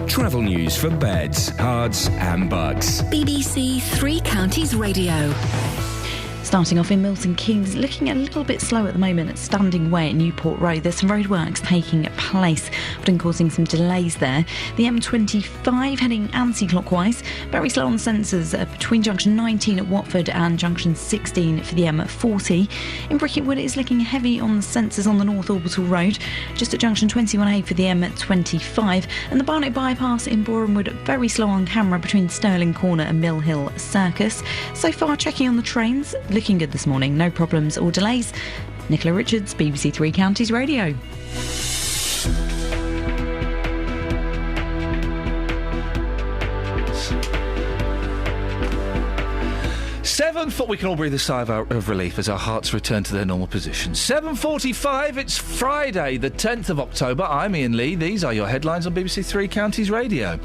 Speaker 1: Travel news for beds, cards and bugs.
Speaker 3: BBC Three Counties Radio.
Speaker 13: Starting off in Milton Keynes, looking a little bit slow at the moment at Standing Way at Newport Road. There's some roadworks taking place, often causing some delays there. The M25 heading anti-clockwise, very slow on sensors between junction 19 at Watford and junction 16 for the M40. In Bricket Wood, it's looking heavy on the sensors on the North Orbital Road, just at junction 21A for the M25. And the Barnet Bypass in Boreham Wood, very slow on camera between Stirling Corner and Mill Hill Circus. So far, checking on the trains, looking good this morning, no problems or delays. Nicola Richards, BBC Three Counties Radio.
Speaker 8: We can all breathe a sigh of relief as our hearts return to their normal position. 7:45, it's Friday, the 10th of October. I'm Iain Lee. These are your headlines on BBC Three Counties Radio.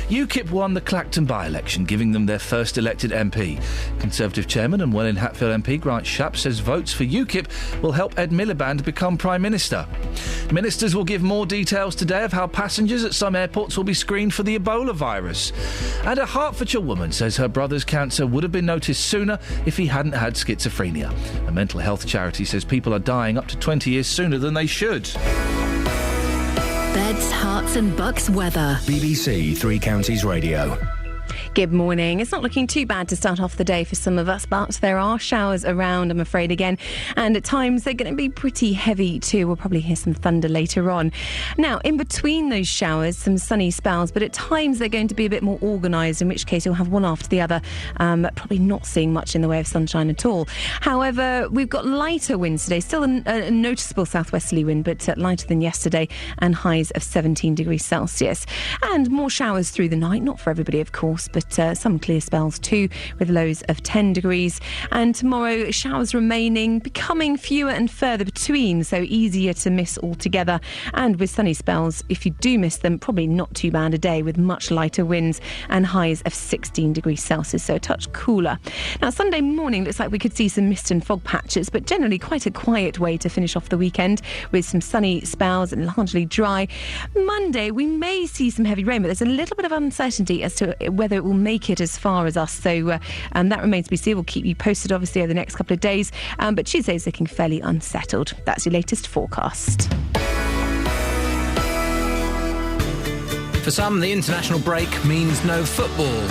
Speaker 8: UKIP won the Clacton by-election, giving them their first elected MP. Conservative chairman and Welwyn Hatfield MP Grant Shapps says votes for UKIP will help Ed Miliband become Prime Minister. Ministers will give more details today of how passengers at some airports will be screened for the Ebola virus. And a Hertfordshire woman says her brother's cancer would have been noticed sooner if he hadn't had schizophrenia. A mental health charity says people are dying up to 20 years sooner than they should.
Speaker 3: Beds, Herts and Bucks weather.
Speaker 1: BBC Three Counties Radio.
Speaker 17: Good morning. It's not looking too bad to start off the day for some of us, but there are showers around, I'm afraid, again. And at times they're going to be pretty heavy too. We'll probably hear some thunder later on. Now, in between those showers, some sunny spells, but at times they're going to be a bit more organised, in which case you'll have one after the other, probably not seeing much in the way of sunshine at all. However, we've got lighter winds today, still a noticeable southwesterly wind, but lighter than yesterday, and highs of 17 degrees Celsius. And more showers through the night, not for everybody, of course, but some clear spells too, with lows of 10 degrees. And tomorrow, showers remaining, becoming fewer and further between, so easier to miss altogether. And with sunny spells, if you do miss them, probably not too bad a day, with much lighter winds and highs of 16 degrees Celsius, so a touch cooler. Now, Sunday morning looks like we could see some mist and fog patches, but generally quite a quiet way to finish off the weekend, with some sunny spells and largely dry. Monday, we may see some heavy rain, but there's a little bit of uncertainty as to whether it will make it as far as us, so that remains to be seen. We'll keep you posted obviously over the next couple of days, but Tuesday's looking fairly unsettled. That's your latest forecast.
Speaker 18: For some, the international break means no football,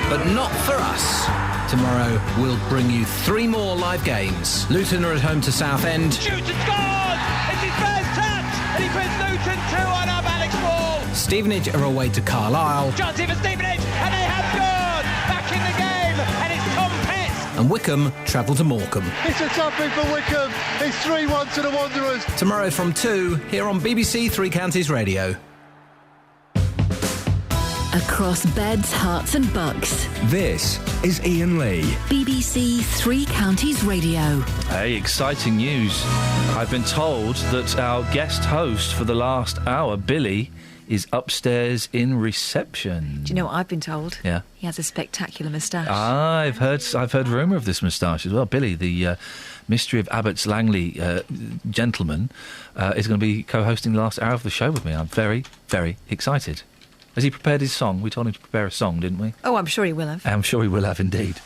Speaker 18: but not for us. Tomorrow we'll bring you 3 more live games. Luton are at home to Southend.
Speaker 19: Shoots and scores! It's his first touch, and he puts Luton 2-1 up Alex Ball.
Speaker 18: Stevenage are away to Carlisle.
Speaker 19: Chance here for Stevenage, and they have scored! Back in the game, and it's Tom Petts.
Speaker 18: And Wickham travel to Morecambe.
Speaker 10: It's a toughie for Wickham. It's 3-1 to the Wanderers.
Speaker 18: Tomorrow from 2, here on BBC Three Counties Radio.
Speaker 3: Across Beds, Herts and Bucks.
Speaker 1: This is Iain Lee.
Speaker 3: BBC Three Counties Radio.
Speaker 8: Hey, exciting news. I've been told that our guest host for the last hour, Billy, is upstairs in reception.
Speaker 12: Do you know what I've been told?
Speaker 8: Yeah.
Speaker 12: He has a spectacular moustache.
Speaker 8: I've heard rumour of this moustache as well. Billy, the Mystery of Abbots Langley gentleman, is going to be co-hosting the last hour of the show with me. I'm very, very excited. Has he prepared his song? We told him to prepare a song, didn't we?
Speaker 12: Oh, I'm sure he will have.
Speaker 8: I'm sure he will have indeed.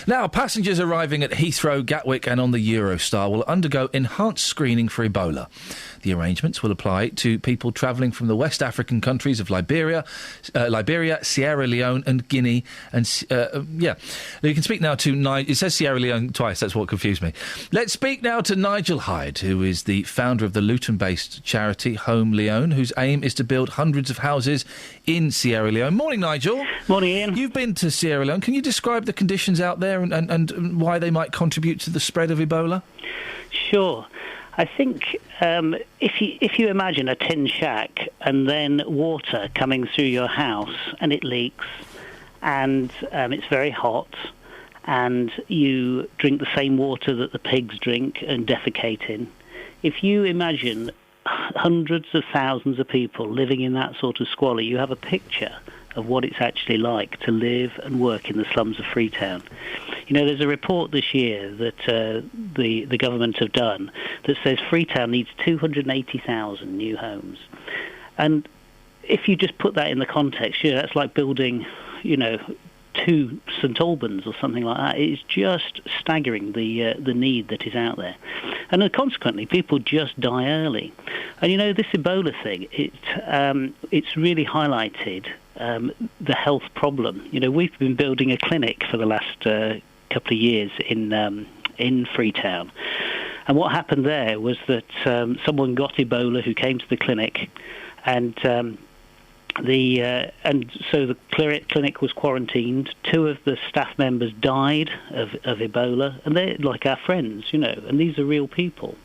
Speaker 8: Now, passengers arriving at Heathrow, Gatwick and on the Eurostar will undergo enhanced screening for Ebola. The arrangements will apply to people travelling from the West African countries of Liberia, Sierra Leone and Guinea. And, you can speak now to Nigel. It says Sierra Leone twice, that's what confused me. Let's speak now to Nigel Hyde, who is the founder of the Luton-based charity Home Leone, whose aim is to build hundreds of houses in Sierra Leone. Morning, Nigel.
Speaker 22: Morning, Ian.
Speaker 8: You've been to Sierra Leone. Can you describe the conditions out there and why they might contribute to the spread of Ebola?
Speaker 22: Sure. I think if you imagine a tin shack and then water coming through your house and it leaks and it's very hot and you drink the same water that the pigs drink and defecate in, if you imagine hundreds of thousands of people living in that sort of squalor, you have a picture of what it's actually like to live and work in the slums of Freetown. You know, there's a report this year that the government have done that says Freetown needs 280,000 new homes. And if you just put that in the context, that's like building, 2 St Albans or something like that. It's just staggering the need that is out there. And then consequently, people just die early. And, this Ebola thing, it's really highlighted the health problem. We've been building a clinic for the last couple of years in Freetown, and what happened there was that someone got Ebola who came to the clinic, and so the clinic was quarantined. 2 of the staff members died of Ebola, and they're like our friends, and these are real people.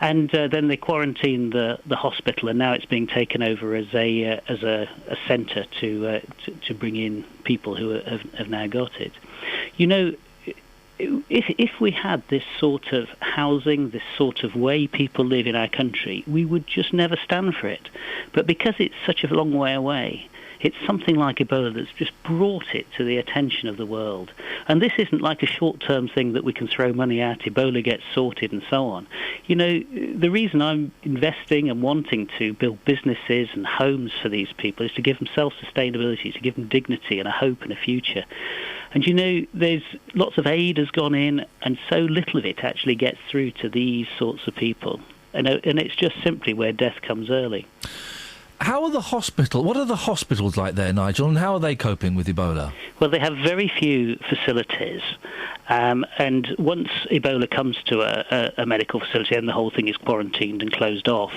Speaker 22: And then they quarantined the hospital, and now it's being taken over as a centre to bring in people who have now got it. You know, if we had this sort of housing, this sort of way people live in our country, we would just never stand for it. But because it's such a long way away, it's something like Ebola that's just brought it to the attention of the world. And this isn't like a short-term thing that we can throw money at, Ebola gets sorted and so on. You know, the reason I'm investing and wanting to build businesses and homes for these people is to give them self-sustainability, to give them dignity and a hope and a future. And, you know, there's lots of aid has gone in, and so little of it actually gets through to these sorts of people. And it's just simply where death comes early.
Speaker 8: What are the hospitals like there, Nigel, and how are they coping with Ebola?
Speaker 22: Well, they have very few facilities, and once Ebola comes to a medical facility, then the whole thing is quarantined and closed off.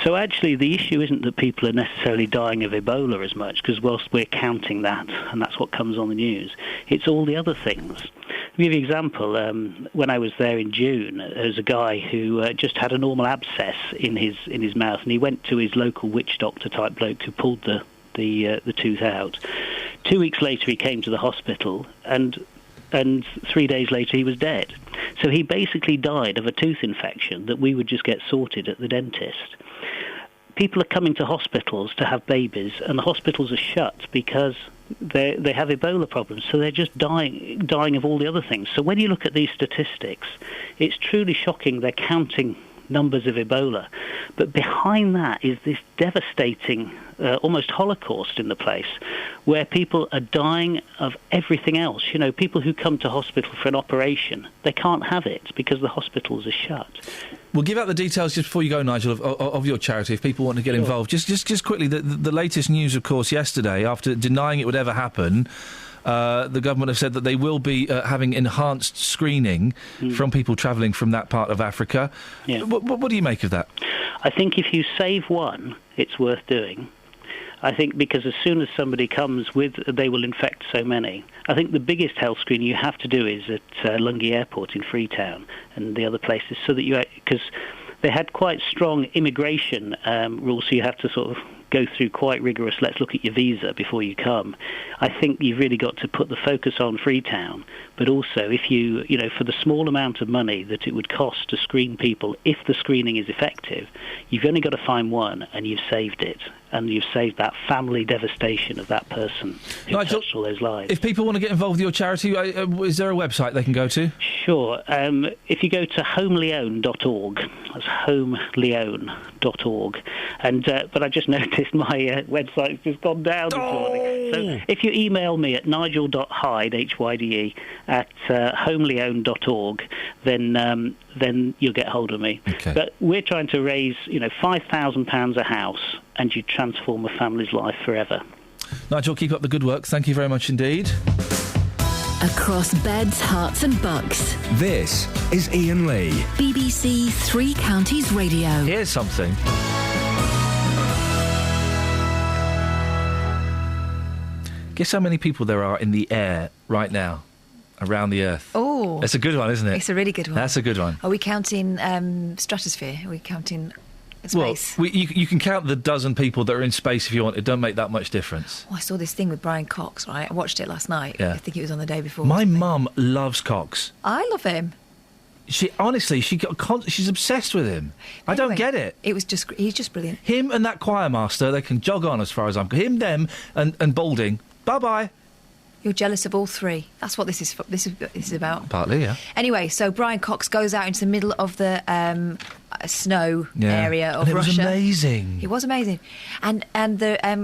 Speaker 22: So actually the issue isn't that people are necessarily dying of Ebola as much, because whilst we're counting that, and that's what comes on the news, it's all the other things. To give you an example, when I was there in June, there was a guy who just had a normal abscess in his mouth, and he went to his local witch doctor type bloke who pulled the tooth out. 2 weeks later, he came to the hospital, and 3 days later, he was dead. So he basically died of a tooth infection that we would just get sorted at the dentist. People are coming to hospitals to have babies, and the hospitals are shut because they have Ebola problems, so they're just dying of all the other things. So when you look at these statistics, it's truly shocking. They're counting numbers of Ebola, but behind that is this devastating almost holocaust in the place, where people are dying of everything else. You know, people who come to hospital for an operation, they can't have it because the hospitals are shut.
Speaker 8: We'll give out the details just before you go, Nigel, of your charity, if people want to get involved. Just quickly, the latest news, of course, yesterday, after denying it would ever happen, the government have said that they will be having enhanced screening from people travelling from that part of Africa.
Speaker 22: Yeah.
Speaker 8: What do you make of that?
Speaker 22: I think if you save one, it's worth doing. I think because as soon as somebody comes they will infect so many. I think the biggest health screening you have to do is at Lungi Airport in Freetown and the other places, so that because they had quite strong immigration rules, so you have to sort of go through quite rigorous, let's look at your visa before you come. I think you've really got to put the focus on Freetown, but also if you know, for the small amount of money that it would cost to screen people, if the screening is effective, you've only got to find one and you've saved it. And you've saved that family devastation of that person who touched all those lives.
Speaker 8: If people want to get involved with your charity, is there a website they can go to?
Speaker 22: Sure. If you go to homeleone.org, that's homeleone.org. But I just noticed my website's just gone down this morning. So if you email me at nigel.hyde, HYDE, at homeleone.org, then you'll get hold of me.
Speaker 8: Okay.
Speaker 22: But we're trying to raise, £5,000 a house, and you transform a family's life forever.
Speaker 8: Nigel, keep up the good work. Thank you very much indeed.
Speaker 3: Across beds, hearts and bucks.
Speaker 1: This is Iain Lee.
Speaker 3: BBC Three Counties Radio.
Speaker 8: Here's something. Guess how many people there are in the air right now around the Earth?
Speaker 12: Oh.
Speaker 8: That's a good one, isn't it?
Speaker 12: It's a really good one.
Speaker 8: That's a good one.
Speaker 12: Are we counting stratosphere? Are we counting space?
Speaker 8: Well, you can count the dozen people that are in space if you want. It don't make that much difference.
Speaker 12: Oh, I saw this thing with Brian Cox, right? I watched it last night.
Speaker 8: Yeah.
Speaker 12: I think it was on the day before.
Speaker 8: My mum loves Cox.
Speaker 12: I love him.
Speaker 8: She's obsessed with him. Anyway, I don't get it.
Speaker 12: He's just brilliant.
Speaker 8: Him and that choir master, they can jog on as far as I'm concerned. Him, them, and Balding. Bye-bye.
Speaker 12: You're jealous of all three. That's what this is about.
Speaker 8: Partly, yeah.
Speaker 12: Anyway, so Brian Cox goes out into the middle of the snow area of Russia.
Speaker 8: It was amazing.
Speaker 12: It was amazing. And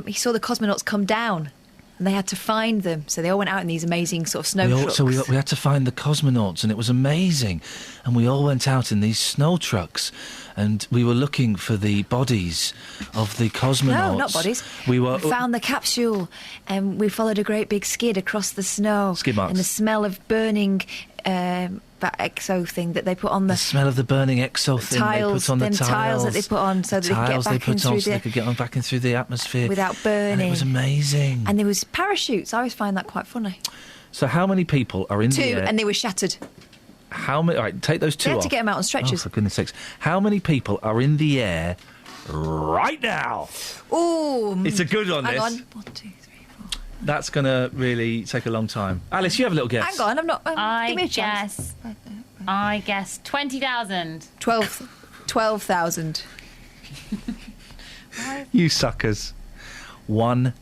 Speaker 12: he saw the cosmonauts come down, and they had to find them. So they all went out in these amazing sort of snow trucks.
Speaker 8: So we had to find the cosmonauts, and it was amazing. And we all went out in these snow trucks, and we were looking for the bodies of the cosmonauts.
Speaker 12: No, not bodies. We found the capsule, and we followed a great big skid across the snow.
Speaker 8: Skid marks.
Speaker 12: And the smell of burning that exo thing that they put on the
Speaker 8: smell of the burning exo thing
Speaker 12: tiles,
Speaker 8: they put on the
Speaker 12: tiles that they put on so that they could get
Speaker 8: back in through the atmosphere
Speaker 12: without burning.
Speaker 8: And it was amazing.
Speaker 12: And there was parachutes. I always find that quite funny.
Speaker 8: So how many people are in the air?
Speaker 12: 2, and they were shattered.
Speaker 8: How many? All right, take those 2
Speaker 12: They had
Speaker 8: off.
Speaker 12: to get them out on stretchers.
Speaker 8: Oh, for goodness sakes! How many people are in the air right now?
Speaker 12: Oh,
Speaker 8: it's a good one.
Speaker 12: Hang
Speaker 8: this.
Speaker 12: on. 1, 2, 3, 4.
Speaker 8: That's going to really take a long time. Alice, you have a little guess.
Speaker 12: Hang on, I'm not... give me a chance.
Speaker 9: I guess 20,000.
Speaker 12: 12,000.
Speaker 8: You suckers. 1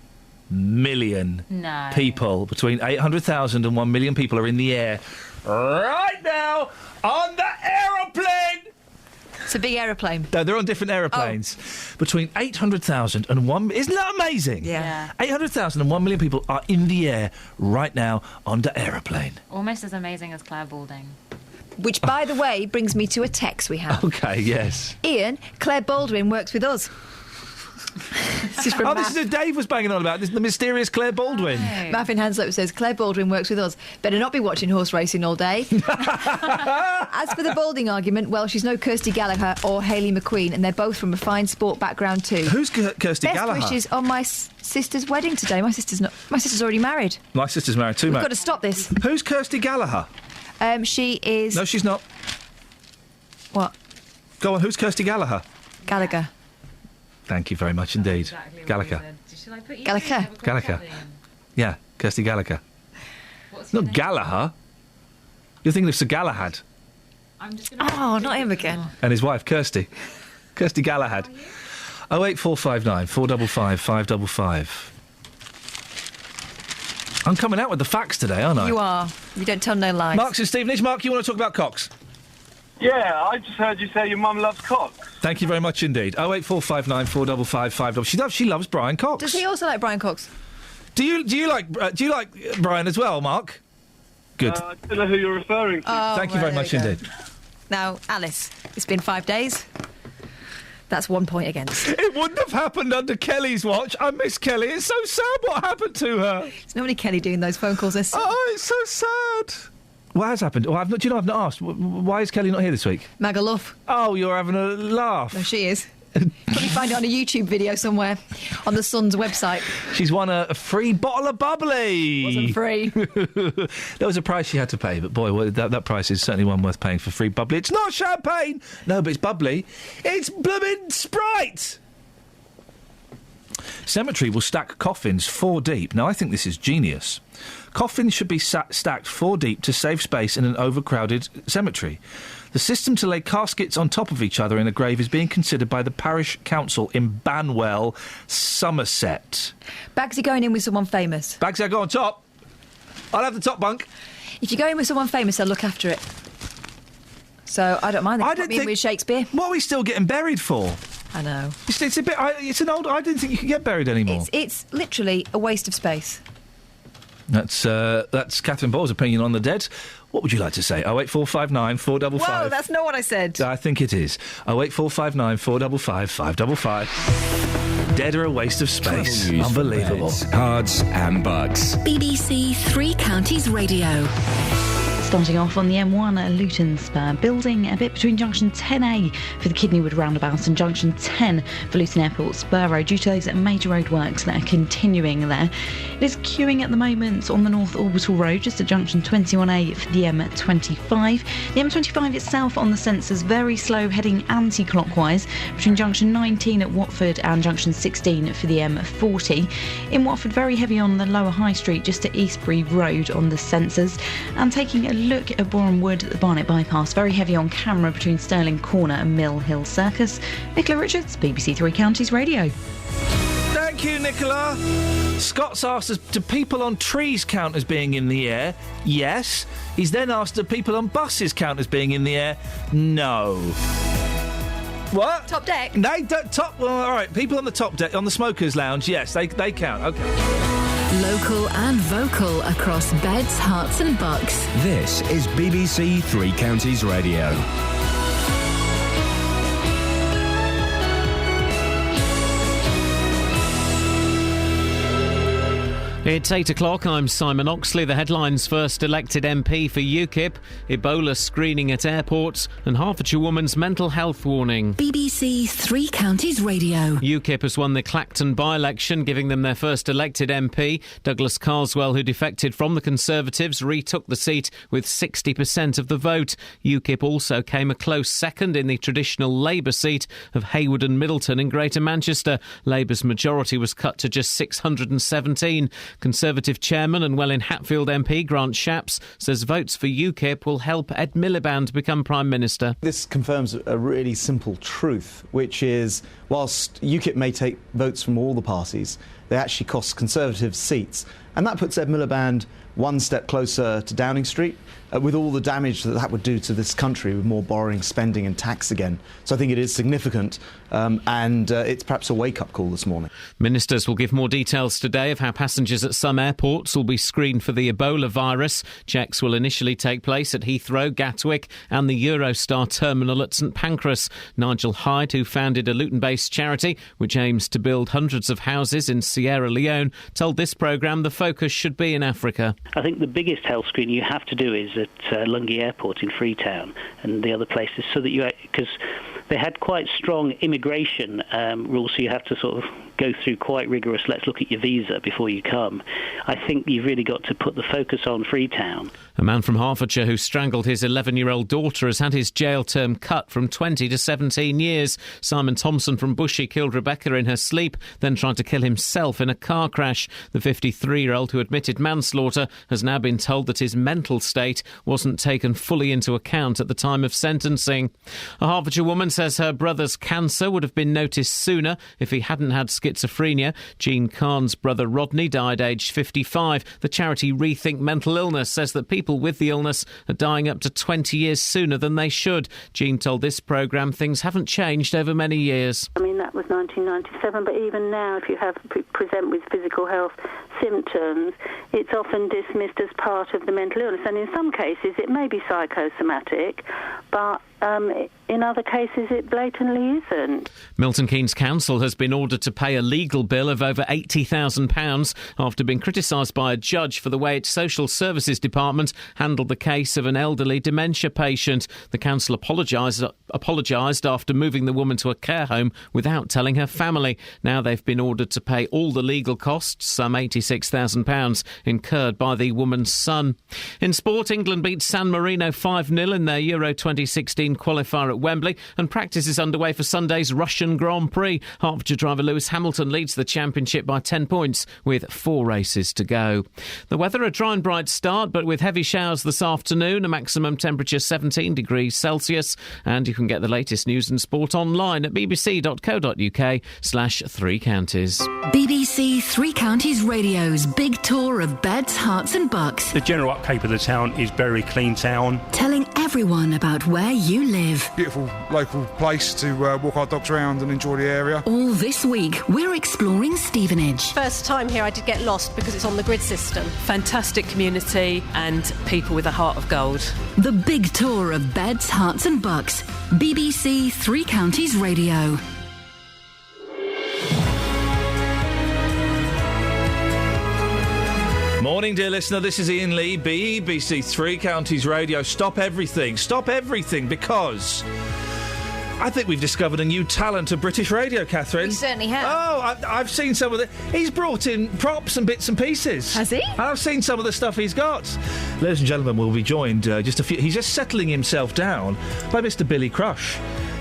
Speaker 8: million
Speaker 9: No.
Speaker 8: people. Between 800,000 and 1 million people are in the air right now on the aeroplane.
Speaker 12: It's a big aeroplane.
Speaker 8: No, they're on different aeroplanes. Between 800,000 and 1... Isn't that amazing?
Speaker 9: Yeah.
Speaker 8: 800,000 and 1 million people are in the air right now on the aeroplane.
Speaker 9: Almost as amazing as Claire Balding.
Speaker 12: Which, by the way, brings me to a text we have.
Speaker 8: Okay, yes.
Speaker 12: Ian, Claire Baldwin works with us.
Speaker 8: This is who Dave was banging on about. This is the mysterious Claire Baldwin.
Speaker 12: Maffin Hanslope says, Claire Baldwin works with us. Better not be watching horse racing all day. As for the Balding argument, well, she's no Kirsty Gallagher or Hayley McQueen, and they're both from a fine sport background too.
Speaker 8: Who's Kirsty Gallagher?
Speaker 12: Best wishes on my sister's wedding today. My sister's already married.
Speaker 8: My sister's married too, mate.
Speaker 12: We've got to stop this.
Speaker 8: Who's Kirsty Gallagher?
Speaker 12: She is...
Speaker 8: No, she's not.
Speaker 12: What?
Speaker 8: Go on, who's Kirsty Gallagher?
Speaker 12: Gallagher.
Speaker 8: Thank you very much indeed. Gallagher. Gallagher. Yeah, Kirsty Gallagher. Not Gallagher. You're thinking of Sir Galahad.
Speaker 12: Oh, not him again.
Speaker 8: And his wife, Kirsty. Kirsty Galahad. 08459 455 555. I'm coming out with the facts today, aren't I?
Speaker 12: You are. You don't tell no lies.
Speaker 8: Mark's in Stevenage. Mark, you want to talk about cocks?
Speaker 5: Yeah, I just heard you say your mum loves cocks.
Speaker 8: Thank you very much indeed. 08459 455 555. She loves Brian Cox.
Speaker 12: Does he also like Brian Cox?
Speaker 8: Do you like Brian as well, Mark? Good.
Speaker 5: I don't know who you're referring to.
Speaker 12: Oh,
Speaker 8: Thank you very much indeed.
Speaker 12: Now, Alice, it's been 5 days. That's 1 point against.
Speaker 8: It wouldn't have happened under Kelly's watch. I miss Kelly. It's so sad what happened to her.
Speaker 12: It's normally Kelly doing those phone calls.
Speaker 8: Oh, it's so sad. What has happened? Oh, I've not asked. Why is Kelly not here this week?
Speaker 12: Magaluf.
Speaker 8: Oh, you're having a laugh.
Speaker 12: No, she is. Probably find it on a YouTube video somewhere on the Sun's website.
Speaker 8: She's won a free bottle of bubbly.
Speaker 12: Wasn't free.
Speaker 8: There was a price she had to pay, but boy, well, that price is certainly one worth paying for free bubbly. It's not champagne. No, but it's bubbly. It's blooming Sprite. Cemetery will stack coffins 4 deep. Now, I think this is genius. Coffins should be stacked 4 deep to save space in an overcrowded cemetery. The system to lay caskets on top of each other in a grave is being considered by the parish council in Banwell, Somerset.
Speaker 12: Bagsy going in with someone famous.
Speaker 8: Bagsy, I go on top. I'll have the top bunk.
Speaker 12: If you go in with someone famous, they'll look after it. So I don't mind. I don't think with Shakespeare.
Speaker 8: What are we still getting buried for?
Speaker 12: I know.
Speaker 8: It's a bit. It's an old. I didn't think you could get buried anymore.
Speaker 12: It's literally a waste of space.
Speaker 8: That's Catherine Ball's opinion on the dead. What would you like to say? 08459 455.
Speaker 12: Whoa, that's not what I said.
Speaker 8: I think it is. 08459 455 555. Dead are a waste of space. Unbelievable.
Speaker 1: Cards and bugs.
Speaker 3: BBC Three Counties Radio.
Speaker 13: Starting off on the M1 at Luton Spur, building a bit between junction 10A for the Kidneywood roundabout and junction 10 for Luton Airport Spur Road due to those major roadworks that are continuing there. It is queuing at the moment on the North Orbital Road just at junction 21A for the M25. The M25 itself on the sensors very slow heading anti-clockwise between junction 19 at Watford and junction 16 for the M40. In Watford, very heavy on the Lower High Street just at Eastbury Road on the sensors, and taking a look at Boreham Wood, the Barnet bypass, very heavy on camera between Stirling Corner and Mill Hill Circus. Nicola Richards, BBC Three Counties Radio.
Speaker 8: Thank you, Nicola. Scott's asked us, do people on trees count as being in the air? Yes. He's then asked, do people on buses count as being in the air? No. What?
Speaker 12: Top deck?
Speaker 8: They don't. Well, all right. People on the top deck, on the smokers' lounge, yes, they count. Okay.
Speaker 3: Local and vocal across beds, hearts and bucks.
Speaker 1: This is BBC Three Counties Radio.
Speaker 4: It's 8 o'clock. I'm Simon Oxley. The headlines: first elected MP for UKIP, Ebola screening at airports, and Hertfordshire woman's mental health warning.
Speaker 3: BBC Three Counties Radio.
Speaker 4: UKIP has won the Clacton by-election, giving them their first elected MP. Douglas Carswell, who defected from the Conservatives, retook the seat with 60% of the vote. UKIP also came a close second in the traditional Labour seat of Hayward and Middleton in Greater Manchester. Labour's majority was cut to just 617. Conservative chairman and Welwyn-Hatfield MP Grant Shapps says votes for UKIP will help Ed Miliband become Prime Minister.
Speaker 6: This confirms a really simple truth, which is whilst UKIP may take votes from all the parties, they actually cost Conservative seats. And that puts Ed Miliband one step closer to Downing Street, with all the damage that would do to this country with more borrowing, spending and tax again. So I think it is significant, and it's perhaps a wake-up call this morning.
Speaker 4: Ministers will give more details today of how passengers at some airports will be screened for the Ebola virus. Checks will initially take place at Heathrow, Gatwick and the Eurostar terminal at St Pancras. Nigel Hyde, who founded a Luton-based charity which aims to build hundreds of houses in Sierra Leone, told this programme the focus should be in Africa.
Speaker 22: I think the biggest health screening you have to do is at Lungi Airport in Freetown and the other places, so that because they had quite strong immigration rules, so you have to sort of go through quite rigorous, let's look at your visa before you come. I think you've really got to put the focus on Freetown.
Speaker 4: A man from Hertfordshire who strangled his 11-year-old daughter has had his jail term cut from 20 to 17 years. Simon Thompson from Bushey killed Rebecca in her sleep, then tried to kill himself in a car crash. The 53-year-old who admitted manslaughter has now been told that his mental state wasn't taken fully into account at the time of sentencing. A Hertfordshire woman says her brother's cancer would have been noticed sooner if he hadn't had schizophrenia. Jean Kahn's brother Rodney died aged 55. The charity Rethink Mental Illness says that people with the illness are dying up to 20 years sooner than they should. Jean told this programme things haven't changed over many years.
Speaker 20: I mean, that was 1997, but even now, if you present with physical health symptoms, it's often dismissed as part of the mental illness. And in some cases, it may be psychosomatic, but in other cases, it blatantly isn't.
Speaker 4: Milton Keynes Council has been ordered to pay a legal bill of over £80,000 after being criticised by a judge for the way its social services department handled the case of an elderly dementia patient. The council apologised after moving the woman to a care home without telling her family. Now they've been ordered to pay all the legal costs, some £86,000, incurred by the woman's son. In sport, England beat San Marino 5-0 in their Euro 2016 qualifier at Wembley, and practice is underway for Sunday's Russian Grand Prix. Hertfordshire driver Lewis Hamilton leads the championship by 10 points with 4 races to go. The weather, a dry and bright start, but with heavy showers this afternoon, a maximum temperature 17 degrees Celsius, and you can get the latest news and sport online at bbc.co.uk/3 counties.
Speaker 3: BBC Three Counties Radio's big tour of beds, hearts and bucks.
Speaker 21: The general upkeep of the town is very clean town.
Speaker 3: Telling everyone about where you live.
Speaker 23: Beautiful local place to walk our dogs around and enjoy the area.
Speaker 3: All this week, we're exploring Stevenage.
Speaker 24: First time here, I did get lost because it's on the grid system. Fantastic community and people with a heart of gold.
Speaker 3: The big tour of beds, hearts and bucks. BBC Three Counties Radio.
Speaker 8: Morning, dear listener. This is Iain Lee, BBC Three Counties Radio. Stop everything, because I think we've discovered a new talent of British radio, Catherine.
Speaker 12: We certainly have.
Speaker 8: Oh, I've seen some of the... He's brought in props and bits and pieces.
Speaker 12: Has he?
Speaker 8: And I've seen some of the stuff he's got. Ladies and gentlemen, we'll be joined he's just settling himself down by Mr. Billy Crush.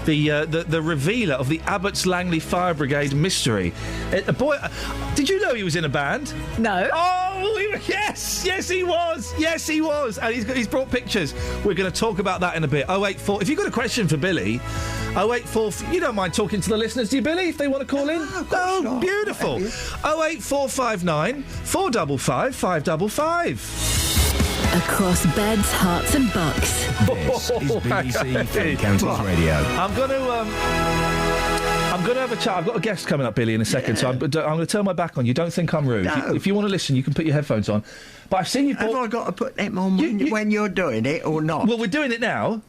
Speaker 8: The revealer of the Abbots Langley Fire Brigade mystery. Did you know he was in a band?
Speaker 12: No.
Speaker 8: Oh, yes, he was. And he's brought pictures. We're going to talk about that in a bit. 084. If you've got a question for Billy, 084. You don't mind talking to the listeners, do you, Billy? If they want to call in. Oh, beautiful. 08459 455 555.
Speaker 3: Across beds, hearts and bucks.
Speaker 1: This is BBC Three Counties Radio.
Speaker 8: I'm going to have a chat. I've got a guest coming up, Billy, in a second, so I'm going to turn my back on you. Don't think I'm rude.
Speaker 25: No.
Speaker 8: If you want to listen, you can put your headphones on. But I've seen you...
Speaker 25: Have I got to put them on when you're doing it or not?
Speaker 8: Well, we're doing it now.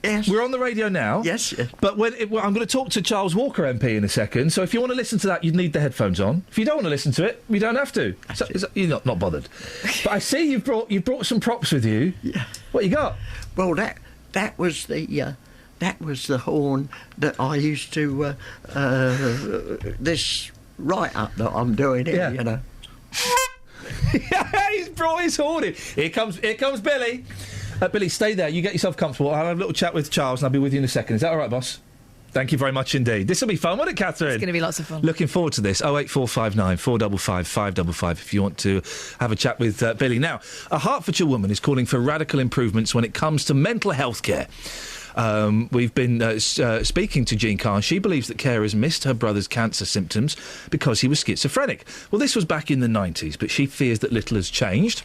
Speaker 25: Yes.
Speaker 8: We're on the radio now.
Speaker 25: Yes.
Speaker 8: But I'm going to talk to Charles Walker MP in a second, so if you want to listen to that, you'd need the headphones on. If you don't want to listen to it, we don't have to. So, you're not bothered. But I see you've brought some props with you.
Speaker 25: Yeah.
Speaker 8: What you got?
Speaker 25: Well, that was the horn that I used to this write-up that I'm doing here, you know.
Speaker 8: He's brought his horn in. Here comes Billy. Billy, stay there. You get yourself comfortable. I'll have a little chat with Charles and I'll be with you in a second. Is that all right, boss? Thank you very much indeed. This will be fun, won't it, Catherine?
Speaker 12: It's going to be lots of fun.
Speaker 8: Looking forward to this. 08459 455 555 if you want to have a chat with Billy. Now, a Hertfordshire woman is calling for radical improvements when it comes to mental health care. We've been speaking to Jean Carr. She believes that carers missed her brother's cancer symptoms because he was schizophrenic. Well, this was back in the 90s, but she fears that little has changed,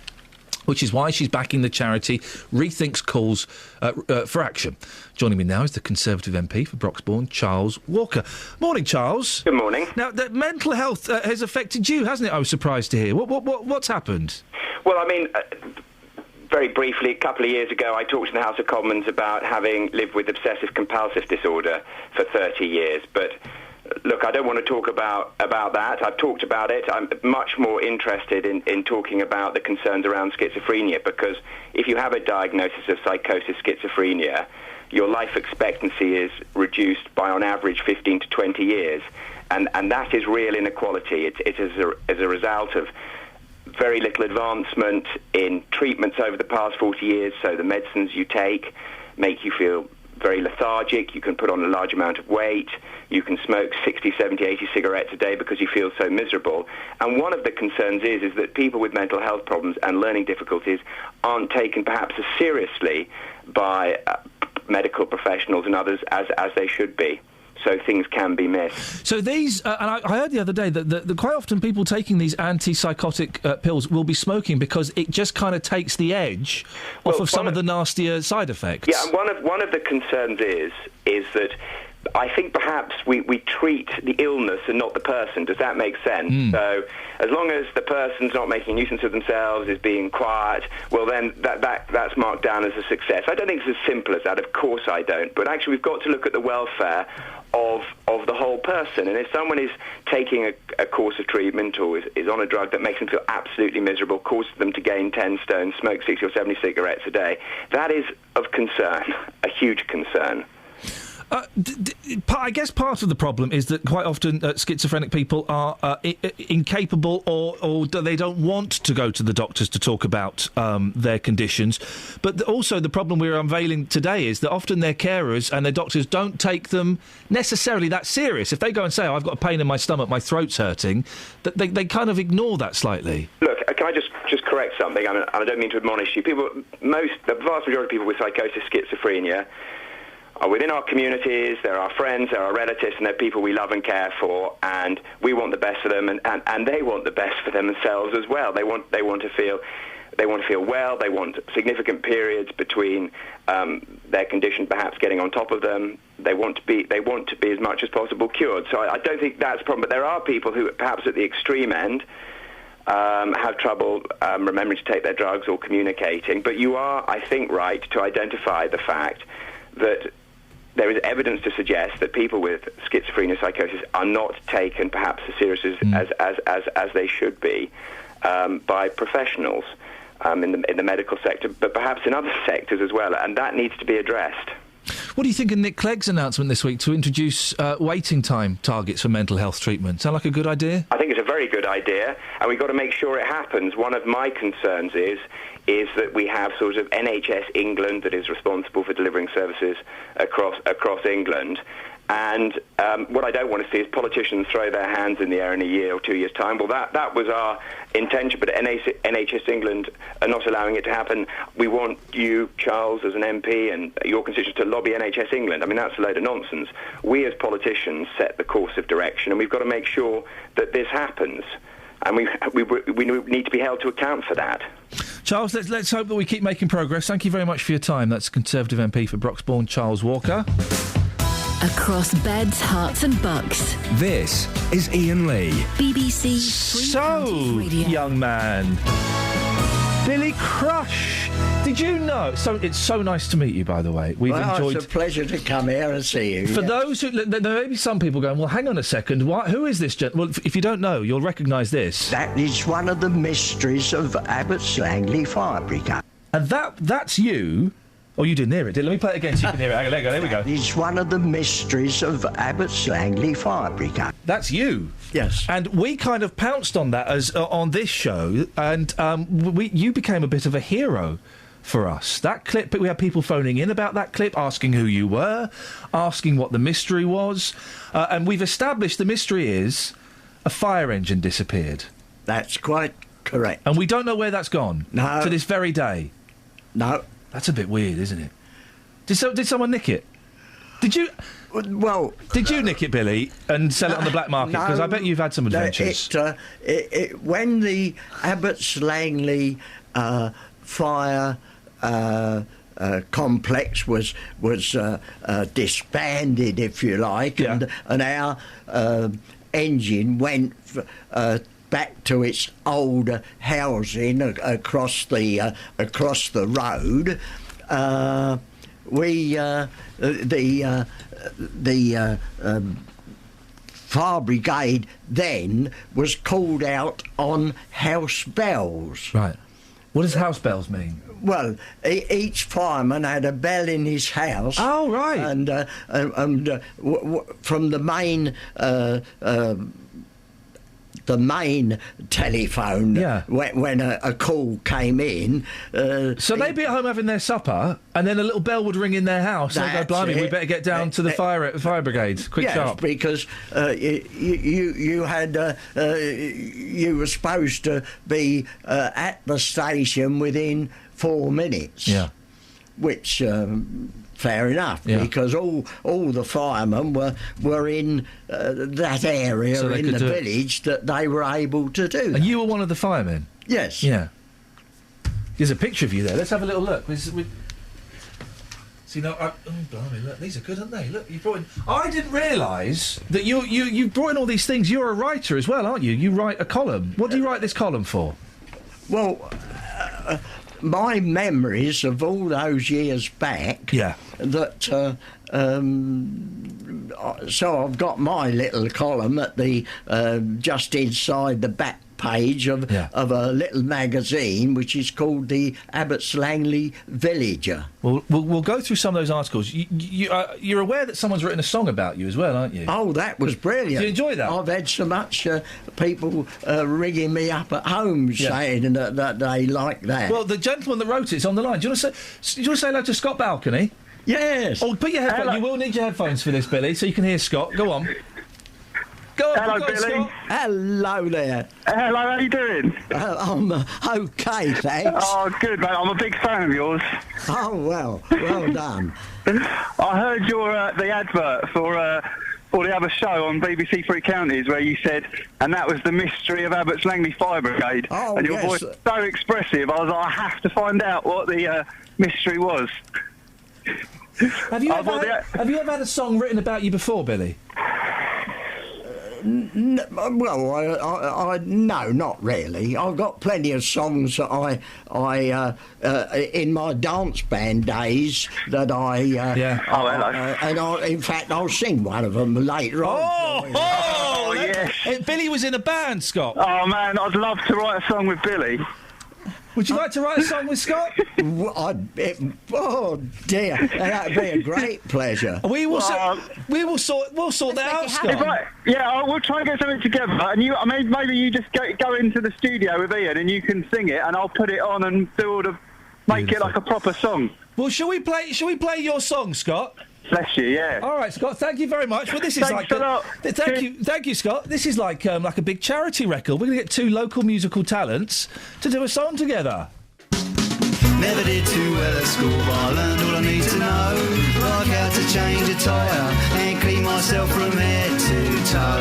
Speaker 8: which is why she's backing the charity Rethinks Calls for Action. Joining me now is the Conservative MP for Broxbourne, Charles Walker. Morning, Charles.
Speaker 2: Good morning.
Speaker 8: Now, mental health has affected you, hasn't it? I was surprised to hear. What's happened?
Speaker 2: Well, I mean, very briefly, a couple of years ago, I talked in the House of Commons about having lived with obsessive-compulsive disorder for 30 years, but look, I don't want to talk about that. I've talked about it. I'm much more interested in talking about the concerns around schizophrenia, because if you have a diagnosis of psychosis schizophrenia, your life expectancy is reduced by, on average, 15 to 20 years. And that is real inequality. It is as a result of very little advancement in treatments over the past 40 years, so the medicines you take make you feel very lethargic, you can put on a large amount of weight, you can smoke 60, 70, 80 cigarettes a day because you feel so miserable. And one of the concerns is that people with mental health problems and learning difficulties aren't taken perhaps as seriously by medical professionals and others as they should be. So things can be missed.
Speaker 8: So these, and I heard the other day that quite often people taking these antipsychotic pills will be smoking because it just kind of takes the edge off of some of the nastier side effects.
Speaker 2: Yeah, and one of the concerns is that I think perhaps we treat the illness and not the person. Does that make sense? So as long as the person's not making a nuisance of themselves, is being quiet, well then that's marked down as a success. I don't think it's as simple as that. Of course I don't. But actually we've got to look at the welfare of the whole person. And if someone is taking a course of treatment or is on a drug that makes them feel absolutely miserable, causes them to gain 10 stone, smoke 60 or 70 cigarettes a day, that is of concern, a huge concern.
Speaker 8: I guess part of the problem is that quite often schizophrenic people are incapable or they don't want to go to the doctors to talk about their conditions. But also the problem we're unveiling today is that often their carers and their doctors don't take them necessarily that serious. If they go and say, I've got a pain in my stomach, my throat's hurting, they kind of ignore that slightly.
Speaker 2: Look, can I just correct something? I mean, I don't mean to admonish you. The vast majority of people with psychosis, schizophrenia, are within our communities, they're our friends, they're our relatives, and they're people we love and care for, and we want the best for them, and they want the best for themselves as well. They want to feel well, they want significant periods between their condition perhaps getting on top of them. They want to be as much as possible cured. So I don't think that's a problem, but there are people who perhaps at the extreme end have trouble remembering to take their drugs or communicating. But you are, I think, right to identify the fact that there is evidence to suggest that people with schizophrenia psychosis are not taken perhaps as seriously as they should be by professionals in the medical sector, but perhaps in other sectors as well, and that needs to be addressed.
Speaker 8: What do you think of Nick Clegg's announcement this week to introduce waiting time targets for mental health treatment? Sound like a good idea?
Speaker 2: I think it's a very good idea, and we've got to make sure it happens. One of my concerns is that we have sort of NHS England that is responsible for delivering services across England. And what I don't want to see is politicians throw their hands in the air in a year or 2 years' time. Well, that was our intention, but NHS England are not allowing it to happen. We want you, Charles, as an MP, and your constituents to lobby NHS England. I mean, that's a load of nonsense. We as politicians set the course of direction, and we've got to make sure that this happens. And we need to be held to account for that.
Speaker 8: Charles, let's hope that we keep making progress. Thank you very much for your time. That's Conservative MP for Broxbourne, Charles Walker.
Speaker 3: Across beds, hearts and bucks.
Speaker 1: This is Iain Lee.
Speaker 3: BBC Three Counties Radio.
Speaker 8: Young man. Billy Crush. Did you know? So it's so nice to meet you, by the way. We've enjoyed.
Speaker 25: It's a pleasure to come here and see you.
Speaker 8: For those who, there may be some people going, well, hang on a second, who is this gent? Well, if you don't know, you'll recognise this.
Speaker 25: That is one of the mysteries of Abbots Langley Fire Brigade.
Speaker 8: And that's you. Oh, you didn't hear it, did you? Let me play it again so you can hear it. There we go.
Speaker 25: It's one of the mysteries of Abbots Langley Fire Brigade.
Speaker 8: That's you.
Speaker 25: Yes.
Speaker 8: And we kind of pounced on that as on this show, and you became a bit of a hero for us. That clip, we had people phoning in about that clip, asking who you were, asking what the mystery was, and we've established the mystery is a fire engine disappeared.
Speaker 25: That's quite correct.
Speaker 8: And we don't know where that's gone.
Speaker 25: No.
Speaker 8: To this very day.
Speaker 25: No.
Speaker 8: That's a bit weird, isn't it? Did someone nick it? Did you...
Speaker 25: Well...
Speaker 8: Did you nick it, Billy, and sell it on the black market? Because I bet you've had some adventures.
Speaker 25: When the Abbots Langley fire complex was disbanded, if you like, and our engine went back to its old housing across the road, the fire brigade then was called out on house bells.
Speaker 8: Right. What does house bells mean?
Speaker 25: Well, each fireman had a bell in his house.
Speaker 8: Oh, right.
Speaker 25: And from the main telephone, when a call came in.
Speaker 8: So they'd be at home having their supper, and then a little bell would ring in their house. And they'd go, blimey, we better get down to the fire brigade, quick, sharp.
Speaker 25: Because you had you were supposed to be at the station within 4 minutes.
Speaker 8: Yeah.
Speaker 25: Which. Fair enough, because all the firemen were in that area
Speaker 8: so
Speaker 25: in the village that they were able to do.
Speaker 8: And you were one of the firemen?
Speaker 25: Yes.
Speaker 8: Yeah. There's a picture of you there. Let's have a little look. See, no, oh, blimey, look, these are good, aren't they? Look, you brought in... I didn't realise that you brought in all these things. You're a writer as well, aren't you? You write a column. What do you write this column for?
Speaker 25: Well... my memories of all those years back, that so I've got my little column at the just inside the back page of a little magazine which is called the Abbots Langley Villager.
Speaker 8: Well, we'll go through some of those articles. You're aware that someone's written a song about you as well, aren't you?
Speaker 25: Oh, that was brilliant.
Speaker 8: Did you enjoy that?
Speaker 25: I've had so much people ringing me up at home saying that they like that.
Speaker 8: Well, the gentleman that wrote it's on the line. Do you want to say hello to Scott Balcony?
Speaker 25: Yes.
Speaker 8: Oh, put your headphones.
Speaker 25: Hello.
Speaker 8: You will need your headphones for this, Billy, so you can hear Scott. Go on. Go on.
Speaker 5: Hello,
Speaker 8: go on,
Speaker 5: Billy.
Speaker 8: Scott.
Speaker 25: Hello there.
Speaker 5: Hello, how you doing?
Speaker 25: I'm okay, thanks.
Speaker 5: Oh, good, mate. I'm a big fan of yours.
Speaker 25: Oh, well done.
Speaker 5: I heard the advert for the other show on BBC Three Counties where you said, and that was the mystery of Abbots Langley Fire Brigade.
Speaker 25: Oh,
Speaker 5: and your voice was so expressive, I was like, I have to find out what the mystery was.
Speaker 8: Have you ever had a song written about you before, Billy?
Speaker 25: Well, I no, not really. I've got plenty of songs that I in my dance band days that in fact I'll sing one of them later on.
Speaker 5: Oh, yes.
Speaker 8: Billy was in a band, Scott.
Speaker 5: Oh man, I'd love to write a song with Billy.
Speaker 8: Would you like to write a song with Scott?
Speaker 25: Oh dear, that'd be a great pleasure.
Speaker 8: We'll sort that out, Scott.
Speaker 5: We'll try and get something together. And maybe you just go into the studio with Iain and you can sing it, and I'll put it on and make it like a proper song.
Speaker 8: Well, shall we play your song, Scott?
Speaker 5: Bless you, yeah.
Speaker 8: All right, Scott. Thank you very much. Well, this is
Speaker 5: Thanks a lot.
Speaker 8: Thank you, Scott. This is like a big charity record. We're going to get two local musical talents to do a song together.
Speaker 7: Never did too well at school, but I learned all I need to know. Like how to change a tyre and clean myself from head to toe.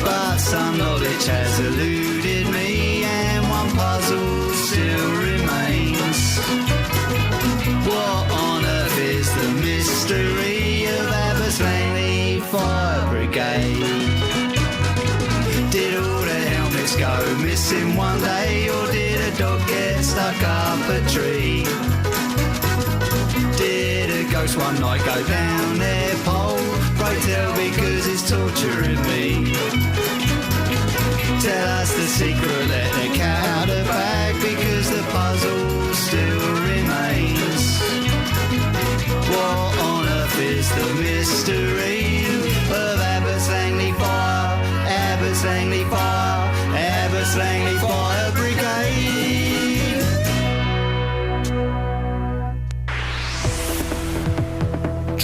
Speaker 7: But some knowledge has eluded me, and one puzzle still remains. What on earth is the mystery of Abbots Langley Fire Brigade? Did all the helmets go missing one day, or did a dog get stuck up a tree? Did a ghost one night go down their pole? Pray tell, because it's torturing me. Tell us the secret, let the cat out of the bag, because the puzzle still remains. What on earth is the mystery of Abbots Langley Fire, Abbots Langley Fire, Abbots Langley Fire Brigade?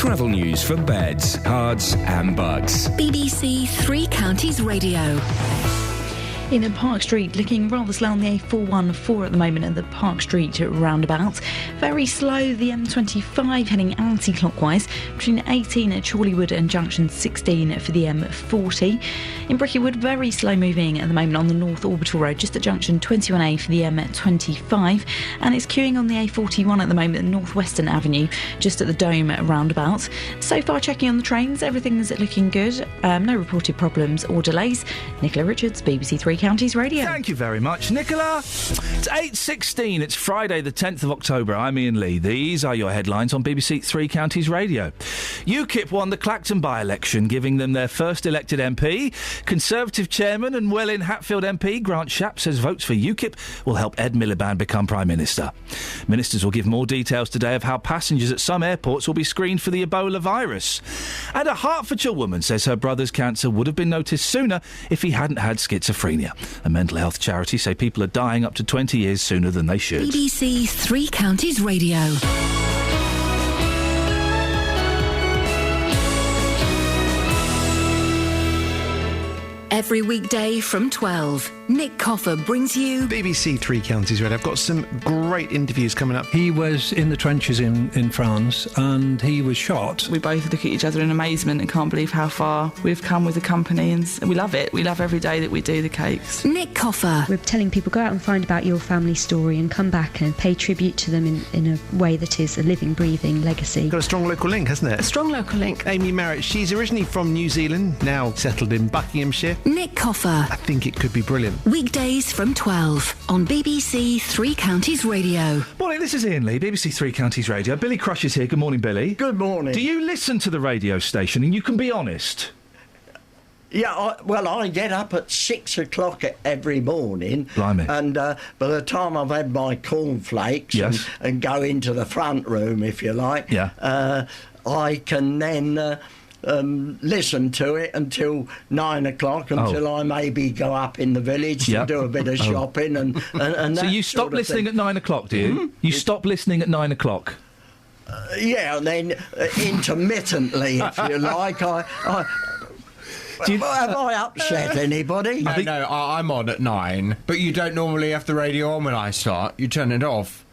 Speaker 1: Travel news for beds, cards and bugs.
Speaker 3: BBC Three Counties Radio.
Speaker 13: In Park Street, looking rather slow on the A414 at the moment at the Park Street roundabout. Very slow, the M25 heading anti-clockwise between 18 at Chorleywood and junction 16 for the M40. In Bricketwood, very slow moving at the moment on the North Orbital Road, just at junction 21A for the M25. And it's queuing on the A41 at the moment at Northwestern Avenue, just at the Dome roundabout. So far, checking on the trains, everything's looking good. No reported problems or delays. Nicola Richards, BBC Three Counties Radio.
Speaker 8: Thank you very much, Nicola. It's 8:16. It's Friday, the 10th of October. I'm Iain Lee. These are your headlines on BBC Three Counties Radio. UKIP won the Clacton by-election, giving them their first elected MP. Conservative chairman and Welwyn Hatfield MP Grant Shapps says votes for UKIP will help Ed Miliband become Prime Minister. Ministers will give more details today of how passengers at some airports will be screened for the Ebola virus. And a Hertfordshire woman says her brother's cancer would have been noticed sooner if he hadn't had schizophrenia. A mental health charity say people are dying up to 20 years sooner than they should.
Speaker 3: BBC Three Counties Radio. Every weekday from 12, Nick Coffer brings you
Speaker 11: BBC Three Counties Radio. I've got some great interviews coming up.
Speaker 14: He was in the trenches in France and he was shot.
Speaker 15: We both look at each other in amazement and can't believe how far we've come with the company, and we love it. We love every day that we do the cakes.
Speaker 3: Nick Coffer.
Speaker 16: We're telling people, go out and find about your family story and come back and pay tribute to them in a way that is a living, breathing legacy.
Speaker 11: Got a strong local link, hasn't it?
Speaker 15: A strong local link.
Speaker 11: Amy Merritt, she's originally from New Zealand, now settled in Buckinghamshire.
Speaker 3: Nick Coffer.
Speaker 11: I think it could be brilliant.
Speaker 3: Weekdays from 12 on BBC Three Counties Radio.
Speaker 8: Morning, this is Iain Lee, BBC Three Counties Radio. Billy Crush is here. Good morning, Billy.
Speaker 25: Good morning.
Speaker 8: Do you listen to the radio station? And you can be honest.
Speaker 25: Yeah, I get up at 6 o'clock every morning.
Speaker 8: Blimey.
Speaker 25: And by the time I've had my cornflakes
Speaker 8: Yes.
Speaker 25: and go into the front room, if you like, I can then listen to it until 9 o'clock, until I maybe go up in the village to do a bit of shopping and
Speaker 8: So
Speaker 25: that
Speaker 8: you stop
Speaker 25: sort of
Speaker 8: listening
Speaker 25: thing.
Speaker 8: at 9 o'clock, do you? You stop listening at 9 o'clock?
Speaker 25: Yeah, and then intermittently, if you like, have I upset anybody?
Speaker 17: No, I'm on at 9, but you don't normally have the radio on when I start. You turn it off.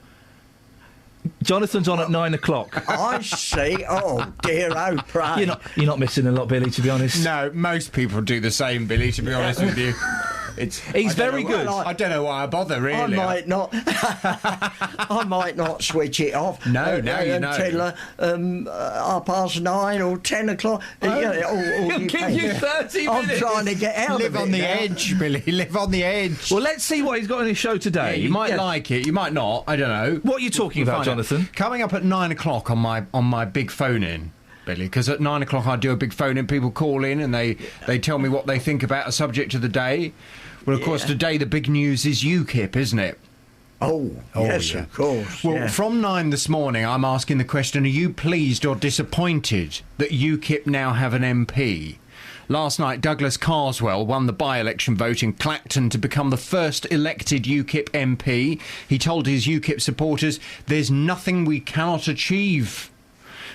Speaker 8: Jonathan's on at 9 o'clock.
Speaker 25: I see. Oh dear, oh pray.
Speaker 8: You're not missing a lot, Billy, to be honest.
Speaker 17: No, most people do the same, Billy, to be honest with you.
Speaker 8: He's very good.
Speaker 17: I don't know why I bother, really.
Speaker 25: I might not switch it off.
Speaker 17: No,
Speaker 25: until 9:30 or 10 o'clock.
Speaker 8: He'll give you 30 minutes.
Speaker 25: I'm trying to get out
Speaker 17: Live
Speaker 25: of it
Speaker 17: on the
Speaker 25: now.
Speaker 17: edge, Billy. Live on the edge.
Speaker 8: Well, let's see what he's got in his show today.
Speaker 17: Yeah, you might like it. You might not. I don't know.
Speaker 8: What are you talking about, Jonathan?
Speaker 17: Coming up at 9 o'clock on my big phone-in. Billy, because at 9 o'clock I do a big phone-in. People call in and they tell me what they think about a subject of the day. Well, of course, today the big news is UKIP, isn't it?
Speaker 25: Oh yes,
Speaker 17: yeah.
Speaker 25: of course.
Speaker 17: Well, from 9 this morning, I'm asking the question, are you pleased or disappointed that UKIP now have an MP? Last night, Douglas Carswell won the by-election vote in Clacton to become the first elected UKIP MP. He told his UKIP supporters, there's nothing we cannot achieve.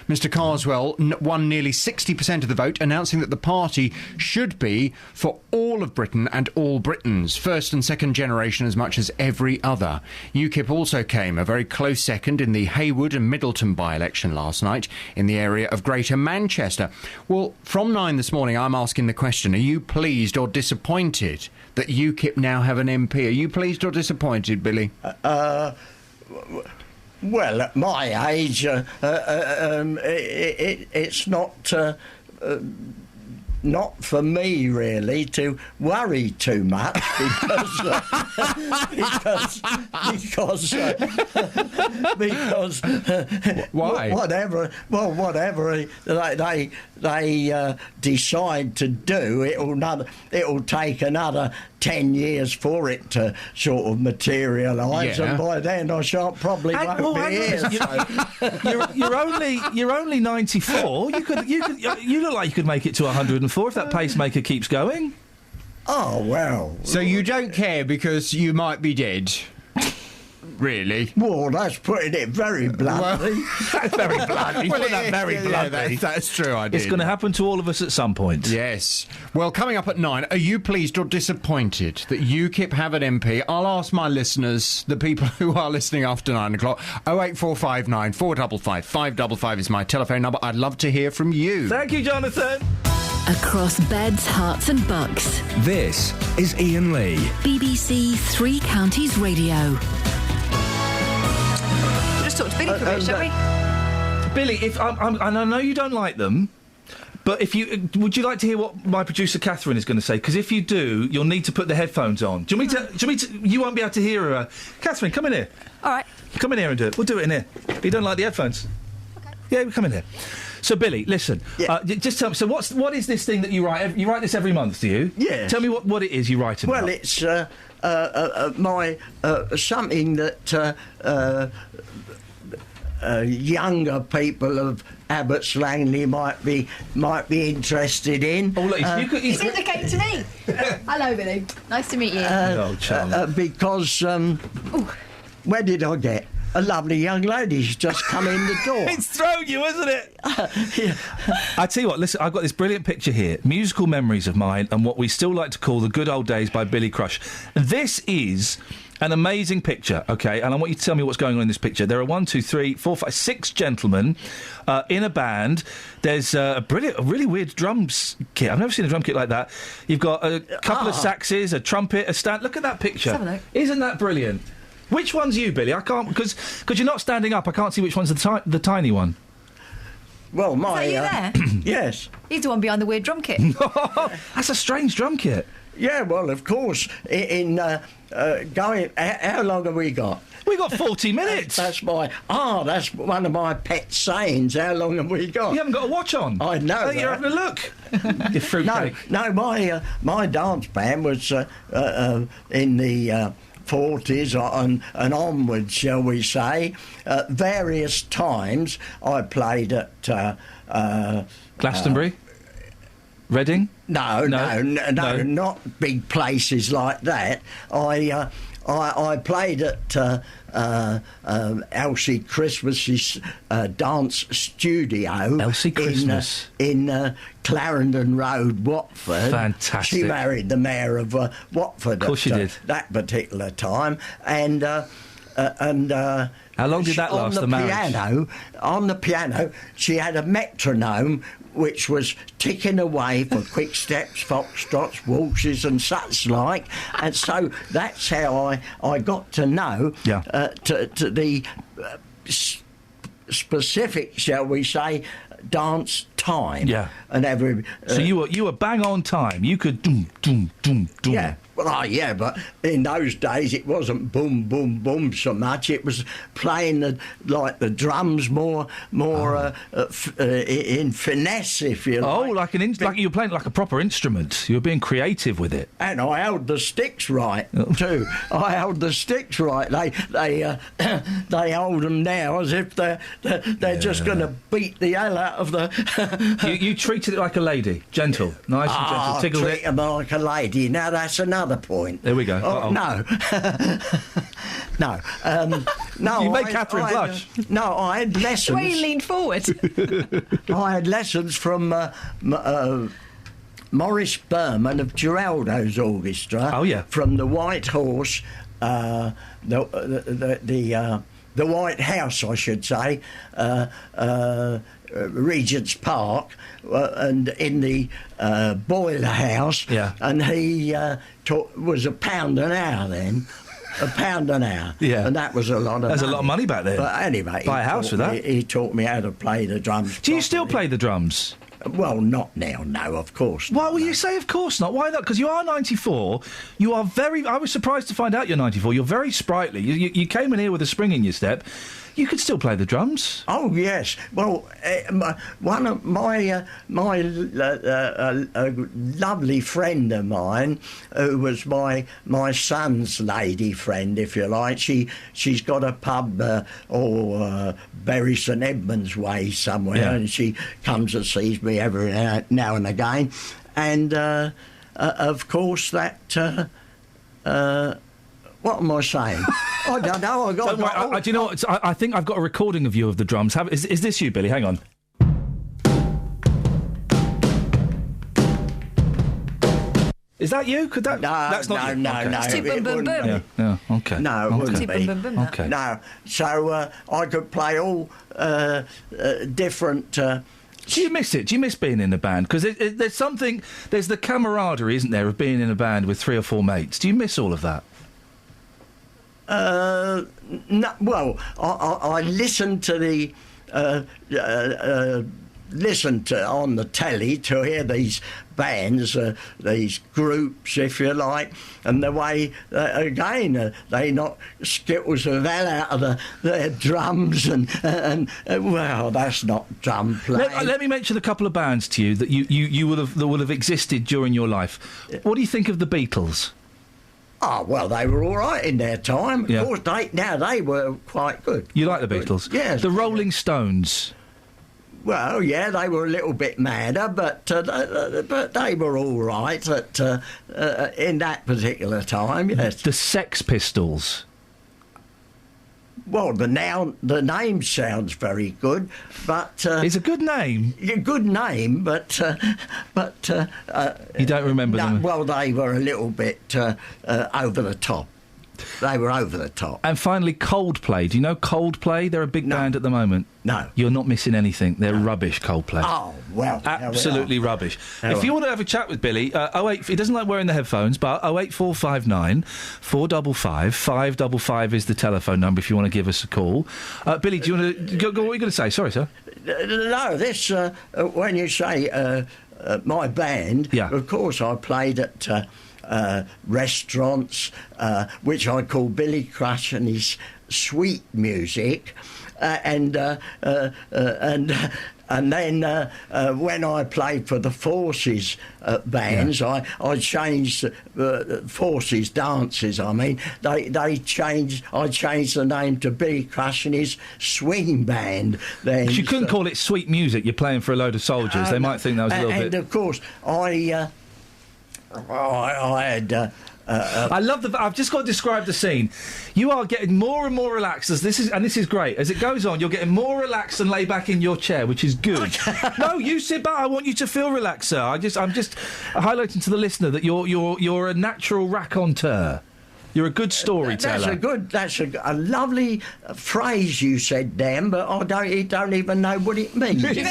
Speaker 17: Mr Carswell won nearly 60% of the vote, announcing that the party should be for all of Britain and all Britons, first and second generation as much as every other. UKIP also came a very close second in the Haywood and Middleton by-election last night in the area of Greater Manchester. Well, from 9 this morning, I'm asking the question, are you pleased or disappointed that UKIP now have an MP? Are you pleased or disappointed, Billy?
Speaker 25: Well, at my age, it's not for me really to worry too much because
Speaker 17: why?
Speaker 25: Whatever they decide to do, it'll take another 10 years for it to sort of materialise, and by then I probably won't be here.
Speaker 8: You're only 94. You look like you could make it to 104 if that pacemaker keeps going.
Speaker 25: Oh well.
Speaker 17: So you don't care because you might be dead. really.
Speaker 25: Well, that's putting it very bluntly.
Speaker 8: Very bluntly.
Speaker 17: Well,
Speaker 8: Put that very bluntly.
Speaker 17: That's true, I did.
Speaker 8: It's going to happen to all of us at some point.
Speaker 17: Yes. Well, coming up at 9, are you pleased or disappointed that UKIP have an MP? I'll ask my listeners, the people who are listening after 9 o'clock. 08459 455 555 is my telephone number. I'd love to hear from you.
Speaker 8: Thank you, Jonathan.
Speaker 3: Across beds, hearts and bucks.
Speaker 1: This is Iain Lee.
Speaker 3: BBC Three Counties Radio.
Speaker 12: We'll just talk to Billy for a bit, shall we?
Speaker 8: Billy, if and I know you don't like them, but if you would you like to hear what my producer Catherine is going to say? Because if you do, you'll need to put the headphones on. Do you want me to? You won't be able to hear her. Catherine, come in here.
Speaker 12: All right.
Speaker 8: Come in here and do it. We'll do it in here. You don't like the headphones? Okay. Yeah, come in here. So, Billy, listen.
Speaker 25: Yeah.
Speaker 8: Just tell me. So, what is this thing that you write? You write this every month, do you?
Speaker 25: Yeah.
Speaker 8: Tell me what it is you write about.
Speaker 25: Well, it's my something that younger people of Abbots Langley might be interested in.
Speaker 8: Oh, look,
Speaker 12: He's indicating to me. Hello, Billy. Nice to meet you.
Speaker 25: Because where did I get? A lovely young lady's just come in the door.
Speaker 8: It's thrown you, isn't it? Yeah. I tell you what, listen, I've got this brilliant picture here. Musical memories of mine and what we still like to call the good old days by Billy Crush. This is an amazing picture, OK? And I want you to tell me what's going on in this picture. There are 6 gentlemen in a band. There's a really weird drums kit. I've never seen a drum kit like that. You've got a couple of saxes, a trumpet, a stand. Look at that picture.
Speaker 12: Let's have a look.
Speaker 8: Isn't that brilliant? Which one's you, Billy? I can't, because you're not standing up, I can't see which one's the tiny one.
Speaker 25: Well, my...
Speaker 12: Is that you there?
Speaker 25: Yes.
Speaker 12: He's the one behind the weird drum kit.
Speaker 8: That's a strange drum kit.
Speaker 25: Yeah, well, of course, going... How long have we got?
Speaker 8: We got 40 minutes.
Speaker 25: That's one of my pet sayings. How long have we got?
Speaker 8: You haven't got a watch on.
Speaker 25: I know.
Speaker 8: Oh, you're having a look. You fruitcake.
Speaker 25: No, my dance band was in the 40s and onwards, shall we say. Various times I played at
Speaker 8: Glastonbury. Reading?
Speaker 25: No, not big places like that. I played at Elsie Christmas's dance studio.
Speaker 8: Elsie Christmas
Speaker 25: in Clarendon Road, Watford.
Speaker 8: Fantastic.
Speaker 25: She married the mayor of Watford.
Speaker 8: Of course she did.
Speaker 25: That particular time, and how
Speaker 8: long did that last? The marriage?
Speaker 25: On the piano, she had a metronome which was ticking away for quick steps, foxtrots, waltzes and such like. And so that's how I got to know to the specific, shall we say, dance time.
Speaker 8: Yeah.
Speaker 25: And every...
Speaker 8: so you were bang on time. You could doom, doom, doom, doom.
Speaker 25: Yeah. Well, yeah, but in those days it wasn't boom, boom, boom so much. It was playing the drums more in finesse, if you like.
Speaker 8: Oh, like you were playing like a proper instrument. You were being creative with it.
Speaker 25: And I held the sticks right too. I held the sticks right. They hold them now as if they're just going to beat the hell out of the.
Speaker 8: you treated it like a lady, gentle, nice and gentle. Tickled
Speaker 25: treat them like a lady. Now that's another point.
Speaker 8: There we go.
Speaker 25: Oh, no. No.
Speaker 8: You made Catherine blush.
Speaker 25: No, I had lessons.
Speaker 12: The way you leaned forward.
Speaker 25: I had lessons from Maurice Berman of Geraldo's orchestra.
Speaker 8: Oh yeah.
Speaker 25: From the White Horse, the White House, I should say, Regent's Park, and in the boiler house.
Speaker 8: Yeah.
Speaker 25: And he was £1 an hour then. £1 an hour.
Speaker 8: Yeah.
Speaker 25: And that was a lot of money.
Speaker 8: That's a lot of money back then.
Speaker 25: But anyway,
Speaker 8: buy a house with that.
Speaker 25: He taught me how to play the drums.
Speaker 8: Do you still play the drums?
Speaker 25: Well, not now, no, of course.
Speaker 8: Why will you say of course not? Why not? Because you are 94. You are very... I was surprised to find out you're 94. You're very sprightly. You came in here with a spring in your step. You could still play the drums.
Speaker 25: Oh, yes. Well, one of my lovely friend of mine, who was my son's lady friend, if you like, she's got a pub Bury St Edmunds way somewhere, and she comes and sees me every now and again. And, of course, that... What am I saying? I don't know.
Speaker 8: Don't worry, do you know what? I think I've got a recording of you of the drums. Is this you, Billy? Hang on. Is that you? Could that?
Speaker 25: No,
Speaker 8: that's not you.
Speaker 25: no.
Speaker 12: It's too boom, boom, boom.
Speaker 8: Yeah, okay.
Speaker 25: No, it wouldn't be.
Speaker 12: Boom, boom, boom,
Speaker 8: okay.
Speaker 25: No. So I could play all different...
Speaker 8: Do you miss it? Do you miss being in a band? Because there's something... There's the camaraderie, isn't there, of being in a band with 3 or 4 mates. Do you miss all of that?
Speaker 25: No, well, I listen to the... listen to on the telly to hear these bands, these groups, if you like, and the way, again, they knock skittles of hell out of their drums, and well, that's not drum playing.
Speaker 8: Let me mention a couple of bands to you that you will have existed during your life. What do you think of the Beatles?
Speaker 25: Oh, well, they were all right in their time.
Speaker 8: Yeah.
Speaker 25: Of course, they were quite good.
Speaker 8: You like the Beatles?
Speaker 25: Yes.
Speaker 8: The Rolling Stones?
Speaker 25: Well, yeah, they were a little bit madder, but they were all right in that particular time, yes.
Speaker 8: The Sex Pistols?
Speaker 25: Well, the name sounds very good, but...
Speaker 8: it's a good name.
Speaker 25: A good name, but
Speaker 8: you don't remember them?
Speaker 25: Well, they were a little bit over the top. They were over the top.
Speaker 8: And finally, Coldplay. Do you know Coldplay? They're a big band at the moment.
Speaker 25: No.
Speaker 8: You're not missing anything. They're rubbish, Coldplay.
Speaker 25: Oh, well.
Speaker 8: Absolutely rubbish. If you want to have a chat with Billy, 08... He doesn't like wearing the headphones, but 08459 455 555 is the telephone number if you want to give us a call. Billy, do you want to... Go, what are you going to say? Sorry, sir.
Speaker 25: No, this... when you say my band, of course I played at... restaurants, which I call Billy Crush and his sweet music, and then when I played for the Forces bands, I changed Forces dances. I mean, I changed the name to Billy Crush and his swing band. Then
Speaker 8: you couldn't call it sweet music. You're playing for a load of soldiers. They might think that was a little bit.
Speaker 25: And of course, I had.
Speaker 8: I love I've just got to describe the scene. You are getting more and more relaxed as this is great. As it goes on, you're getting more relaxed and lay back in your chair, which is good. No, you sit back. I want you to feel relaxed, sir. I'm just highlighting to the listener that you're a natural raconteur. You're a good storyteller.
Speaker 25: That's a lovely phrase you said, Dan, but I don't even know what it means.
Speaker 12: Do you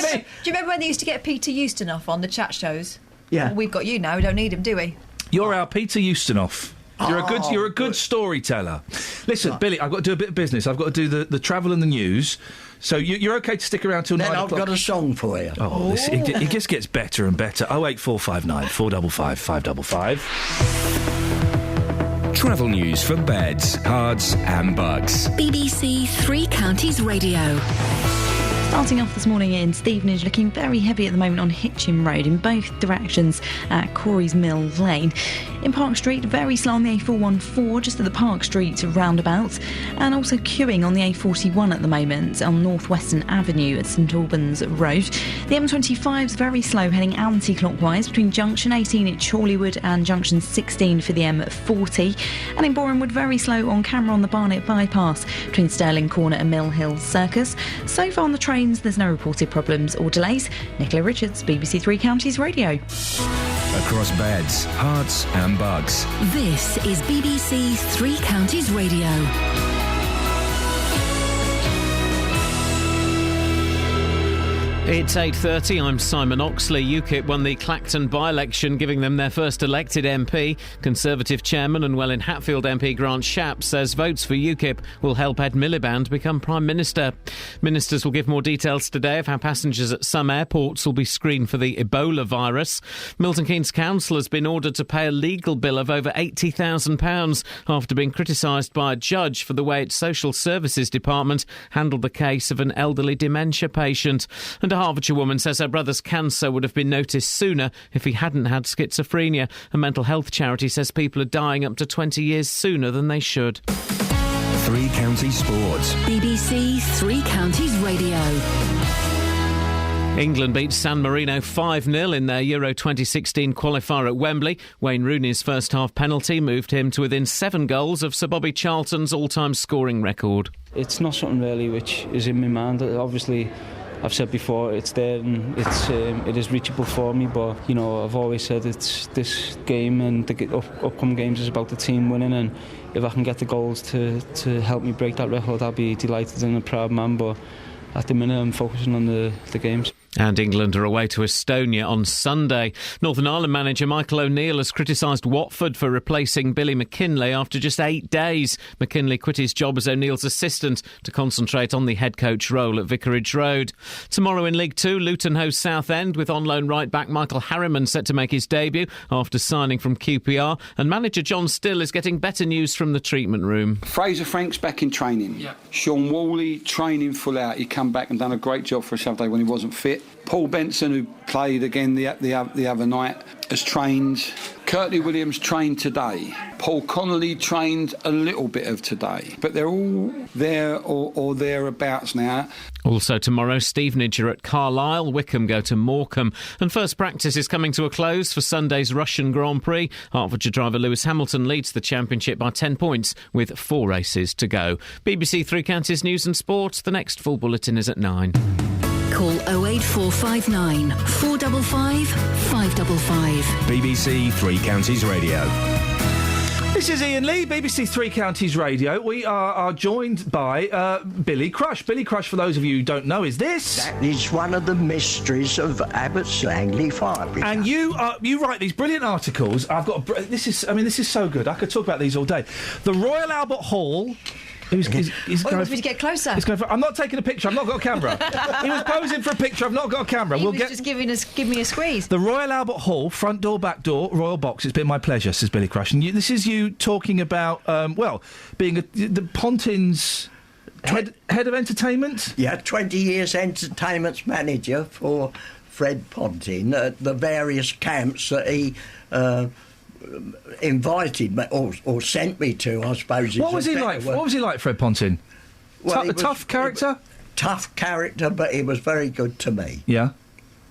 Speaker 12: remember when they used to get Peter Ustinov on the chat shows?
Speaker 25: Yeah.
Speaker 12: Well, we've got you now. We don't need him, do we?
Speaker 8: You're our Peter Ustinov. You're a good storyteller. Listen, Billy, I've got to do a bit of business. I've got to do the travel and the news. So you're okay to stick around till 9 o'clock?
Speaker 25: Then I've got a song for you.
Speaker 8: Oh, it just gets better and better. 08459 455 555.
Speaker 1: Travel news for beds, cards and bugs.
Speaker 3: BBC Three Counties Radio.
Speaker 13: Starting off this morning in Stevenage, looking very heavy at the moment on Hitchin Road in both directions at Corey's Mill Lane. In Park Street, very slow on the A414 just at the Park Street roundabout, and also queuing on the A41 at the moment on North Western Avenue at St Albans Road. The M25's very slow heading anti-clockwise between junction 18 at Chorleywood and junction 16 for the M40, and in Borehamwood very slow on camera on the Barnet bypass between Stirling Corner and Mill Hill Circus. So far on the trains there's no reported problems or delays. Nicola Richards, BBC Three Counties Radio.
Speaker 1: Across beds, hearts and bugs.
Speaker 3: This is BBC Three Counties Radio.
Speaker 4: It's 8:30. I'm Simon Oxley. UKIP won the Clacton by-election, giving them their first elected MP. Conservative chairman and Welwyn Hatfield MP Grant Shapps says votes for UKIP will help Ed Miliband become Prime Minister. Ministers will give more details today of how passengers at some airports will be screened for the Ebola virus. Milton Keynes Council has been ordered to pay a legal bill of over £80,000 after being criticised by a judge for the way its social services department handled the case of an elderly dementia patient. And a Hertfordshire woman says her brother's cancer would have been noticed sooner if he hadn't had schizophrenia. A mental health charity says people are dying up to 20 years sooner than they should.
Speaker 1: Three Counties Sports.
Speaker 3: BBC Three Counties Radio.
Speaker 4: England beat San Marino 5-0 in their Euro 2016 qualifier at Wembley. Wayne Rooney's first-half penalty moved him to within 7 goals of Sir Bobby Charlton's all-time scoring record.
Speaker 6: It's not something really which is in my mind. Obviously, I've said before, it's there and it is reachable for me, but you know, I've always said it's this game and the upcoming games is about the team winning, and if I can get the goals to help me break that record, I'll be delighted and a proud man, but at the minute I'm focusing on the games.
Speaker 4: And England are away to Estonia on Sunday. Northern Ireland manager Michael O'Neill has criticised Watford for replacing Billy McKinlay after just 8 days. McKinlay quit his job as O'Neill's assistant to concentrate on the head coach role at Vicarage Road. Tomorrow in League Two, Luton hosts Southend with on-loan right-back Michael Harriman set to make his debut after signing from QPR. And manager John Still is getting better news from the treatment room.
Speaker 9: Fraser Frank's back in training. Yeah. Sean Whalley training full out. He come back and done a great job for a Saturday when he wasn't fit. Paul Benson, who played again the other night, has trained. Curtly Williams trained today. Paul Connolly trained a little bit of today. But they're all there or thereabouts now.
Speaker 4: Also tomorrow, Stevenage are at Carlisle, Wickham go to Morecambe. And first practice is coming to a close for Sunday's Russian Grand Prix. Hertfordshire driver Lewis Hamilton leads the championship by 10 points with 4 races to go. BBC Three Counties News and Sport. The next full bulletin is at 9.
Speaker 3: Call 08459 455 555.
Speaker 1: BBC Three Counties Radio.
Speaker 8: This is Iain Lee, BBC Three Counties Radio. We are joined by Billy Crush. Billy Crush, for those of you who don't know, is this?
Speaker 25: That is one of the mysteries of Abbots Langley Fire Brigade.
Speaker 8: And you write these brilliant articles. This is so good. I could talk about these all day. The Royal Albert Hall. He
Speaker 12: wants me to get closer.
Speaker 8: I'm not taking a picture. I've not got a camera. He was posing for a picture. I've not got a camera.
Speaker 12: He was just give me a squeeze.
Speaker 8: The Royal Albert Hall, front door, back door, Royal Box. It's been my pleasure, says Billy Crush. And this is you talking about, being the Pontin's head of entertainment?
Speaker 25: Yeah, 20 years entertainment manager for Fred Pontin at the various camps that he invited me or sent me to, I suppose.
Speaker 8: What was he like? What was he like, Fred Pontin?
Speaker 25: Well,
Speaker 8: tough character?
Speaker 25: Tough character, but he was very good to me.
Speaker 8: Yeah.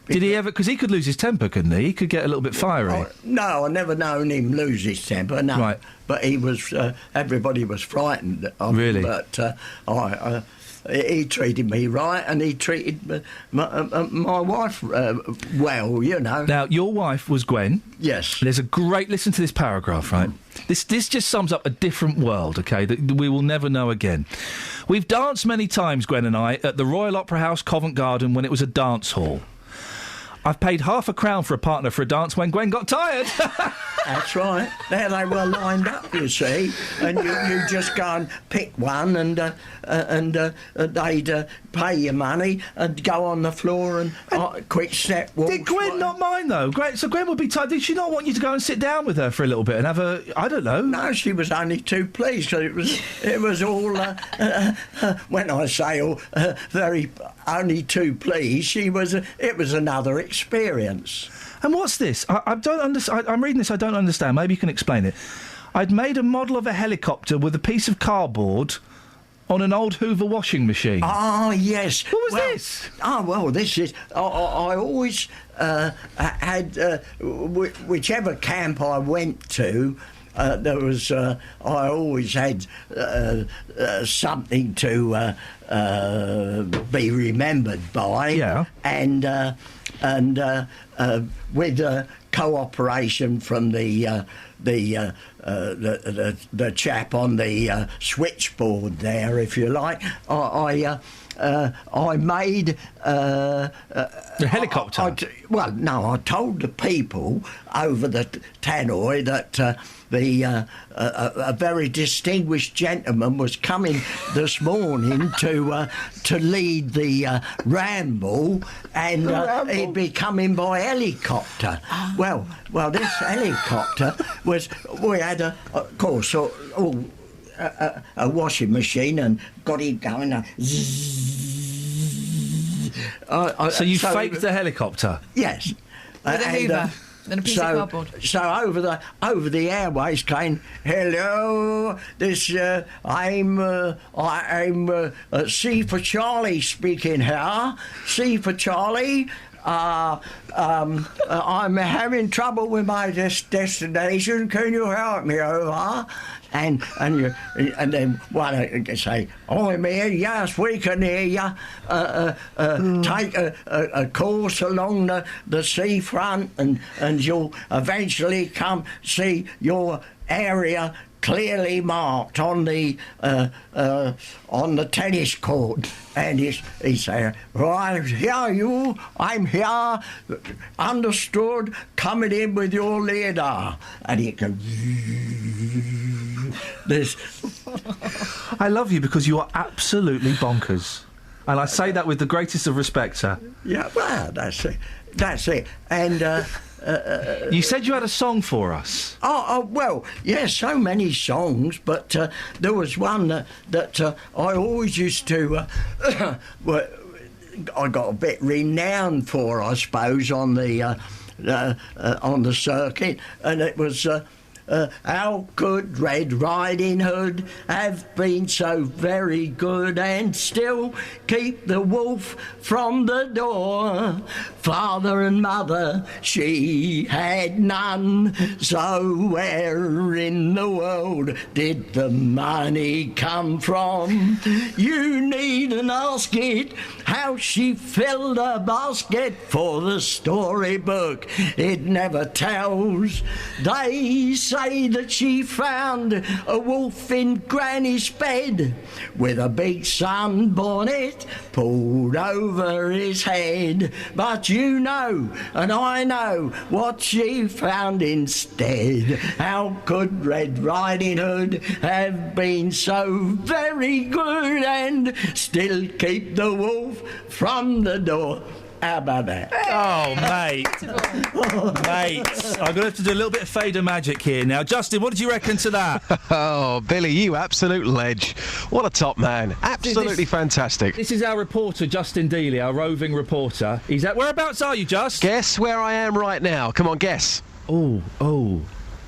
Speaker 8: Did he ever... Because he could lose his temper, couldn't he? He could get a little bit fiery.
Speaker 25: No, I never known him lose his temper, no. Right. But he was... everybody was frightened of him.
Speaker 8: Really?
Speaker 25: But he treated me right, and he treated my wife well, you know.
Speaker 8: Now, your wife was Gwen.
Speaker 25: Yes.
Speaker 8: There's a great... Listen to this paragraph, right? This just sums up a different world, OK, that we will never know again. We've danced many times, Gwen and I, at the Royal Opera House, Covent Garden, when it was a dance hall. I've paid £5 for a partner for a dance when Gwen got tired.
Speaker 25: That's right. There they were lined up, you see, and you just go and pick one, and they'd pay your money and go on the floor and quick step walk.
Speaker 8: Did Gwen not mind though? So Gwen would be tired. Did she not want you to go and sit down with her for a little bit and have a? I don't know.
Speaker 25: No, she was only too pleased. It was all. When I say all, very only too pleased, it was another experience.
Speaker 8: And what's this? I don't understand. I'm reading this. I don't understand. Maybe you can explain it. I'd made a model of a helicopter with a piece of cardboard on an old Hoover washing machine.
Speaker 25: Ah, yes.
Speaker 8: What was this?
Speaker 25: Oh, well, this is... I always had... whichever camp I went to, there was... I always had something to be remembered by.
Speaker 8: Yeah.
Speaker 25: And with cooperation from the chap on the switchboard there, if you like, I made
Speaker 8: a helicopter.
Speaker 25: I told the people over the tannoy that a very distinguished gentleman was coming this morning to lead the ramble, and he'd be coming by helicopter. Well, this helicopter was... We had, of course, a washing machine and got it going.
Speaker 8: So you faked the helicopter?
Speaker 25: Yes.
Speaker 12: With a Hoover? And a piece of cardboard.
Speaker 25: So over the airways came, hello, this I'm C for Charlie speaking here. C for Charlie. I'm having trouble with my destination. Can you help me over? And then one say, I'm here. Yes, we can hear you. Take a course along the seafront, and you'll eventually come see your area clearly marked on the tennis court. And he said, right, here I'm here, understood, coming in with your leader. And he goes, this.
Speaker 8: I love you because you are absolutely bonkers. And I say that with the greatest of respect, sir.
Speaker 25: Yeah, well, that's it. And...
Speaker 8: you said you had a song for us.
Speaker 25: Oh, well, yes, so many songs, but there was one that I always used to... I got a bit renowned for, I suppose, on the circuit, and it was... how could Red Riding Hood have been so very good and still keep the wolf from the door? Father and mother, she had none, so where in the world did the money come from? You needn't ask it, how she filled a basket for the storybook. It never tells. They say that she found a wolf in Granny's bed with a big sunbonnet pulled over his head. But you know, and I know, what she found instead. How could Red Riding Hood have been so very good and still keep the wolf from the door? How about that?
Speaker 8: Oh, mate. Mate. I'm going to have to do a little bit of fader magic here now. Justin, what did you reckon to that?
Speaker 11: Oh, Billy, you absolute ledge. What a top man. Absolutely fantastic.
Speaker 8: This is our reporter, Justin Dealey, our roving reporter. He's at... Whereabouts are you, Just?
Speaker 11: Guess where I am right now. Come on, guess.
Speaker 8: Oh.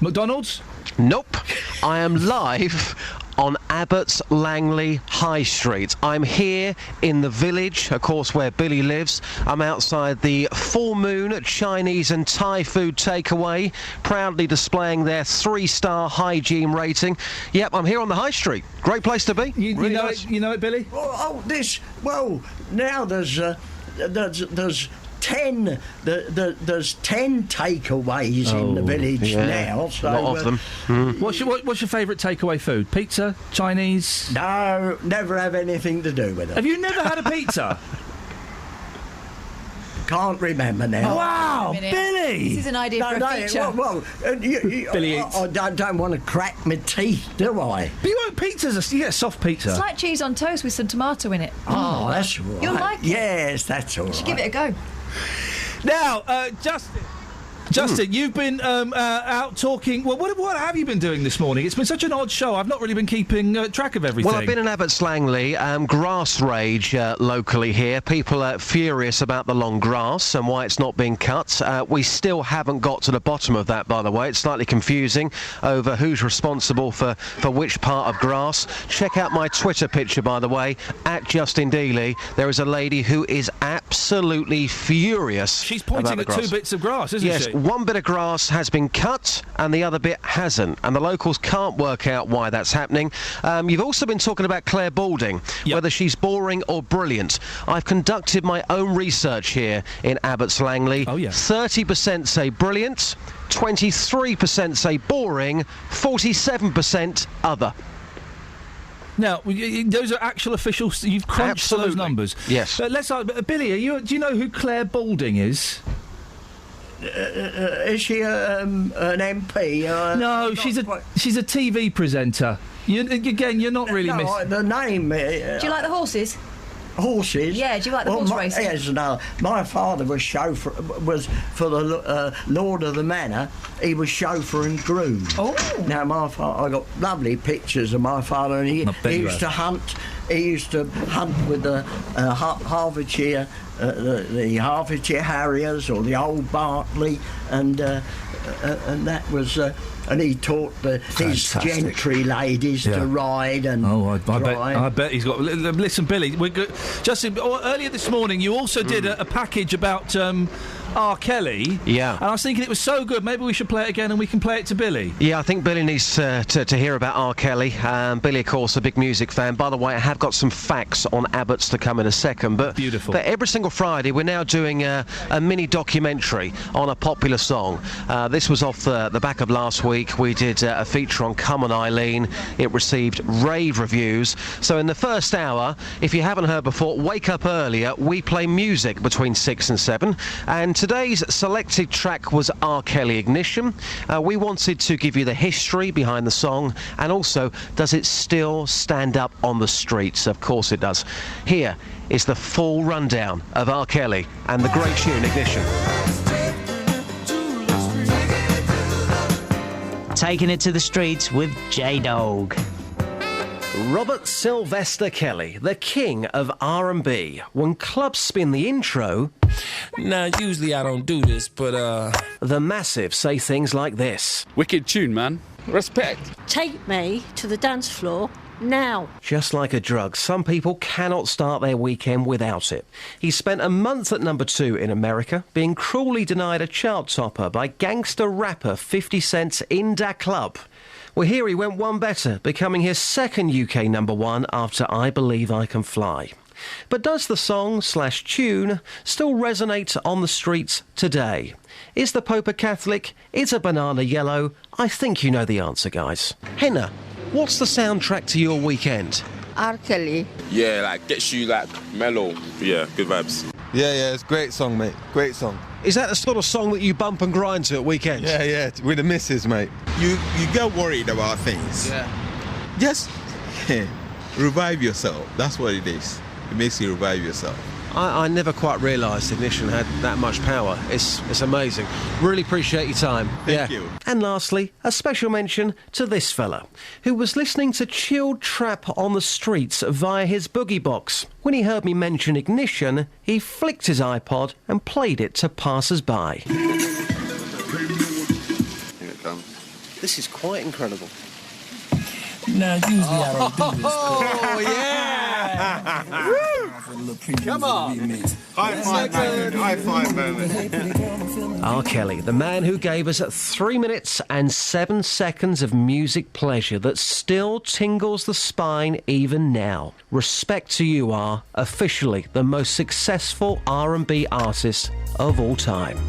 Speaker 8: McDonald's?
Speaker 11: Nope. I am live on Abbots Langley High Street. I'm here in the village, of course, where Billy lives. I'm outside the Full Moon Chinese and Thai food takeaway, proudly displaying their 3-star hygiene rating. Yep, I'm here on the High Street. Great place to be.
Speaker 8: You know it, Billy?
Speaker 25: Now there's 10. There's 10 takeaways in the village now. So,
Speaker 11: a lot of them.
Speaker 25: What's
Speaker 8: your favourite takeaway food? Pizza? Chinese?
Speaker 25: No, never have anything to do with it.
Speaker 8: Have you never had a pizza?
Speaker 25: Can't remember now.
Speaker 8: Oh, wow, Billy!
Speaker 12: This is an idea for a feature.
Speaker 25: Billy eats. I don't want to crack my teeth, do I?
Speaker 8: But you want pizzas? You get a soft pizza.
Speaker 12: It's like cheese on toast with some tomato in it.
Speaker 25: Oh, that's all right.
Speaker 12: You'll like it.
Speaker 25: Yes, that's all right.
Speaker 12: You should give it a go.
Speaker 8: Now, Justin, you've been out talking... Well, what have you been doing this morning? It's been such an odd show. I've not really been keeping track of everything.
Speaker 11: Well, I've been in Abbots Langley. Grass rage locally here. People are furious about the long grass and why it's not being cut. We still haven't got to the bottom of that, by the way. It's slightly confusing over who's responsible for which part of grass. Check out my Twitter picture, by the way, at Justin Dealey. There is a lady who is absolutely furious.
Speaker 8: She's pointing at 2 bits of grass, isn't she?
Speaker 11: One bit of grass has been cut and the other bit hasn't, and the locals can't work out why that's happening. You've also been talking about Claire Balding, whether she's boring or brilliant. I've conducted my own research here in Abbots Langley. 30% say brilliant, 23% say boring, 47% other.
Speaker 8: Now, those are actual official... You've crunched those numbers.
Speaker 11: Yes.
Speaker 8: Billy, do you know who Claire Balding is?
Speaker 25: Is she an MP?
Speaker 8: No, she's a TV presenter. You're not really
Speaker 25: the name.
Speaker 12: Do you like the horses?
Speaker 25: Horses?
Speaker 12: Yeah, do you like the horse racing?
Speaker 25: Yes, no. My father was for the Lord of the Manor. He was chauffeur and groom.
Speaker 12: Oh.
Speaker 25: Now, I got lovely pictures of my father, and he used to hunt. He used to hunt with the Hertfordshire, the Hertfordshire Harriers or the old Bartley, and that was. And he taught his gentry ladies to ride and
Speaker 8: I bet he's got... Listen, Billy, Justin, earlier this morning you also did a package about R. Kelly.
Speaker 11: Yeah.
Speaker 8: And I was thinking it was so good, maybe we should play it again and we can play it to Billy.
Speaker 11: Yeah, I think Billy needs to hear about R. Kelly. Billy, of course, a big music fan. By the way, I have got some facts on Abbott's to come in a second. But
Speaker 8: beautiful.
Speaker 11: But every single Friday, we're now doing a mini documentary on a popular song. This was off the back of last week. We did a feature on Come On Eileen. It received rave reviews. So in the first hour, if you haven't heard before, wake up earlier. We play music between 6 and 7. And today's selected track was R. Kelly, Ignition. We wanted to give you the history behind the song, and also, does it still stand up on the streets? Of course it does. Here is the full rundown of R. Kelly and the great tune Ignition.
Speaker 10: Taking it to the streets with J-Dog.
Speaker 11: Robert Sylvester Kelly, the king of R&B. When clubs spin the intro...
Speaker 18: Nah, usually I don't do this, but
Speaker 11: The Massive say things like this.
Speaker 18: Wicked tune, man. Respect.
Speaker 19: Take me to the dance floor now.
Speaker 11: Just like a drug, some people cannot start their weekend without it. He spent a month at number 2 in America, being cruelly denied a chart topper by gangster rapper 50 Cent's In Da Club. Well, here he went one better, becoming his second UK number 1 after I Believe I Can Fly. But does the song/tune still resonate on the streets today? Is the Pope a Catholic? Is a banana yellow? I think you know the answer, guys. Henna, what's the soundtrack to your weekend?
Speaker 20: R. Kelly.
Speaker 18: Yeah, like, gets you, like, mellow. Yeah, good vibes.
Speaker 22: Yeah, it's a great song, mate. Great song.
Speaker 11: Is that the sort of song that you bump and grind to at weekends?
Speaker 22: Yeah, with the missus, mate.
Speaker 26: You get worried about things.
Speaker 11: Yeah.
Speaker 26: Just revive yourself. That's what it is. It makes you revive yourself.
Speaker 11: I never quite realised Ignition had that much power. It's amazing. Really appreciate your time.
Speaker 26: Thank you.
Speaker 11: And lastly, a special mention to this fella, who was listening to chilled trap on the streets via his boogie box. When he heard me mention Ignition, he flicked his iPod and played it to passers-by.
Speaker 26: Here it comes.
Speaker 11: This is quite incredible.
Speaker 18: Nah, usually I don't do this.
Speaker 11: Oh, yeah!
Speaker 26: Come on! High five moment.
Speaker 11: R. Kelly, the man who gave us 3 minutes and 7 seconds of music pleasure that still tingles the spine even now. Respect to you, R. Officially the most successful R&B artist of all time.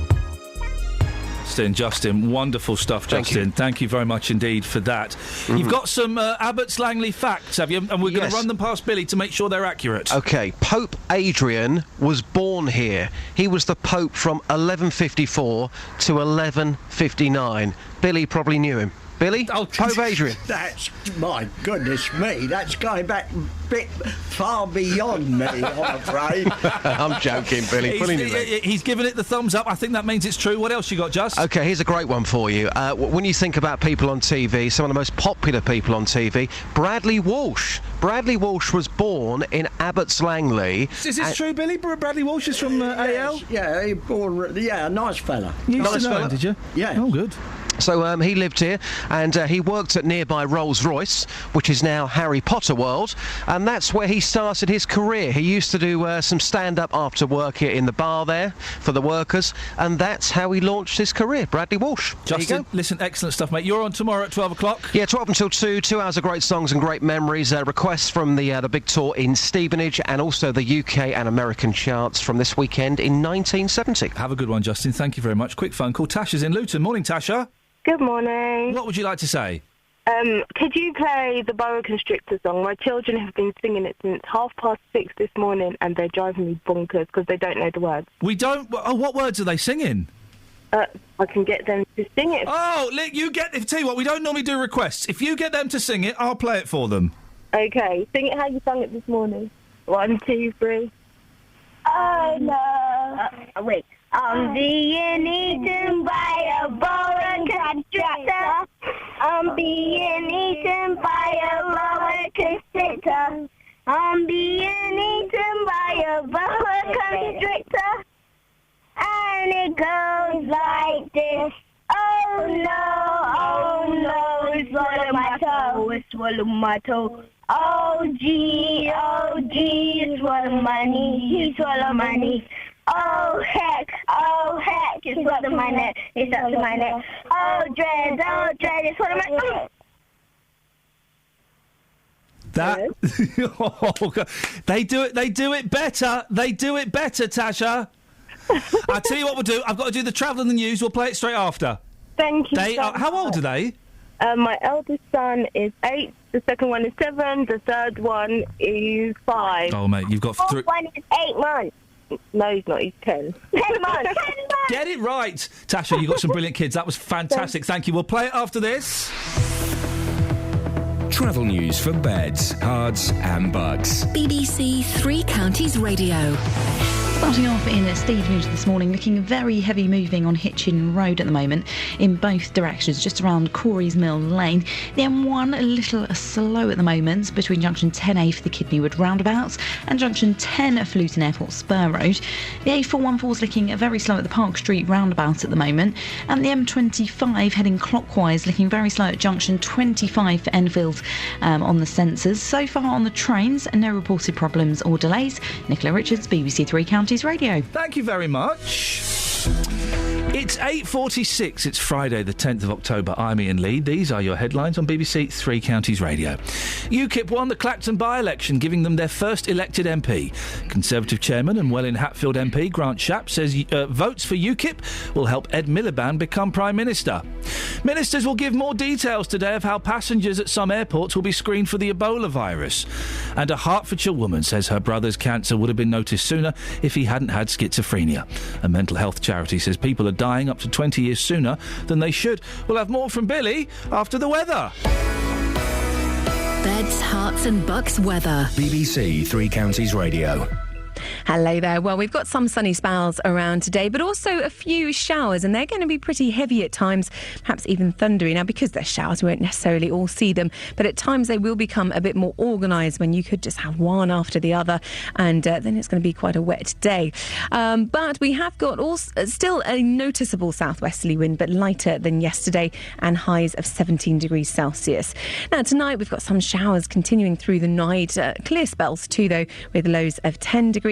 Speaker 8: Justin, wonderful stuff, Justin. Thank you very much indeed for that. You've got some Abbots Langley facts, have you? And we're going to run them past Billy to make sure they're accurate.
Speaker 11: OK, Pope Adrian was born here. He was the Pope from 1154 to 1159. Billy probably knew him. Billy?
Speaker 25: Oh,
Speaker 11: Pope Adrian.
Speaker 25: That's, my goodness me, that's going back a bit far beyond me, I'm afraid.
Speaker 11: I'm joking, Billy.
Speaker 8: He's given it the thumbs up. I think that means it's true. What else you got, Just?
Speaker 11: OK, here's a great one for you. When you think about people on TV, some of the most popular people on TV, Bradley Walsh. Bradley Walsh was born in Abbots Langley.
Speaker 8: Is this true, Billy? Bradley Walsh is from AL?
Speaker 25: Yeah, he born. Yeah, nice fella.
Speaker 8: You used to know him, did you?
Speaker 25: Yeah.
Speaker 8: Oh, good.
Speaker 11: So he lived here, and he worked at nearby Rolls-Royce, which is now Harry Potter World, and that's where he started his career. He used to do some stand-up after work here in the bar there for the workers, and that's how he launched his career. Bradley Walsh.
Speaker 8: Justin, listen, excellent stuff, mate. You're on tomorrow at 12 o'clock?
Speaker 11: Yeah, 12 until 2. 2 hours of great songs and great memories. Requests from the big tour in Stevenage, and also the UK and American charts from this weekend in 1970.
Speaker 8: Have a good one, Justin. Thank you very much. Quick phone call. Tasha's in Luton. Morning, Tasha.
Speaker 27: Good morning.
Speaker 8: What would you like to say?
Speaker 27: Could you play the Boa Constrictor song? My children have been singing it since 6:30 this morning, and they're driving me bonkers because they don't know the words.
Speaker 8: We don't... Oh, what words are they singing?
Speaker 27: I can get them to sing it.
Speaker 8: Oh, you get... Tell you what, we don't normally do requests. If you get them to sing it, I'll play it for them.
Speaker 27: Okay, sing it how you sang it this morning. 1, 2, 3.
Speaker 2: Oh no! Wait. I'm being eaten by a boa constrictor. I'm being eaten by a boa constrictor. I'm being eaten by a boa constrictor. And it goes like this. Oh no, swallow my toe, swallow my toe. Oh gee, swallow my knee, swallow my knee. Oh heck, it's swallow my neck, it's up to my neck. Oh dread, it's swallow my...
Speaker 8: That oh, God. They do it better. They do it better, Tasha. I'll tell you what we'll do. I've got to do the travel and the news. We'll play it straight after.
Speaker 27: Thank you.
Speaker 8: How old are they?
Speaker 27: My eldest son is 8, the second one is 7, the third one is 5.
Speaker 8: Oh, mate, you've got
Speaker 27: The fourth one is 8 months. No, he's not, he's 10. 10 months.
Speaker 8: Get it right. Tasha, you've got some brilliant kids. That was fantastic. Thank you. We'll play it after this.
Speaker 1: Travel news for beds, cards and bugs.
Speaker 3: BBC Three Counties Radio.
Speaker 13: Starting off in Stevenage this morning, looking very heavy moving on Hitchin Road at the moment in both directions, just around Corey's Mill Lane. The M1 a little slow at the moment between junction 10A for the Kidneywood roundabouts and junction 10 for Luton Airport Spur Road. The A414 is looking very slow at the Park Street roundabout at the moment, and the M25 heading clockwise looking very slow at junction 25 for Enfield on the sensors. So far on the trains, no reported problems or delays. Nicola Richards, BBC Three Counties Radio.
Speaker 8: Thank you very much. It's 8:46. It's Friday, the 10th of October. I'm Iain Lee. These are your headlines on BBC Three Counties Radio. UKIP won the Clacton by-election, giving them their first elected MP. Conservative chairman and Welwyn-Hatfield MP Grant Shapps says votes for UKIP will help Ed Miliband become Prime Minister. Ministers will give more details today of how passengers at some airports will be screened for the Ebola virus. And a Hertfordshire woman says her brother's cancer would have been noticed sooner if he hadn't had schizophrenia. A mental health charity says people are dying up to 20 years sooner than they should. We'll have more from Billy after the weather.
Speaker 3: Beds, Herts and Bucks weather.
Speaker 1: BBC Three Counties Radio.
Speaker 5: Hello there. Well, we've got some sunny spells around today, but also a few showers, and they're going to be pretty heavy at times, perhaps even thundery. Now, because they're showers, we won't necessarily all see them, but at times they will become a bit more organised when you could just have one after the other, and then it's going to be quite a wet day. But we have got still a noticeable southwesterly wind, but lighter than yesterday, and highs of 17 degrees Celsius. Now, tonight we've got some showers continuing through the night. Clear spells too, though, with lows of 10 degrees.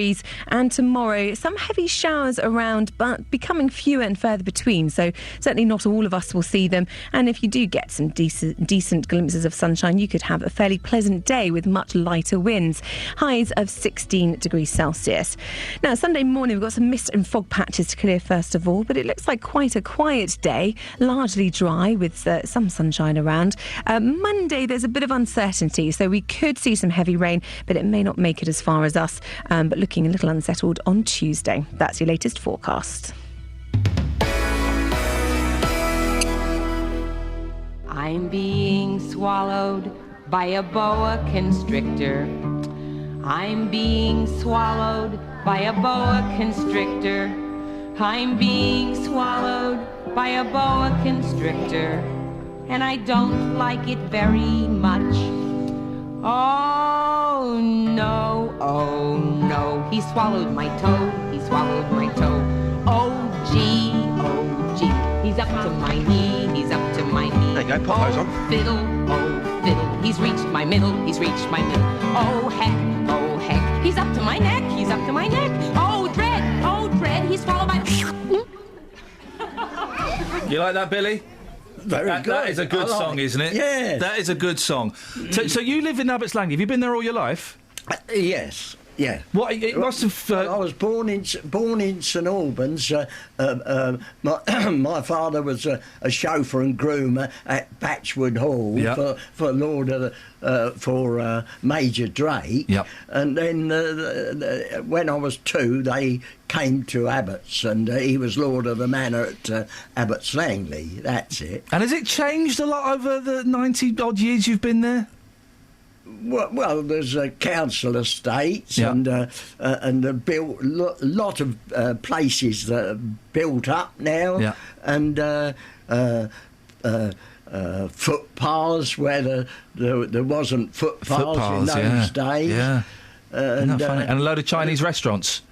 Speaker 5: And tomorrow, some heavy showers around, but becoming fewer and further between. So certainly not all of us will see them. And if you do get some decent glimpses of sunshine, you could have a fairly pleasant day with much lighter winds. Highs of 16 degrees Celsius. Now, Sunday morning, we've got some mist and fog patches to clear first of all, but it looks like quite a quiet day, largely dry with some sunshine around. Monday, there's a bit of uncertainty, so we could see some heavy rain, but it may not make it as far as us. But looking a little unsettled on Tuesday. That's your latest forecast.
Speaker 7: I'm being swallowed by a boa constrictor. I'm being swallowed by a boa constrictor. I'm being swallowed by a boa constrictor. And I don't like it very much. Oh no, he swallowed my toe, he swallowed my toe. Oh gee, he's up to my knee, he's up to my knee.
Speaker 11: There you go, pop those on.
Speaker 7: Fiddle, he's reached my middle, he's reached my middle. Oh heck, he's up to my neck, he's up to my neck. Oh dread, he swallowed my...
Speaker 8: You like that, Billy?
Speaker 25: Very good.
Speaker 8: That is a good song, isn't it?
Speaker 25: Yeah.
Speaker 8: That is a good song. So you live in Abbots Langley. Have you been there all your life?
Speaker 25: Yes. Yeah.
Speaker 8: What? It must have.
Speaker 25: I was born in St Albans. My father was a chauffeur and groomer at Batchwood Hall for Major Drake.
Speaker 8: Yep.
Speaker 25: And then when I was 2, they came to Abbots, and he was Lord of the Manor at Abbots Langley. That's it.
Speaker 8: And has it changed a lot over the 90 odd years you've been there?
Speaker 25: Well, there's council estates and the built lot of places that are built up now, and footpaths where there wasn't footpaths in those days.
Speaker 8: Yeah, and funny? And a load of Chinese restaurants.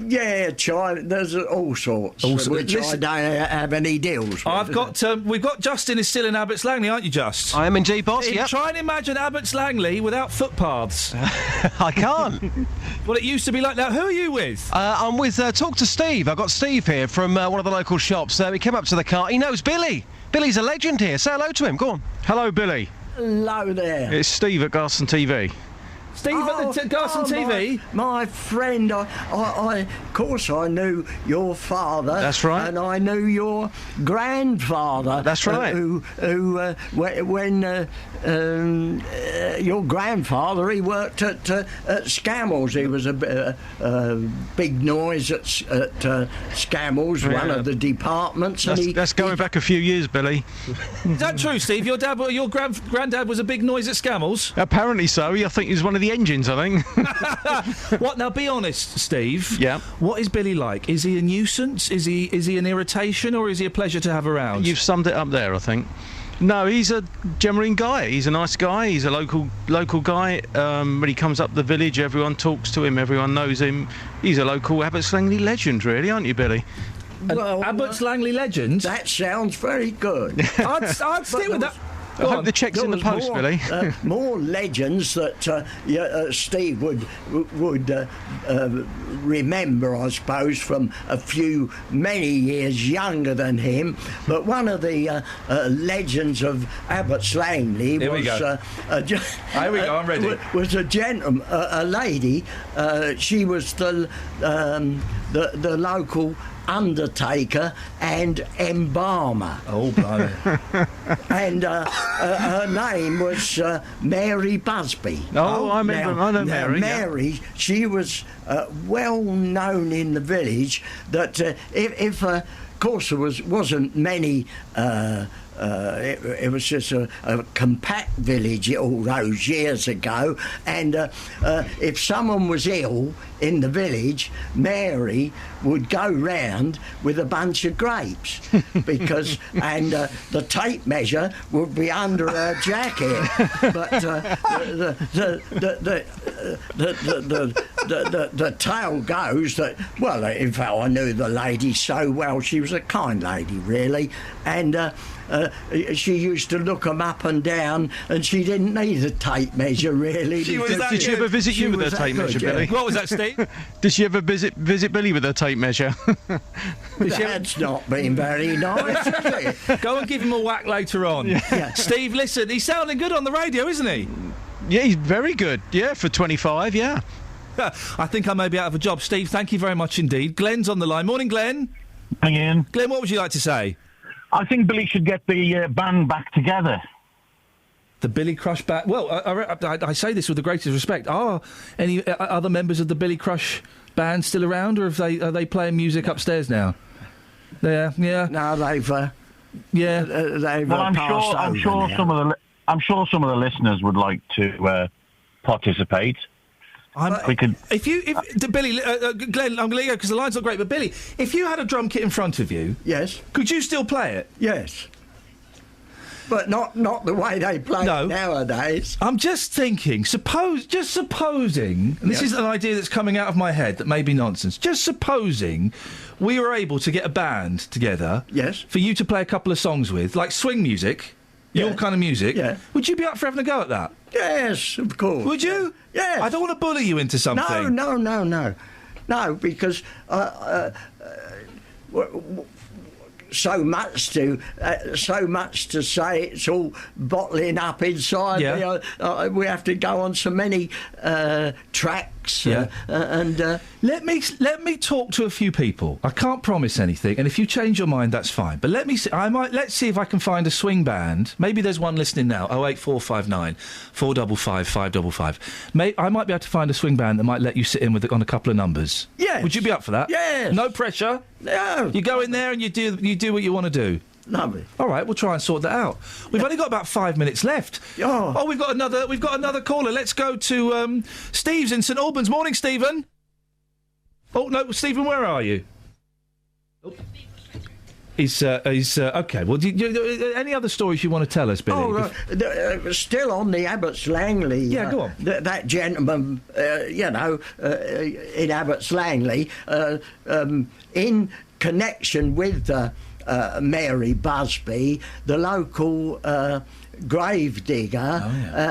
Speaker 25: Yeah, China. There's all sorts. Which I don't have any deals with.
Speaker 8: We've got Justin is still in Abbots Langley, aren't you, Just?
Speaker 11: I am indeed, boss. Yep.
Speaker 8: Try and imagine Abbots Langley without footpaths.
Speaker 11: I can't.
Speaker 8: Well, it used to be like that. Who are you with?
Speaker 11: I'm with Talk to Steve. I've got Steve here from one of the local shops. He came up to the car. He knows Billy. Billy's a legend here. Say hello to him. Go on.
Speaker 14: Hello, Billy.
Speaker 25: Hello there.
Speaker 14: It's Steve at Garson TV.
Speaker 8: Steve at the Garson TV?
Speaker 25: My friend, of course I knew your father.
Speaker 14: That's right.
Speaker 25: And I knew your grandfather.
Speaker 14: That's right.
Speaker 25: When your grandfather, he worked at Scammell's. He was a big noise at Scammell's, one of the departments.
Speaker 14: That's going back a few years, Billy.
Speaker 8: Is that true, Steve? Your granddad was a big noise at Scammell's?
Speaker 14: Apparently so. I think he was one of the engines, I think.
Speaker 8: What? Now, be honest, Steve.
Speaker 14: Yeah.
Speaker 8: What is Billy like? Is he a nuisance? Is he an irritation, or is he a pleasure to have around?
Speaker 14: You've summed it up there, I think. No, he's a genuine guy. He's a nice guy. He's a local guy. When he comes up the village, everyone talks to him. Everyone knows him. He's a local Abbots Langley legend, really, aren't you, Billy?
Speaker 25: Well,
Speaker 8: Abbots Langley legend?
Speaker 25: That sounds very good.
Speaker 8: I'd stick with that.
Speaker 14: I hope the check's in the post, Billy.
Speaker 25: More legends that Steve would remember, I suppose, from many years younger than him. But one of the legends of Abbots Langley
Speaker 8: Here we go. I'm ready.
Speaker 25: Was a gentleman, a lady. She was the local undertaker and embalmer.
Speaker 8: Oh, blimey.
Speaker 25: And her name was Mary Busby.
Speaker 14: Oh, I remember. I know Mary.
Speaker 25: Mary, she was well known in the village that if of course there wasn't many. It was just a compact village all those years ago, and if someone was ill in the village, Mary would go round with a bunch of grapes because the tape measure would be under her jacket, but the tale goes that, well, in fact, I knew the lady so well. She was a kind lady, really, and she used to look them up and down, and she didn't need a tape measure, really.
Speaker 14: Did she ever visit you with a tape measure, Billy?
Speaker 8: What was that, Steve?
Speaker 14: Did she ever visit Billy with a tape measure?
Speaker 25: That's not been very nice, is it?
Speaker 8: Go and give him a whack later on.
Speaker 25: Yeah.
Speaker 8: Steve, listen, he's sounding good on the radio, isn't he?
Speaker 14: Yeah, he's very good. Yeah, for 25, yeah.
Speaker 8: I think I may be out of a job. Steve, thank you very much indeed. Glenn's on the line. Morning, Glenn.
Speaker 15: Hi, Ian.
Speaker 8: Glenn, what would you like to say?
Speaker 15: I think Billy should get the band back together.
Speaker 8: The Billy Crush band. Well, I say this with the greatest respect. Are any other members of the Billy Crush band still around, or are they playing music upstairs now? Yeah.
Speaker 25: No, they've. They've.
Speaker 15: Well, I'm sure
Speaker 25: now.
Speaker 15: some of the listeners would like to participate.
Speaker 8: Billy, Glenn, I'm going to let you go because the line's not great. But Billy, if you had a drum kit in front of you,
Speaker 25: yes,
Speaker 8: could you still play it?
Speaker 25: Yes, but not the way they play it nowadays.
Speaker 8: I'm just thinking, supposing, and this is an idea that's coming out of my head that may be nonsense. Just supposing we were able to get a band together,
Speaker 25: yes,
Speaker 8: for you to play a couple of songs with, like swing music. Your kind of music.
Speaker 25: Yeah.
Speaker 8: Would you be up for having a go at that?
Speaker 25: Yes, of course.
Speaker 8: Would you?
Speaker 25: Yes.
Speaker 8: I don't want to bully you into something.
Speaker 25: No, because so much to say it's all bottling up inside.
Speaker 8: Yeah.
Speaker 25: We have to go on so many tracks. And
Speaker 8: let me talk to a few people. I can't promise anything, and if you change your mind, that's fine. But let's see if I can find a swing band. Maybe there's one listening now. 08459 455 555. I might be able to find a swing band that might let you sit in on a couple of numbers.
Speaker 25: Yes.
Speaker 8: Would you be up for that?
Speaker 25: Yes.
Speaker 8: No pressure.
Speaker 25: No.
Speaker 8: You go in there and you do what you want to do.
Speaker 25: Lovely.
Speaker 8: All right, we'll try and sort that out. We've only got about 5 minutes left. Oh, we've got another caller. Let's go to Steve's in St Albans. Morning, Stephen. Oh no, Stephen, where are you? Oh. He's okay. Well, any other stories you want to tell us, Billy?
Speaker 25: Still on the Abbots Langley.
Speaker 8: Yeah, go on.
Speaker 25: That gentleman, in Abbots Langley, in connection with Mary Busby, the local grave digger.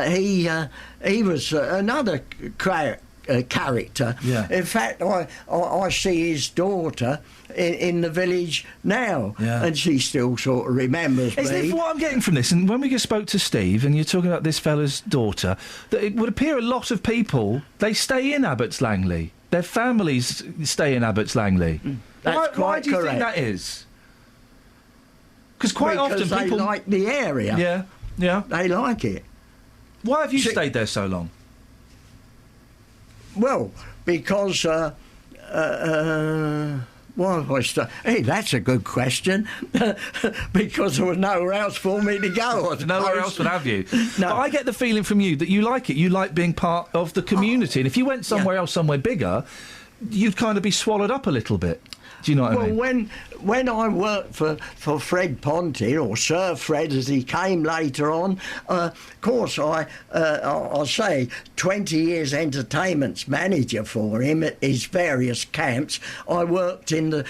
Speaker 25: He was another character.
Speaker 8: Yeah.
Speaker 25: In fact, I see his daughter in the village now, and she still sort of remembers me.
Speaker 8: Isn't it what I'm getting from this? And when we spoke to Steve, and you're talking about this fella's daughter, that it would appear a lot of people, they stay in Abbots Langley. Their families stay in Abbots Langley. Why do you think that is? Because often people
Speaker 25: they like the area.
Speaker 8: Yeah.
Speaker 25: They like it.
Speaker 8: Why have you stayed there so long?
Speaker 25: Well, because why have I stayed? Hey, that's a good question. Because there was nowhere else for me to go.
Speaker 8: Nowhere else would have you.
Speaker 25: No.
Speaker 8: But I get the feeling from you that you like it. You like being part of the community. And if you went somewhere else, somewhere bigger, you'd kind of be swallowed up a little bit. Do you know what I mean?
Speaker 25: Well, when I worked for Fred Ponting, or Sir Fred as he came later on, of course I'll say 20 years entertainments manager for him at his various camps. I worked in the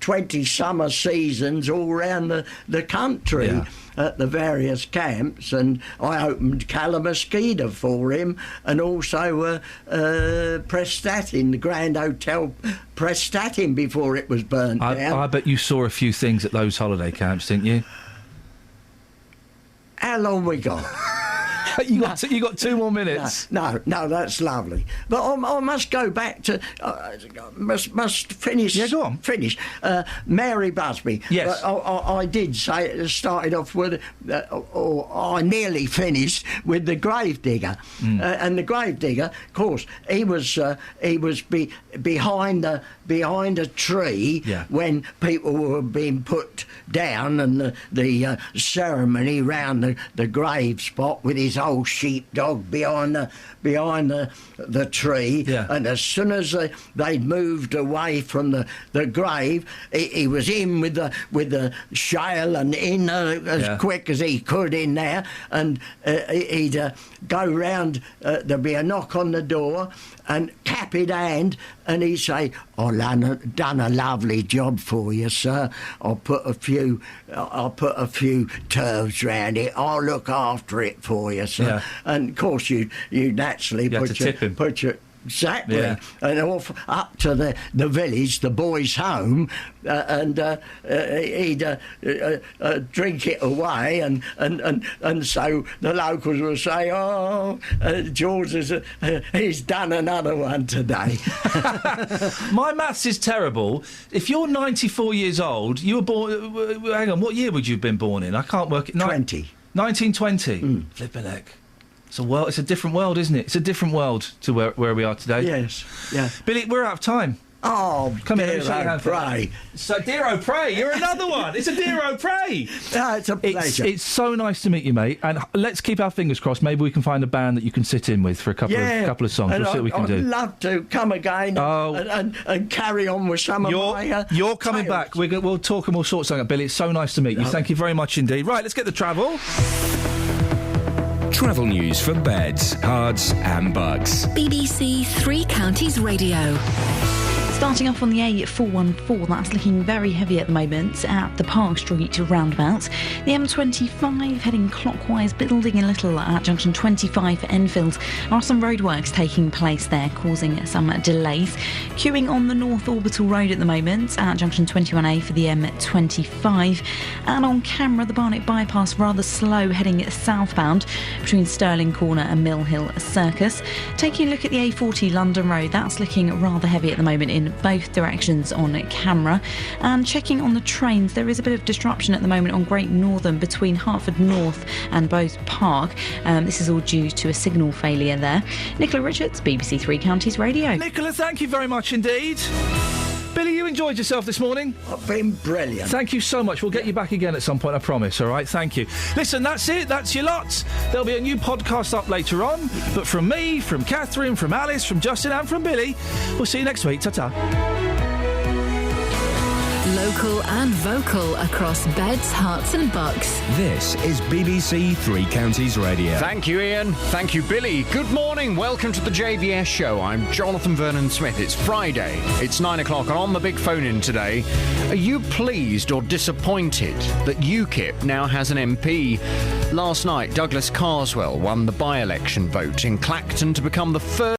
Speaker 25: 20 summer seasons all around the country. At the various camps, and I opened Kalamazoo for him, and also Prestatyn, the Grand Hotel Prestatyn, before it was burnt down.
Speaker 8: I bet you saw a few things at those holiday camps, didn't you?
Speaker 25: How long we got?
Speaker 8: You got 2 more minutes.
Speaker 25: No, that's lovely. But I must go back to must finish.
Speaker 8: Yeah, go on.
Speaker 25: Finish. Mary Busby.
Speaker 8: Yes.
Speaker 25: I did say it started off with, or I nearly finished with the gravedigger, and the gravedigger, of course, he was behind a tree when people were being put down, and the ceremony round the grave spot with his old sheepdog behind the tree, and as soon as they'd moved away from the grave, he was in with the shale and in as quick as he could in there, and he'd go round. There'd be a knock on the door, and cap in hand, and he'd say, "I've done a lovely job for you, sir. I'll put a few turfs round it. I'll look after it for you, sir."
Speaker 8: Yeah.
Speaker 25: And of course, you naturally put your exactly, and off up to the village, the boys' home, and he'd drink it away, and so the locals will say, "Oh, George he's done another one today."
Speaker 8: My maths is terrible. If you're 94 years old, you were born. Hang on, what year would you have been born in? I can't work it. 1920. Flippin' heck. It's a different world, isn't it? It's a different world to where we are today.
Speaker 25: Yes, yeah.
Speaker 8: Billy, we're out of time.
Speaker 25: Oh,
Speaker 8: come
Speaker 25: dear O'Prey.
Speaker 8: So, dear O'Prey, you're another one. It's a dear O'Prey.
Speaker 25: It's a pleasure.
Speaker 8: It's so nice to meet you, mate. And let's keep our fingers crossed. Maybe we can find a band that you can sit in with for a couple of songs. We'll see what we can do.
Speaker 25: I'd love to come again and carry on with some of my
Speaker 8: You're coming
Speaker 25: tales.
Speaker 8: back. We'll talk and we'll sort something out. Billy, it's so nice to meet you. Thank you very much indeed. Right, let's get the travel.
Speaker 1: Travel news for beds, cards and bugs.
Speaker 3: BBC Three Counties Radio.
Speaker 13: Starting off on the A414, that's looking very heavy at the moment at the Park Street roundabout. The M25 heading clockwise, building a little at junction 25 for Enfield. There are some roadworks taking place there, causing some delays. Queuing on the North Orbital Road at the moment at junction 21A for the M25. And on camera, the Barnet Bypass rather slow heading southbound between Stirling Corner and Mill Hill Circus. Taking a look at the A40 London Road, that's looking rather heavy at the moment in both directions on camera. And checking on the trains, there is a bit of disruption at the moment on Great Northern between Hertford North and Bowes Park. This is all due to a signal failure there. Nicola Richards, BBC Three Counties Radio.
Speaker 8: Nicola, thank you very much indeed. Billy, you enjoyed yourself this morning?
Speaker 25: I've been brilliant.
Speaker 8: Thank you so much. We'll get you back again at some point, I promise, all right? Thank you. Listen, that's it. That's your lot. There'll be a new podcast up later on. But from me, from Catherine, from Alice, from Justin and from Billy, we'll see you next week. Ta-ta.
Speaker 3: Local and vocal across beds, hearts and bucks.
Speaker 1: This is BBC Three Counties Radio.
Speaker 6: Thank you, Ian. Thank you, Billy. Good morning. Welcome to the JVS show. I'm Jonathan Vernon-Smith. It's Friday. It's 9 o'clock, and on the big phone-in today, are you pleased or disappointed that UKIP now has an MP? Last night, Douglas Carswell won the by-election vote in Clacton to become the first